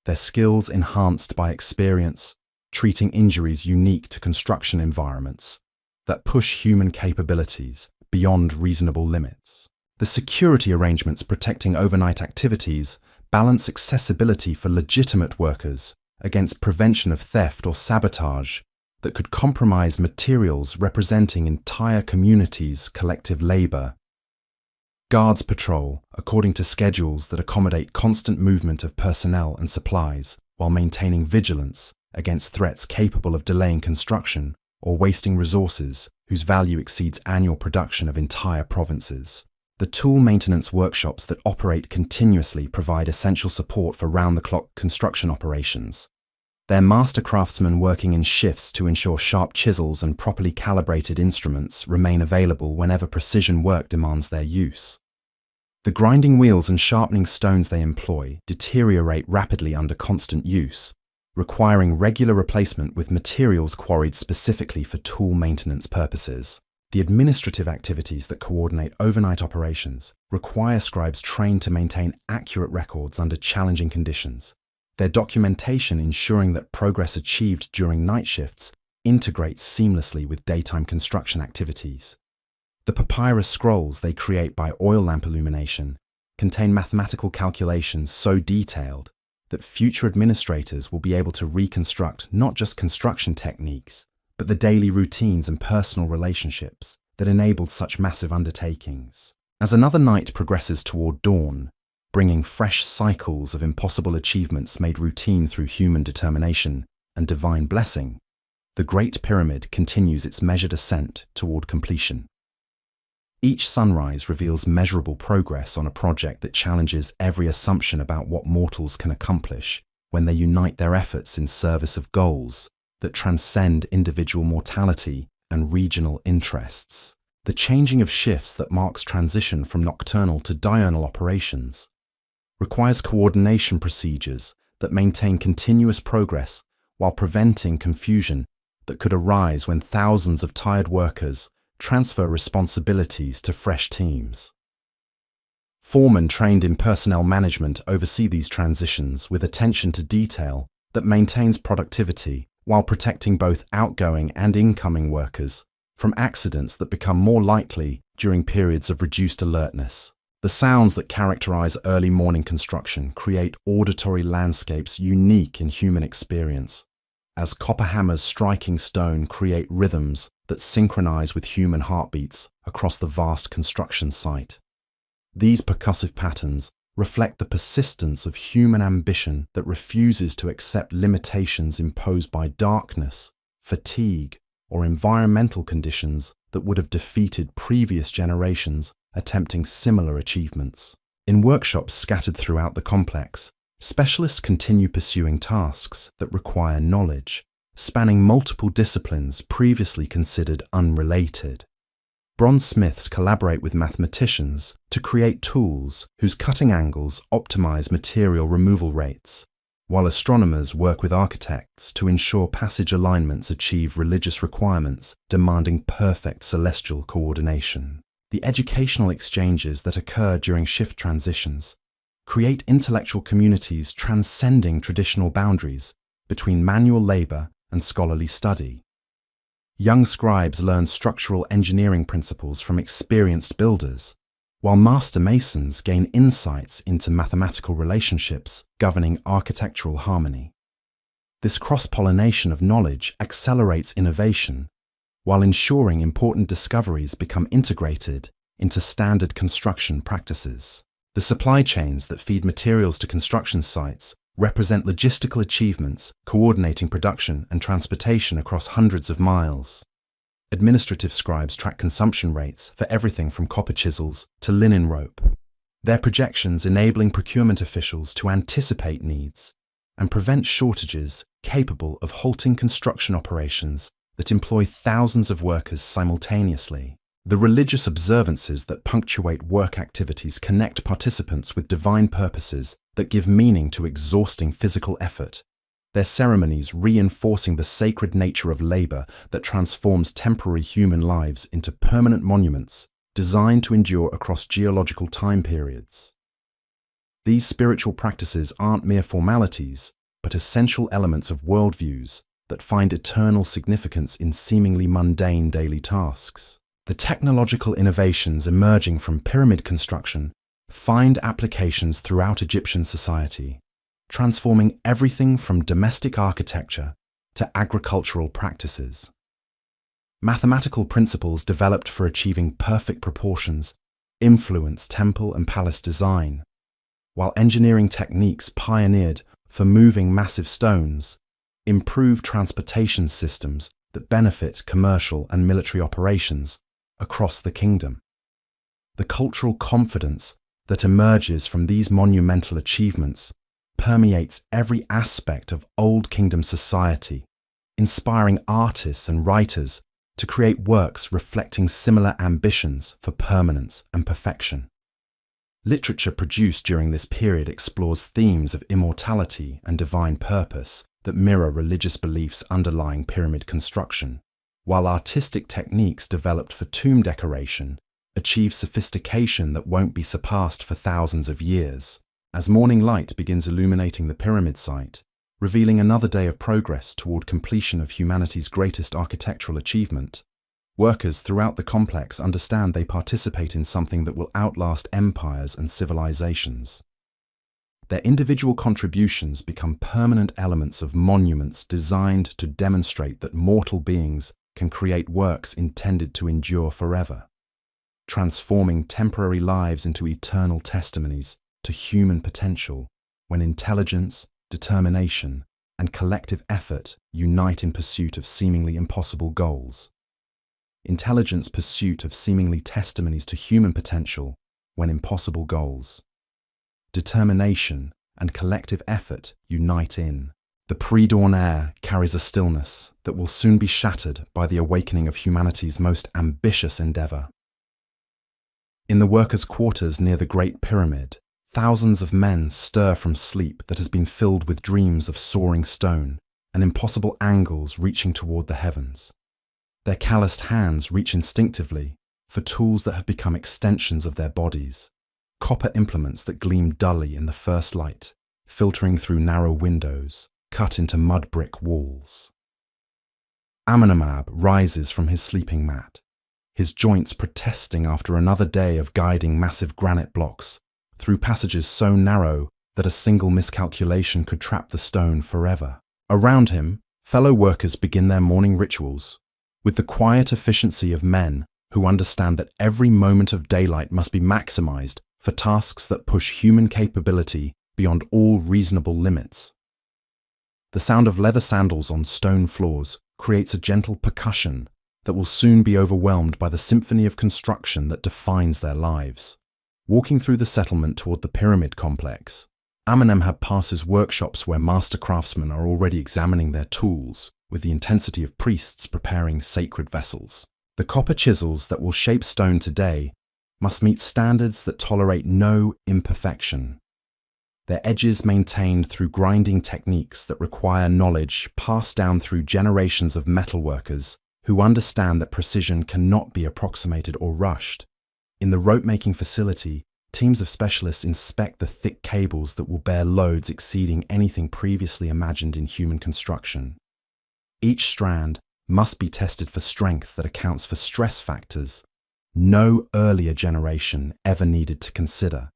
Their skills enhanced by experience, treating injuries unique to construction environments that push human capabilities beyond reasonable limits. The security arrangements protecting overnight activities balance accessibility for legitimate workers against prevention of theft or sabotage that could compromise materials representing entire communities' collective labor. Guards patrol according to schedules that accommodate constant movement of personnel and supplies while maintaining vigilance against threats capable of delaying construction or wasting resources whose value exceeds annual production of entire provinces. The tool maintenance workshops that operate continuously provide essential support for round-the-clock construction operations. Their master craftsmen working in shifts to ensure sharp chisels and properly calibrated instruments remain available whenever precision work demands their use. The grinding wheels and sharpening stones they employ deteriorate rapidly under constant use, requiring regular replacement with materials quarried specifically for tool maintenance purposes. The administrative activities that coordinate overnight operations require scribes trained to maintain accurate records under challenging conditions. Their documentation ensuring that progress achieved during night shifts integrates seamlessly with daytime construction activities. The papyrus scrolls they create by oil lamp illumination contain mathematical calculations so detailed that future administrators will be able to reconstruct not just construction techniques, but the daily routines and personal relationships that enabled such massive undertakings. As another night progresses toward dawn, bringing fresh cycles of impossible achievements made routine through human determination and divine blessing, the Great Pyramid continues its measured ascent toward completion. Each sunrise reveals measurable progress on a project that challenges every assumption about what mortals can accomplish when they unite their efforts in service of goals that transcend individual mortality and regional interests. The changing of shifts that marks transition from nocturnal to diurnal operations requires coordination procedures that maintain continuous progress while preventing confusion that could arise when thousands of tired workers transfer responsibilities to fresh teams. Foremen trained in personnel management oversee these transitions with attention to detail that maintains productivity while protecting both outgoing and incoming workers from accidents that become more likely during periods of reduced alertness. The sounds that characterize early morning construction create auditory landscapes unique in human experience, as copper hammers striking stone create rhythms that synchronize with human heartbeats across the vast construction site. These percussive patterns reflect the persistence of human ambition that refuses to accept limitations imposed by darkness, fatigue, or environmental conditions that would have defeated previous generations attempting similar achievements. In workshops scattered throughout the complex, specialists continue pursuing tasks that require knowledge, spanning multiple disciplines previously considered unrelated. Bronzesmiths collaborate with mathematicians to create tools whose cutting angles optimize material removal rates, while astronomers work with architects to ensure passage alignments achieve religious requirements demanding perfect celestial coordination. The educational exchanges that occur during shift transitions create intellectual communities transcending traditional boundaries between manual labor and scholarly study. Young scribes learn structural engineering principles from experienced builders, while master masons gain insights into mathematical relationships governing architectural harmony. This cross-pollination of knowledge accelerates innovation, while ensuring important discoveries become integrated into standard construction practices. The supply chains that feed materials to construction sites represent logistical achievements coordinating production and transportation across hundreds of miles. Administrative scribes track consumption rates for everything from copper chisels to linen rope, their projections enabling procurement officials to anticipate needs and prevent shortages capable of halting construction operations that employ thousands of workers simultaneously. The religious observances that punctuate work activities connect participants with divine purposes that give meaning to exhausting physical effort, their ceremonies reinforcing the sacred nature of labor that transforms temporary human lives into permanent monuments designed to endure across geological time periods. These spiritual practices aren't mere formalities, but essential elements of worldviews that find eternal significance in seemingly mundane daily tasks. The technological innovations emerging from pyramid construction find applications throughout Egyptian society, transforming everything from domestic architecture to agricultural practices. Mathematical principles developed for achieving perfect proportions influence temple and palace design, while engineering techniques pioneered for moving massive stones improve transportation systems that benefit commercial and military operations across the kingdom. The cultural confidence that emerges from these monumental achievements permeates every aspect of Old Kingdom society, inspiring artists and writers to create works reflecting similar ambitions for permanence and perfection. Literature produced during this period explores themes of immortality and divine purpose, that mirror religious beliefs underlying pyramid construction, while artistic techniques developed for tomb decoration achieve sophistication that won't be surpassed for thousands of years. As morning light begins illuminating the pyramid site, revealing another day of progress toward completion of humanity's greatest architectural achievement, workers throughout the complex understand they participate in something that will outlast empires and civilizations. Their individual contributions become permanent elements of monuments designed to demonstrate that mortal beings can create works intended to endure forever, transforming temporary lives into eternal testimonies to human potential when intelligence, determination, and collective effort unite in pursuit of seemingly impossible goals. Intelligence pursuit of seemingly testimonies to human potential when impossible goals. Determination and collective effort unite in. The pre-dawn air carries a stillness that will soon be shattered by the awakening of humanity's most ambitious endeavor. In the workers' quarters near the Great Pyramid, thousands of men stir from sleep that has been filled with dreams of soaring stone and impossible angles reaching toward the heavens. Their calloused hands reach instinctively for tools that have become extensions of their bodies, copper implements that gleam dully in the first light, filtering through narrow windows cut into mud brick walls. Amenemhab rises from his sleeping mat, his joints protesting after another day of guiding massive granite blocks through passages so narrow that a single miscalculation could trap the stone forever. Around him, fellow workers begin their morning rituals, with the quiet efficiency of men who understand that every moment of daylight must be maximized for tasks that push human capability beyond all reasonable limits. The sound of leather sandals on stone floors creates a gentle percussion that will soon be overwhelmed by the symphony of construction that defines their lives. Walking through the settlement toward the pyramid complex, Amenemhab passes workshops where master craftsmen are already examining their tools with the intensity of priests preparing sacred vessels. The copper chisels that will shape stone today must meet standards that tolerate no imperfection. Their edges maintained through grinding techniques that require knowledge passed down through generations of metalworkers who understand that precision cannot be approximated or rushed. In the rope-making facility, teams of specialists inspect the thick cables that will bear loads exceeding anything previously imagined in human construction. Each strand must be tested for strength that accounts for stress factors no earlier generation ever needed to consider,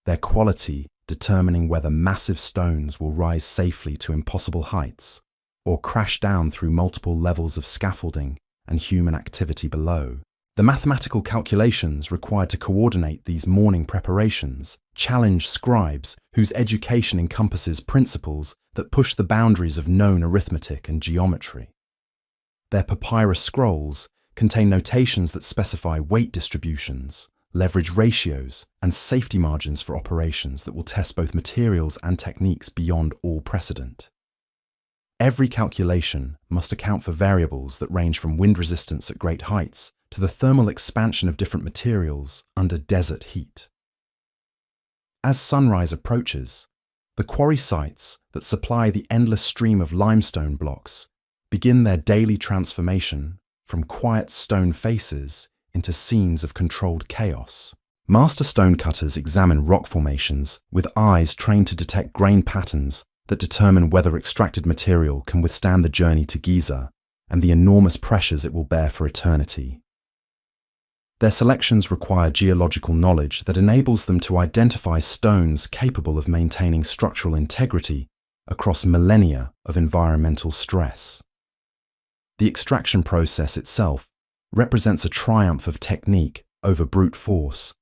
their quality determining whether massive stones will rise safely to impossible heights or crash down through multiple levels of scaffolding and human activity below. The mathematical calculations required to coordinate these morning preparations challenge scribes whose education encompasses principles that push the boundaries of known arithmetic and geometry. Their papyrus scrolls contain notations that specify weight distributions, leverage ratios, and safety margins for operations that will test both materials and techniques beyond all precedent. Every calculation must account for variables that range from wind resistance at great heights to the thermal expansion of different materials under desert heat. As sunrise approaches, the quarry sites that supply the endless stream of limestone blocks begin their daily transformation from quiet stone faces into scenes of controlled chaos. Master stonecutters examine rock formations with eyes trained to detect grain patterns that determine whether extracted material can withstand the journey to Giza and the enormous pressures it will bear for eternity. Their selections require geological knowledge that enables them to identify stones capable of maintaining structural integrity across millennia of environmental stress. The extraction process itself represents a triumph of technique over brute force,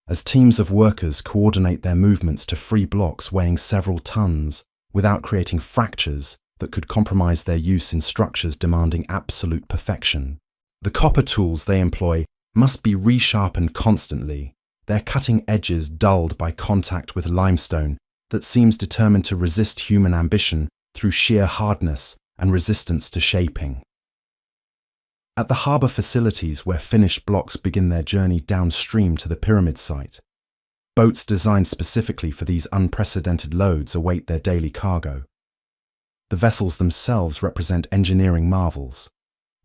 as teams of workers coordinate their movements to free blocks weighing several tons without creating fractures that could compromise their use in structures demanding absolute perfection. The copper tools they employ must be resharpened constantly, their cutting edges dulled by contact with limestone that seems determined to resist human ambition through sheer hardness and resistance to shaping. At the harbour facilities where finished blocks begin their journey downstream to the pyramid site, boats designed specifically for these unprecedented loads await their daily cargo. The vessels themselves represent engineering marvels,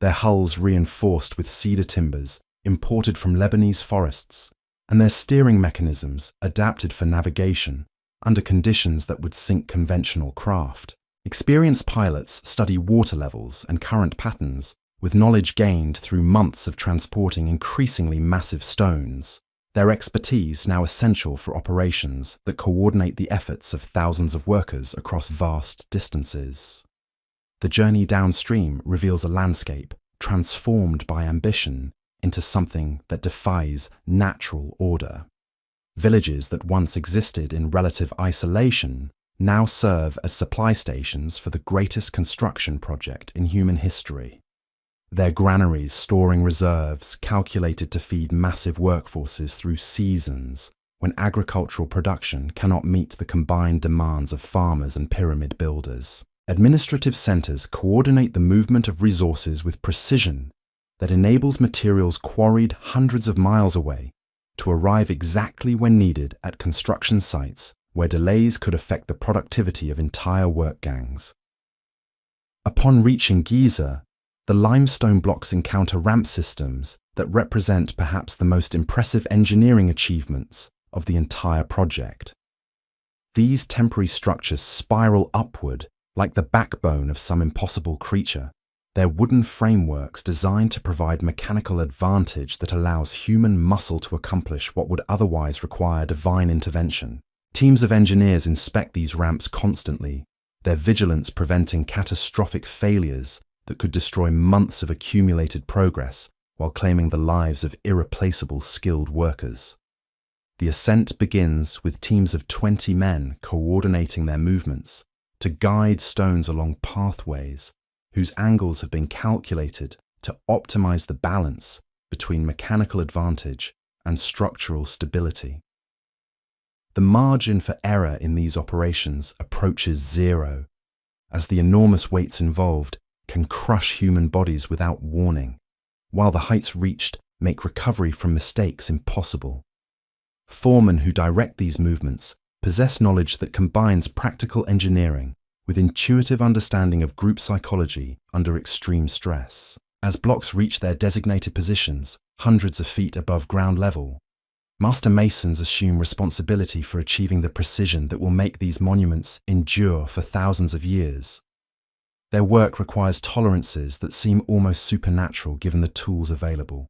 their hulls reinforced with cedar timbers imported from Lebanese forests, and their steering mechanisms adapted for navigation under conditions that would sink conventional craft. Experienced pilots study water levels and current patterns with knowledge gained through months of transporting increasingly massive stones, their expertise now essential for operations that coordinate the efforts of thousands of workers across vast distances. The journey downstream reveals a landscape transformed by ambition into something that defies natural order. Villages that once existed in relative isolation now serve as supply stations for the greatest construction project in human history. Their granaries storing reserves calculated to feed massive workforces through seasons when agricultural production cannot meet the combined demands of farmers and pyramid builders. Administrative centers coordinate the movement of resources with precision that enables materials quarried hundreds of miles away to arrive exactly when needed at construction sites where delays could affect the productivity of entire work gangs. Upon reaching Giza, the limestone blocks encounter ramp systems that represent perhaps the most impressive engineering achievements of the entire project. These temporary structures spiral upward like the backbone of some impossible creature, their wooden frameworks designed to provide mechanical advantage that allows human muscle to accomplish what would otherwise require divine intervention. Teams of engineers inspect these ramps constantly, their vigilance preventing catastrophic failures that could destroy months of accumulated progress while claiming the lives of irreplaceable skilled workers. The ascent begins with teams of 20 men coordinating their movements to guide stones along pathways whose angles have been calculated to optimize the balance between mechanical advantage and structural stability. The margin for error in these operations approaches zero, as the enormous weights involved can crush human bodies without warning, while the heights reached make recovery from mistakes impossible. Foremen who direct these movements possess knowledge that combines practical engineering with intuitive understanding of group psychology under extreme stress. As blocks reach their designated positions, hundreds of feet above ground level, master masons assume responsibility for achieving the precision that will make these monuments endure for thousands of years. Their work requires tolerances that seem almost supernatural given the tools available,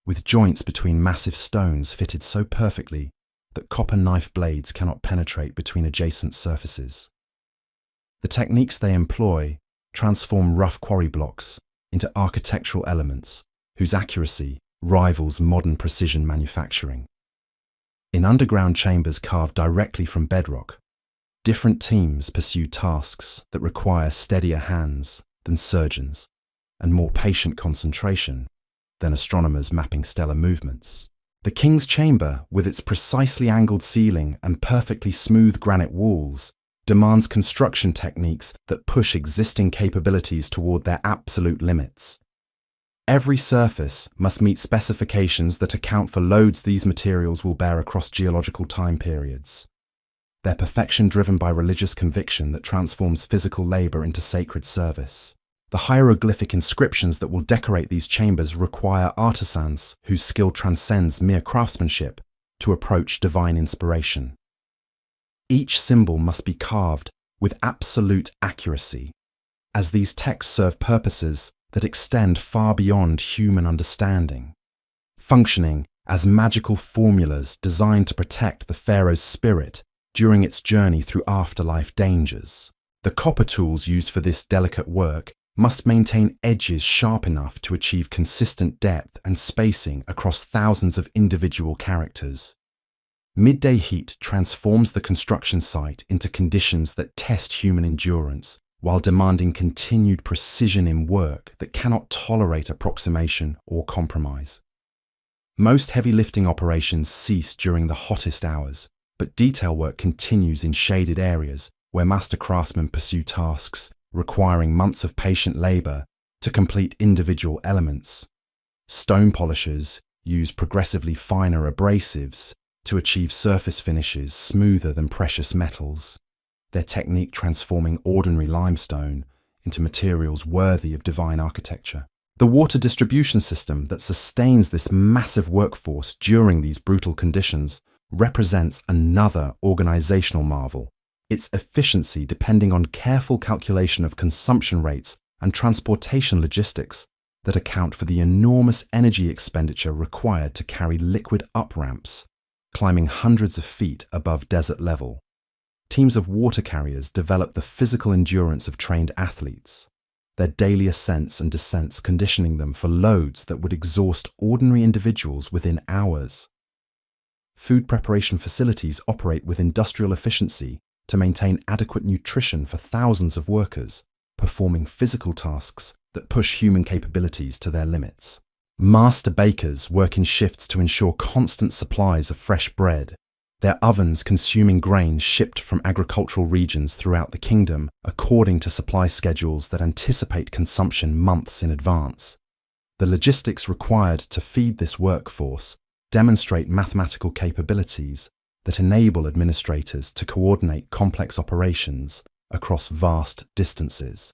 with joints between massive stones fitted so perfectly that copper knife blades cannot penetrate between adjacent surfaces. The techniques they employ transform rough quarry blocks into architectural elements whose accuracy rivals modern precision manufacturing. In underground chambers carved directly from bedrock, different teams pursue tasks that require steadier hands than surgeons and more patient concentration than astronomers mapping stellar movements. The King's Chamber, with its precisely angled ceiling and perfectly smooth granite walls, demands construction techniques that push existing capabilities toward their absolute limits. Every surface must meet specifications that account for loads these materials will bear across geological time periods. Their perfection driven by religious conviction that transforms physical labor into sacred service. The hieroglyphic inscriptions that will decorate these chambers require artisans whose skill transcends mere craftsmanship to approach divine inspiration. Each symbol must be carved with absolute accuracy, as these texts serve purposes that extend far beyond human understanding, functioning as magical formulas designed to protect the pharaoh's spirit during its journey through afterlife dangers. The copper tools used for this delicate work must maintain edges sharp enough to achieve consistent depth and spacing across thousands of individual characters. Midday heat transforms the construction site into conditions that test human endurance while demanding continued precision in work that cannot tolerate approximation or compromise. Most heavy lifting operations cease during the hottest hours, but detail work continues in shaded areas where master craftsmen pursue tasks requiring months of patient labor to complete individual elements. Stone polishers use progressively finer abrasives to achieve surface finishes smoother than precious metals. their technique transforming ordinary limestone into materials worthy of divine architecture. The water distribution system that sustains this massive workforce during these brutal conditions represents another organizational marvel. Its efficiency, depending on careful calculation of consumption rates and transportation logistics, that account for the enormous energy expenditure required to carry liquid up ramps, climbing hundreds of feet above desert level. Teams of water carriers develop the physical endurance of trained athletes, their daily ascents and descents conditioning them for loads that would exhaust ordinary individuals within hours. Food preparation facilities operate with industrial efficiency to maintain adequate nutrition for thousands of workers, performing physical tasks that push human capabilities to their limits. Master bakers work in shifts to ensure constant supplies of fresh bread, their ovens consuming grain shipped from agricultural regions throughout the kingdom according to supply schedules that anticipate consumption months in advance. The logistics required to feed this workforce demonstrate mathematical capabilities that enable administrators to coordinate complex operations across vast distances.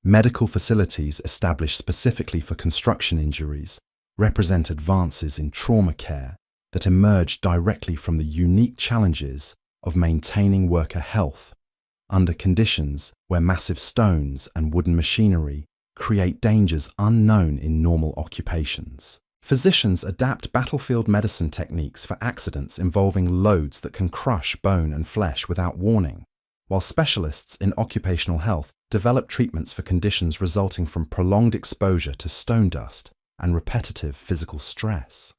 Medical facilities established specifically for construction injuries represent advances in trauma care that emerge directly from the unique challenges of maintaining worker health under conditions where massive stones and wooden machinery create dangers unknown in normal occupations. Physicians adapt battlefield medicine techniques for accidents involving loads that can crush bone and flesh without warning, while specialists in occupational health develop treatments for conditions resulting from prolonged exposure to stone dust and repetitive physical stress.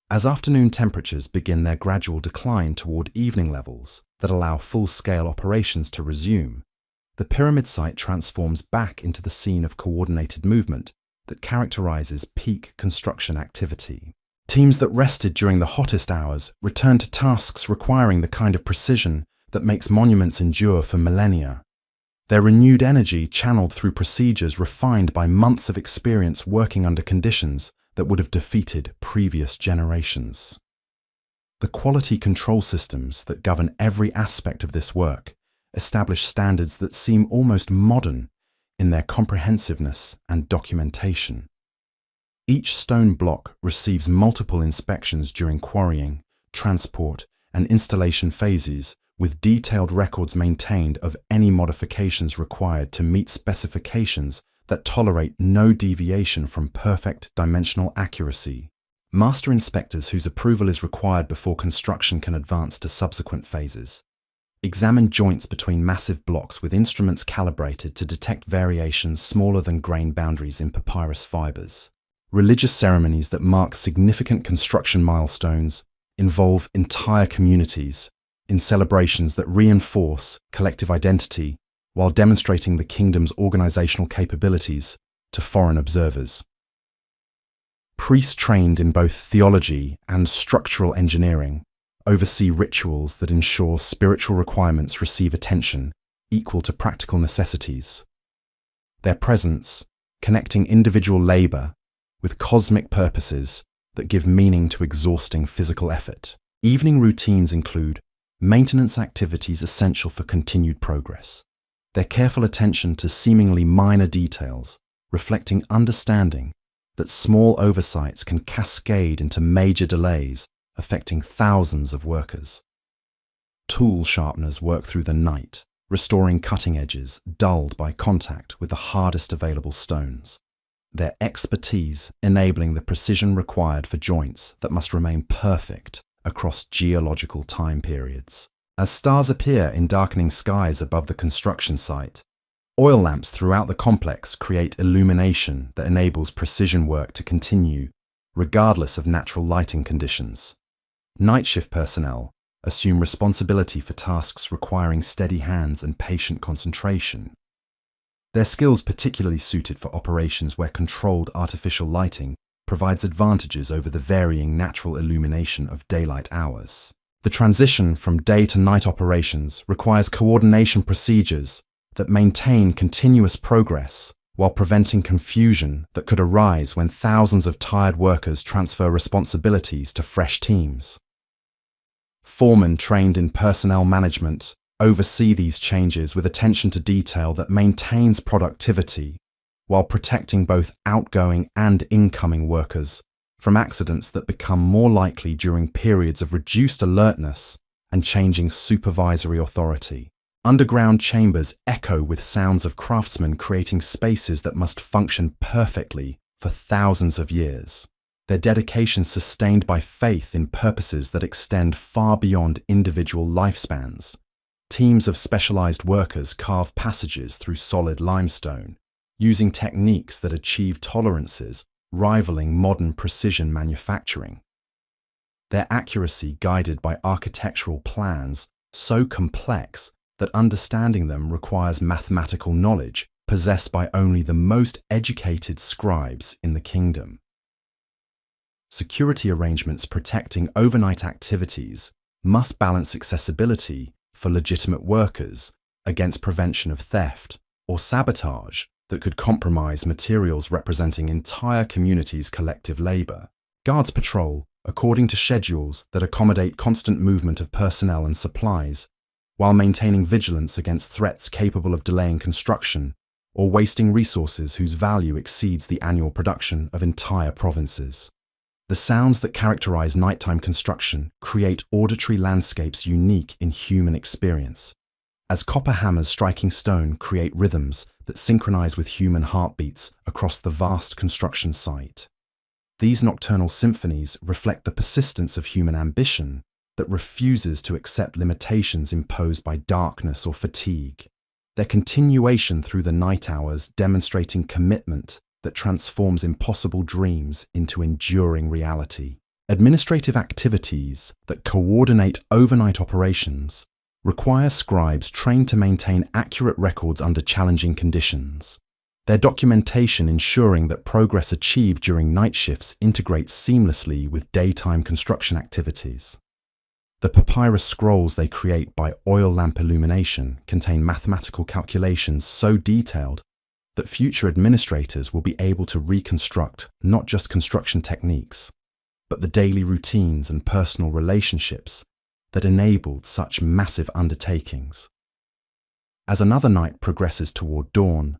As afternoon temperatures begin their gradual decline toward evening levels that allow full-scale operations to resume, the pyramid site transforms back into the scene of coordinated movement that characterizes peak construction activity. Teams that rested during the hottest hours return to tasks requiring the kind of precision that makes monuments endure for millennia. Their renewed energy channeled through procedures refined by months of experience working under conditions that would have defeated previous generations. The quality control systems that govern every aspect of this work establish standards that seem almost modern in their comprehensiveness and documentation. Each stone block receives multiple inspections during quarrying, transport, and installation phases, with detailed records maintained of any modifications required to meet specifications that tolerate no deviation from perfect dimensional accuracy. Master inspectors whose approval is required before construction can advance to subsequent phases examine joints between massive blocks with instruments calibrated to detect variations smaller than grain boundaries in papyrus fibers. Religious ceremonies that mark significant construction milestones involve entire communities in celebrations that reinforce collective identity while demonstrating the kingdom's organizational capabilities to foreign observers. Priests trained in both theology and structural engineering oversee rituals that ensure spiritual requirements receive attention equal to practical necessities. Their presence, connecting individual labor with cosmic purposes that give meaning to exhausting physical effort. Evening routines include maintenance activities essential for continued progress. Their careful attention to seemingly minor details, reflecting understanding that small oversights can cascade into major delays affecting thousands of workers. Tool sharpeners work through the night, restoring cutting edges dulled by contact with the hardest available stones. Their expertise enabling the precision required for joints that must remain perfect across geological time periods. As stars appear in darkening skies above the construction site, oil lamps throughout the complex create illumination that enables precision work to continue, regardless of natural lighting conditions. Night shift personnel assume responsibility for tasks requiring steady hands and patient concentration. Their skills particularly suited for operations where controlled artificial lighting provides advantages over the varying natural illumination of daylight hours. The transition from day to night operations requires coordination procedures that maintain continuous progress while preventing confusion that could arise when thousands of tired workers transfer responsibilities to fresh teams. Foremen trained in personnel management oversee these changes with attention to detail that maintains productivity while protecting both outgoing and incoming workers from accidents that become more likely during periods of reduced alertness and changing supervisory authority. Underground chambers echo with sounds of craftsmen creating spaces that must function perfectly for thousands of years. Their dedication sustained by faith in purposes that extend far beyond individual lifespans. Teams of specialized workers carve passages through solid limestone, using techniques that achieve tolerances rivaling modern precision manufacturing. Their accuracy guided by architectural plans so complex that understanding them requires mathematical knowledge possessed by only the most educated scribes in the kingdom. Security arrangements protecting overnight activities must balance accessibility for legitimate workers against prevention of theft or sabotage that could compromise materials representing entire communities' collective labor. Guards patrol according to schedules that accommodate constant movement of personnel and supplies, while maintaining vigilance against threats capable of delaying construction or wasting resources whose value exceeds the annual production of entire provinces. The sounds that characterize nighttime construction create auditory landscapes unique in human experience, as copper hammers striking stone create rhythms that synchronize with human heartbeats across the vast construction site. These nocturnal symphonies reflect the persistence of human ambition that refuses to accept limitations imposed by darkness or fatigue. Their continuation through the night hours demonstrating commitment that transforms impossible dreams into enduring reality. Administrative activities that coordinate overnight operations require scribes trained to maintain accurate records under challenging conditions. Their documentation ensuring that progress achieved during night shifts integrates seamlessly with daytime construction activities. The papyrus scrolls they create by oil lamp illumination contain mathematical calculations so detailed that future administrators will be able to reconstruct not just construction techniques, but the daily routines and personal relationships that enabled such massive undertakings. As another night progresses toward dawn,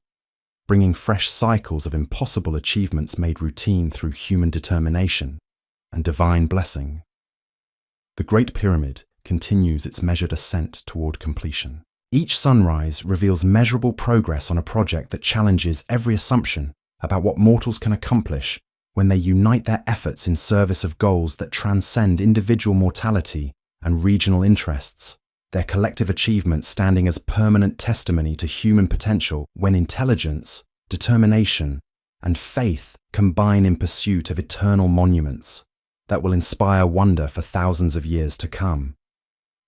bringing fresh cycles of impossible achievements made routine through human determination and divine blessing, the Great Pyramid continues its measured ascent toward completion. Each sunrise reveals measurable progress on a project that challenges every assumption about what mortals can accomplish when they unite their efforts in service of goals that transcend individual mortality and regional interests, their collective achievement standing as permanent testimony to human potential when intelligence, determination, and faith combine in pursuit of eternal monuments that will inspire wonder for thousands of years to come.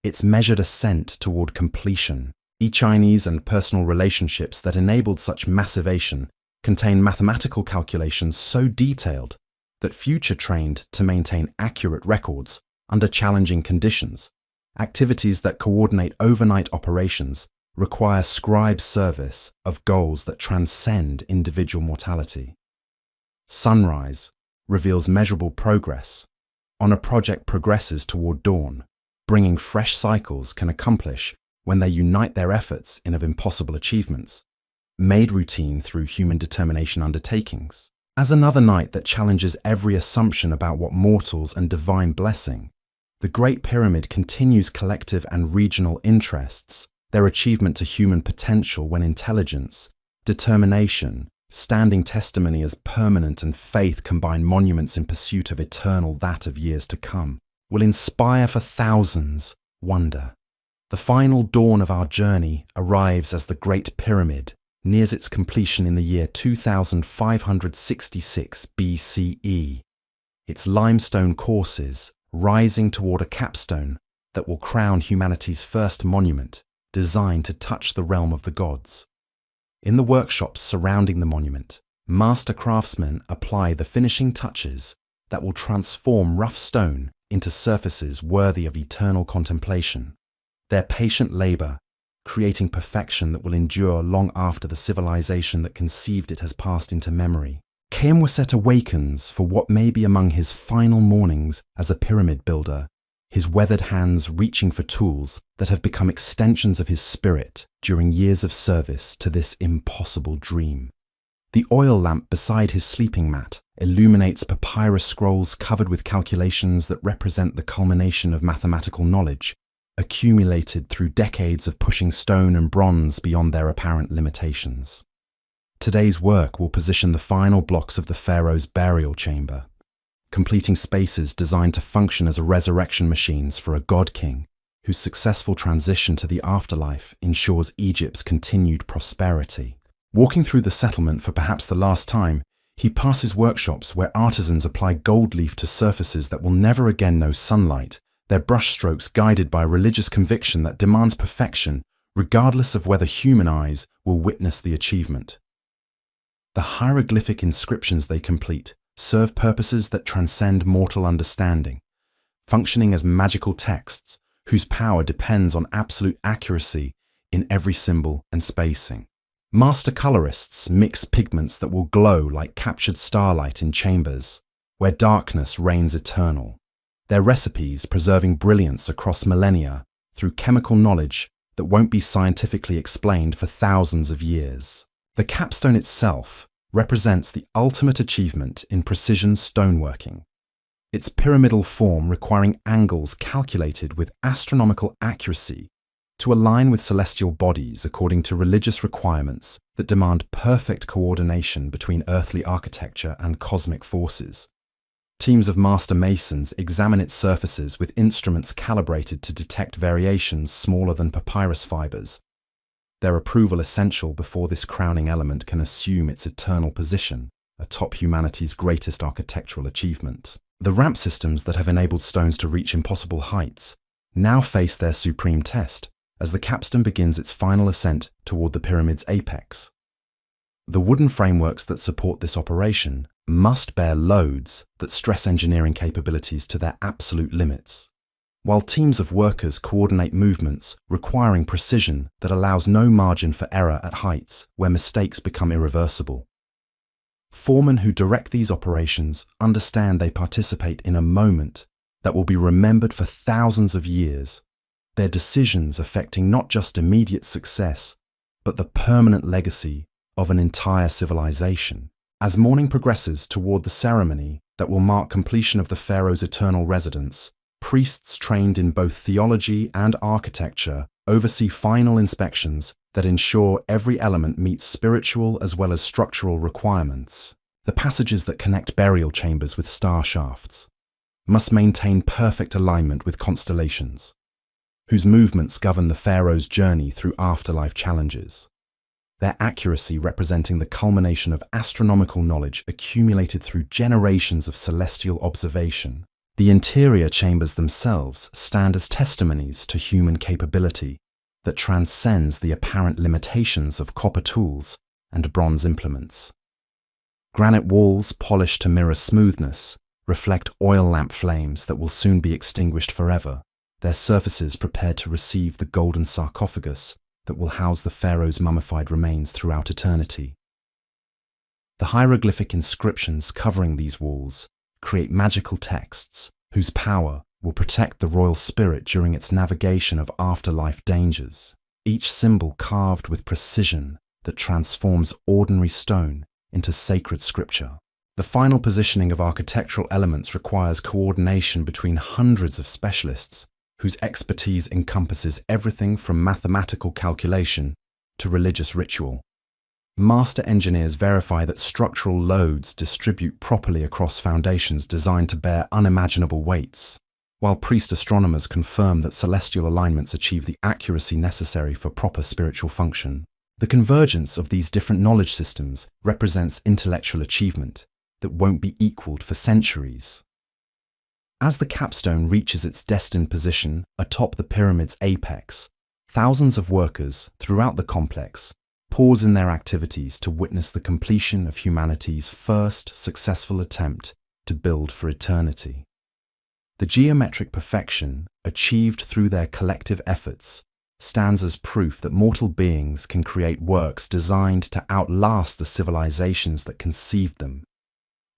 Its measured ascent toward completion, Chinese and personal relationships that enabled such massivation contain mathematical calculations so detailed that future trained to maintain accurate records under challenging conditions. Activities that coordinate overnight operations require scribe service of goals that transcend individual mortality. Sunrise reveals measurable progress on a project progresses toward dawn, bringing fresh cycles can accomplish when they unite their efforts in of impossible achievements, made routine through human determination undertakings. As another night that challenges every assumption about what mortals and divine blessing, the Great Pyramid continues collective and regional interests, their achievement to human potential when intelligence, determination, standing testimony as permanent and faith combine monuments in pursuit of eternal that of years to come, will inspire for thousands wonder. The final dawn of our journey arrives as the Great Pyramid nears its completion in the year 2566 BCE. Its limestone courses rising toward a capstone that will crown humanity's first monument, designed to touch the realm of the gods. In the workshops surrounding the monument, master craftsmen apply the finishing touches that will transform rough stone into surfaces worthy of eternal contemplation. Their patient labor, creating perfection that will endure long after the civilization that conceived it has passed into memory. Kheops awakens for what may be among his final mornings as a pyramid builder, his weathered hands reaching for tools that have become extensions of his spirit during years of service to this impossible dream. The oil lamp beside his sleeping mat illuminates papyrus scrolls covered with calculations that represent the culmination of mathematical knowledge, accumulated through decades of pushing stone and bronze beyond their apparent limitations. Today's work will position the final blocks of the pharaoh's burial chamber, completing spaces designed to function as resurrection machines for a god-king whose successful transition to the afterlife ensures Egypt's continued prosperity. Walking through the settlement for perhaps the last time, he passes workshops where artisans apply gold leaf to surfaces that will never again know sunlight, their brushstrokes guided by a religious conviction that demands perfection, regardless of whether human eyes will witness the achievement. The hieroglyphic inscriptions they complete serve purposes that transcend mortal understanding, functioning as magical texts whose power depends on absolute accuracy in every symbol and spacing. Master colorists mix pigments that will glow like captured starlight in chambers, where darkness reigns eternal, their recipes preserving brilliance across millennia through chemical knowledge that won't be scientifically explained for thousands of years. The capstone itself represents the ultimate achievement in precision stoneworking, its pyramidal form requiring angles calculated with astronomical accuracy to align with celestial bodies according to religious requirements that demand perfect coordination between earthly architecture and cosmic forces. Teams of master masons examine its surfaces with instruments calibrated to detect variations smaller than papyrus fibers, their approval essential before this crowning element can assume its eternal position atop humanity's greatest architectural achievement. The ramp systems that have enabled stones to reach impossible heights now face their supreme test as the capstone begins its final ascent toward the pyramid's apex. The wooden frameworks that support this operation must bear loads that stress engineering capabilities to their absolute limits, while teams of workers coordinate movements requiring precision that allows no margin for error at heights where mistakes become irreversible. Foremen who direct these operations understand they participate in a moment that will be remembered for thousands of years, their decisions affecting not just immediate success, but the permanent legacy of an entire civilization. As morning progresses toward the ceremony that will mark completion of the pharaoh's eternal residence, priests trained in both theology and architecture oversee final inspections that ensure every element meets spiritual as well as structural requirements. The passages that connect burial chambers with star shafts must maintain perfect alignment with constellations, whose movements govern the pharaoh's journey through afterlife challenges, their accuracy representing the culmination of astronomical knowledge accumulated through generations of celestial observation. The interior chambers themselves stand as testimonies to human capability that transcends the apparent limitations of copper tools and bronze implements. Granite walls polished to mirror smoothness reflect oil lamp flames that will soon be extinguished forever, their surfaces prepared to receive the golden sarcophagus that will house the pharaoh's mummified remains throughout eternity. The hieroglyphic inscriptions covering these walls create magical texts whose power will protect the royal spirit during its navigation of afterlife dangers, each symbol carved with precision that transforms ordinary stone into sacred scripture. The final positioning of architectural elements requires coordination between hundreds of specialists whose expertise encompasses everything from mathematical calculation to religious ritual. Master engineers verify that structural loads distribute properly across foundations designed to bear unimaginable weights, while priest astronomers confirm that celestial alignments achieve the accuracy necessary for proper spiritual function. The convergence of these different knowledge systems represents intellectual achievement that won't be equaled for centuries. As the capstone reaches its destined position atop the pyramid's apex, thousands of workers throughout the complex pause in their activities to witness the completion of humanity's first successful attempt to build for eternity. The geometric perfection achieved through their collective efforts stands as proof that mortal beings can create works designed to outlast the civilizations that conceived them,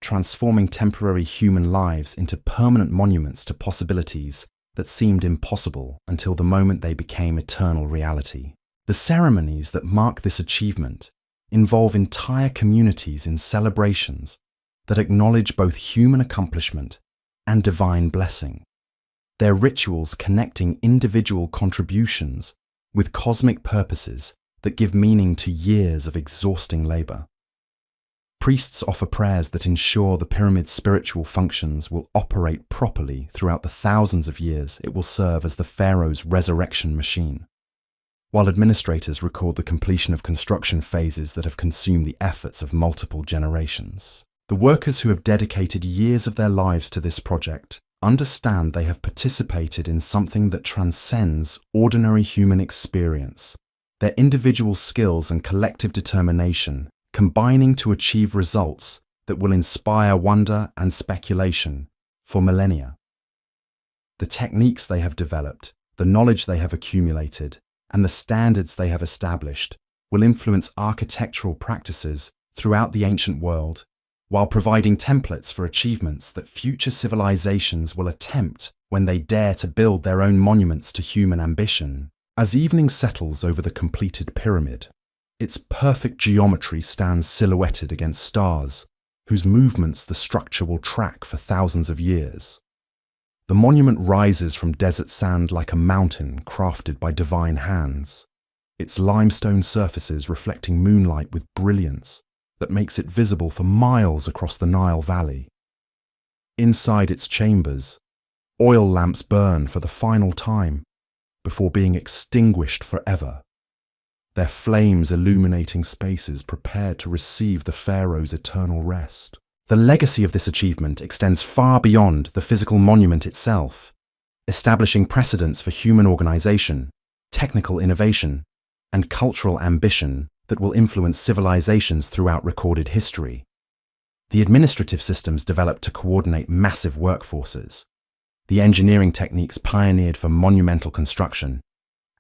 transforming temporary human lives into permanent monuments to possibilities that seemed impossible until the moment they became eternal reality. The ceremonies that mark this achievement involve entire communities in celebrations that acknowledge both human accomplishment and divine blessing. They're rituals connecting individual contributions with cosmic purposes that give meaning to years of exhausting labor. Priests offer prayers that ensure the pyramid's spiritual functions will operate properly throughout the thousands of years it will serve as the pharaoh's resurrection machine, while administrators record the completion of construction phases that have consumed the efforts of multiple generations. The workers who have dedicated years of their lives to this project understand they have participated in something that transcends ordinary human experience, their individual skills and collective determination combining to achieve results that will inspire wonder and speculation for millennia. The techniques they have developed, the knowledge they have accumulated, and the standards they have established will influence architectural practices throughout the ancient world, while providing templates for achievements that future civilizations will attempt when they dare to build their own monuments to human ambition. As evening settles over the completed pyramid, its perfect geometry stands silhouetted against stars, whose movements the structure will track for thousands of years. The monument rises from desert sand like a mountain crafted by divine hands, its limestone surfaces reflecting moonlight with brilliance that makes it visible for miles across the Nile Valley. Inside its chambers, oil lamps burn for the final time before being extinguished forever, their flames illuminating spaces prepared to receive the pharaoh's eternal rest. The legacy of this achievement extends far beyond the physical monument itself, establishing precedents for human organization, technical innovation, and cultural ambition that will influence civilizations throughout recorded history. The administrative systems developed to coordinate massive workforces, the engineering techniques pioneered for monumental construction,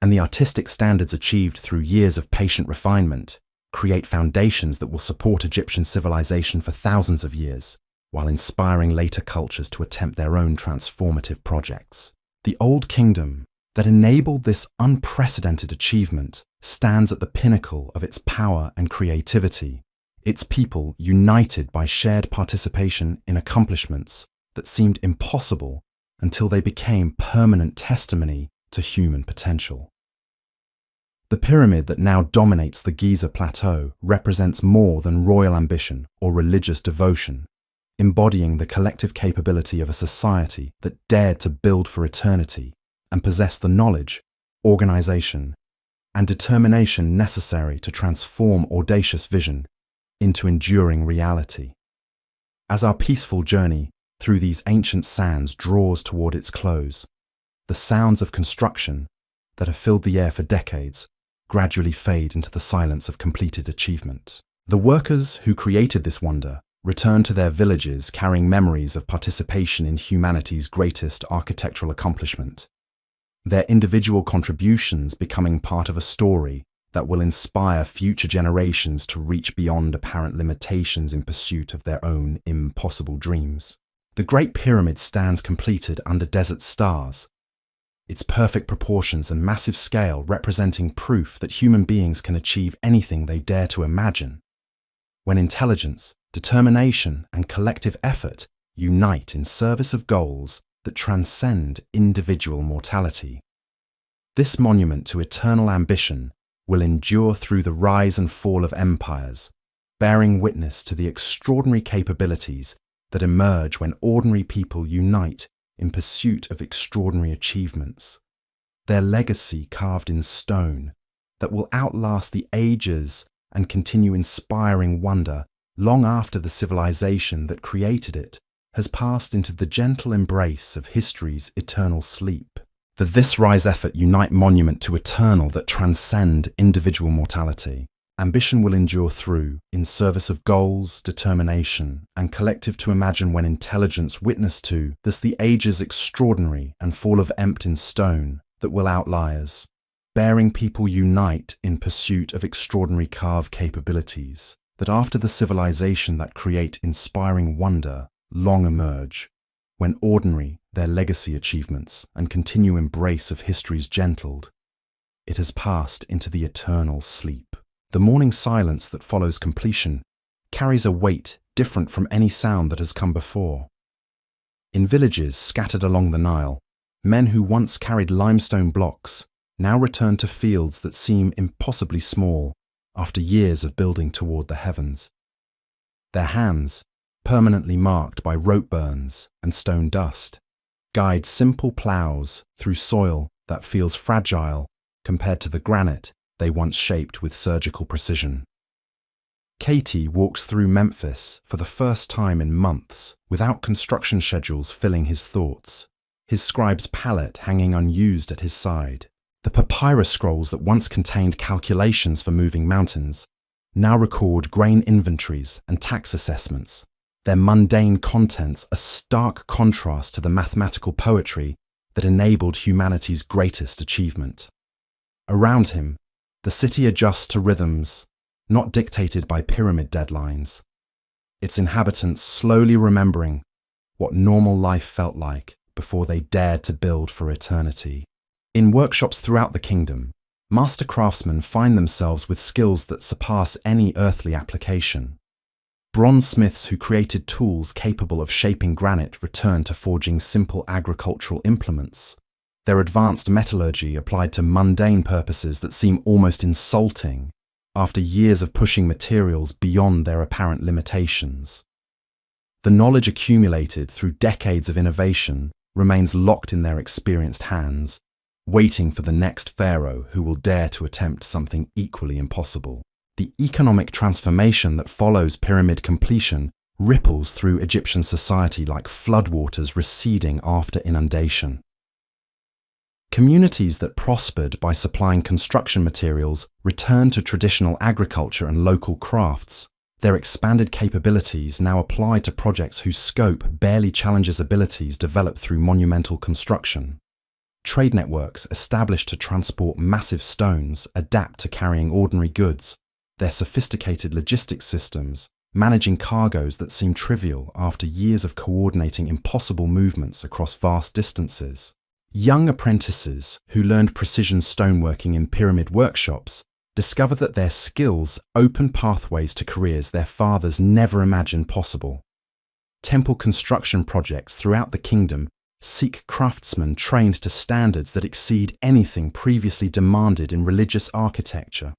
and the artistic standards achieved through years of patient refinement create foundations that will support Egyptian civilization for thousands of years, while inspiring later cultures to attempt their own transformative projects. The Old Kingdom that enabled this unprecedented achievement stands at the pinnacle of its power and creativity, its people united by shared participation in accomplishments that seemed impossible until they became permanent testimony to human potential. The pyramid that now dominates the Giza plateau represents more than royal ambition or religious devotion, embodying the collective capability of a society that dared to build for eternity and possess the knowledge, organization, and determination necessary to transform audacious vision into enduring reality. As our peaceful journey through these ancient sands draws toward its close, the sounds of construction that have filled the air for decades gradually fade into the silence of completed achievement. The workers who created this wonder return to their villages carrying memories of participation in humanity's greatest architectural accomplishment, their individual contributions becoming part of a story that will inspire future generations to reach beyond apparent limitations in pursuit of their own impossible dreams. The Great Pyramid stands completed under desert stars, its perfect proportions and massive scale representing proof that human beings can achieve anything they dare to imagine, when intelligence, determination, and collective effort unite in service of goals that transcend individual mortality. This monument to eternal ambition will endure through the rise and fall of empires, bearing witness to the extraordinary capabilities that emerge when ordinary people unite in pursuit of extraordinary achievements. Their legacy carved in stone that will outlast the ages and continue inspiring wonder long after the civilization that created it has passed into the gentle embrace of history's eternal sleep. The This Rise effort unite monument to eternal that transcend individual mortality. Ambition will endure through, in service of goals, determination, and collective to imagine when intelligence witness to, thus the ages extraordinary and fall of empt in stone that will outliers, bearing people unite in pursuit of extraordinary carve capabilities, that after the civilization that create inspiring wonder long emerge, when ordinary, their legacy achievements and continued embrace of history's gentled, it has passed into the eternal sleep. The morning silence that follows completion carries a weight different from any sound that has come before. In villages scattered along the Nile, men who once carried limestone blocks now return to fields that seem impossibly small after years of building toward the heavens. Their hands, permanently marked by rope burns and stone dust, guide simple plows through soil that feels fragile compared to the granite they once shaped with surgical precision. Katie walks through Memphis for the first time in months without construction schedules filling his thoughts, his scribe's palette hanging unused at his side. The papyrus scrolls that once contained calculations for moving mountains now record grain inventories and tax assessments, their mundane contents a stark contrast to the mathematical poetry that enabled humanity's greatest achievement. Around him, the city adjusts to rhythms not dictated by pyramid deadlines, its inhabitants slowly remembering what normal life felt like before they dared to build for eternity. In workshops throughout the kingdom, master craftsmen find themselves with skills that surpass any earthly application. Bronzesmiths who created tools capable of shaping granite return to forging simple agricultural implements, their advanced metallurgy applied to mundane purposes that seem almost insulting after years of pushing materials beyond their apparent limitations. The knowledge accumulated through decades of innovation remains locked in their experienced hands, waiting for the next pharaoh who will dare to attempt something equally impossible. The economic transformation that follows pyramid completion ripples through Egyptian society like floodwaters receding after inundation. Communities that prospered by supplying construction materials return to traditional agriculture and local crafts, their expanded capabilities now applied to projects whose scope barely challenges abilities developed through monumental construction. Trade networks established to transport massive stones adapt to carrying ordinary goods, their sophisticated logistics systems managing cargoes that seem trivial after years of coordinating impossible movements across vast distances. Young apprentices who learned precision stoneworking in pyramid workshops discover that their skills open pathways to careers their fathers never imagined possible. Temple construction projects throughout the kingdom seek craftsmen trained to standards that exceed anything previously demanded in religious architecture.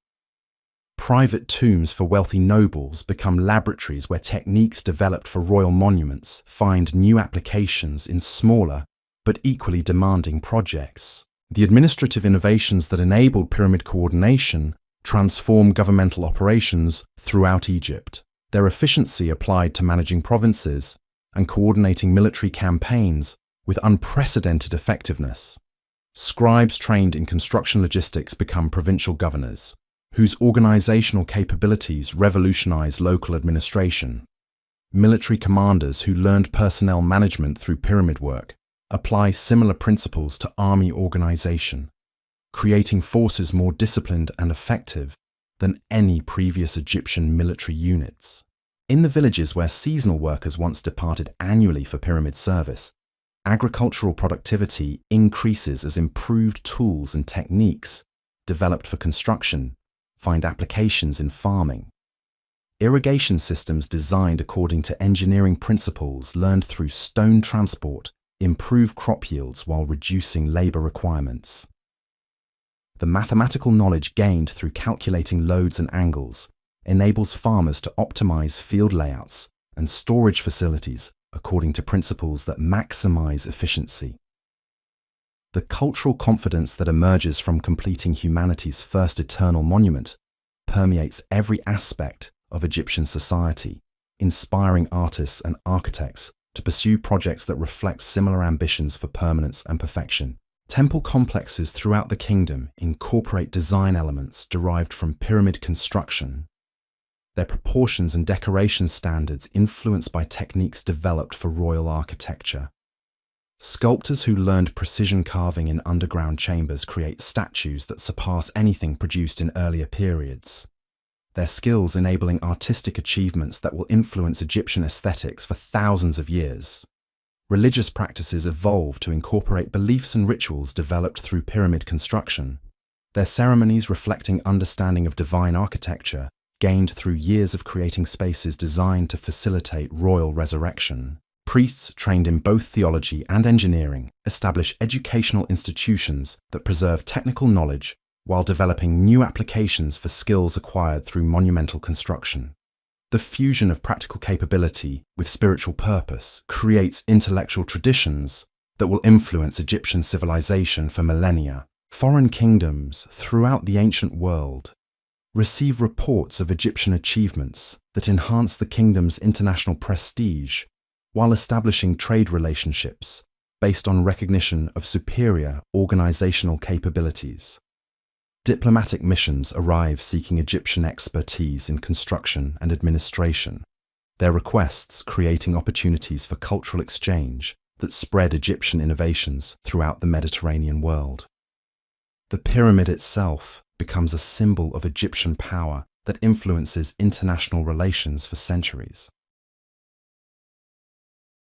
Private tombs for wealthy nobles become laboratories where techniques developed for royal monuments find new applications in smaller but equally demanding projects. The administrative innovations that enabled pyramid coordination transform governmental operations throughout Egypt. Their efficiency applied to managing provinces and coordinating military campaigns with unprecedented effectiveness. Scribes trained in construction logistics become provincial governors, whose organizational capabilities revolutionize local administration. Military commanders who learned personnel management through pyramid work apply similar principles to army organization, creating forces more disciplined and effective than any previous Egyptian military units. In the villages where seasonal workers once departed annually for pyramid service, agricultural productivity increases as improved tools and techniques developed for construction find applications in farming. Irrigation systems designed according to engineering principles learned through stone transport improve crop yields while reducing labor requirements. The mathematical knowledge gained through calculating loads and angles enables farmers to optimize field layouts and storage facilities according to principles that maximize efficiency. The cultural confidence that emerges from completing humanity's first eternal monument permeates every aspect of Egyptian society, inspiring artists and architects to pursue projects that reflect similar ambitions for permanence and perfection. Temple complexes throughout the kingdom incorporate design elements derived from pyramid construction, their proportions and decoration standards influenced by techniques developed for royal architecture. Sculptors who learned precision carving in underground chambers create statues that surpass anything produced in earlier periods, their skills enabling artistic achievements that will influence Egyptian aesthetics for thousands of years. religious practices evolved to incorporate beliefs and rituals developed through pyramid construction, their ceremonies reflecting understanding of divine architecture gained through years of creating spaces designed to facilitate royal resurrection. Priests trained in both theology and engineering establish educational institutions that preserve technical knowledge while developing new applications for skills acquired through monumental construction. The fusion of practical capability with spiritual purpose creates intellectual traditions that will influence Egyptian civilization for millennia. Foreign kingdoms throughout the ancient world receive reports of Egyptian achievements that enhance the kingdom's international prestige while establishing trade relationships based on recognition of superior organizational capabilities. Diplomatic missions arrive seeking Egyptian expertise in construction and administration, their requests creating opportunities for cultural exchange that spread Egyptian innovations throughout the Mediterranean world. The pyramid itself becomes a symbol of Egyptian power that influences international relations for centuries.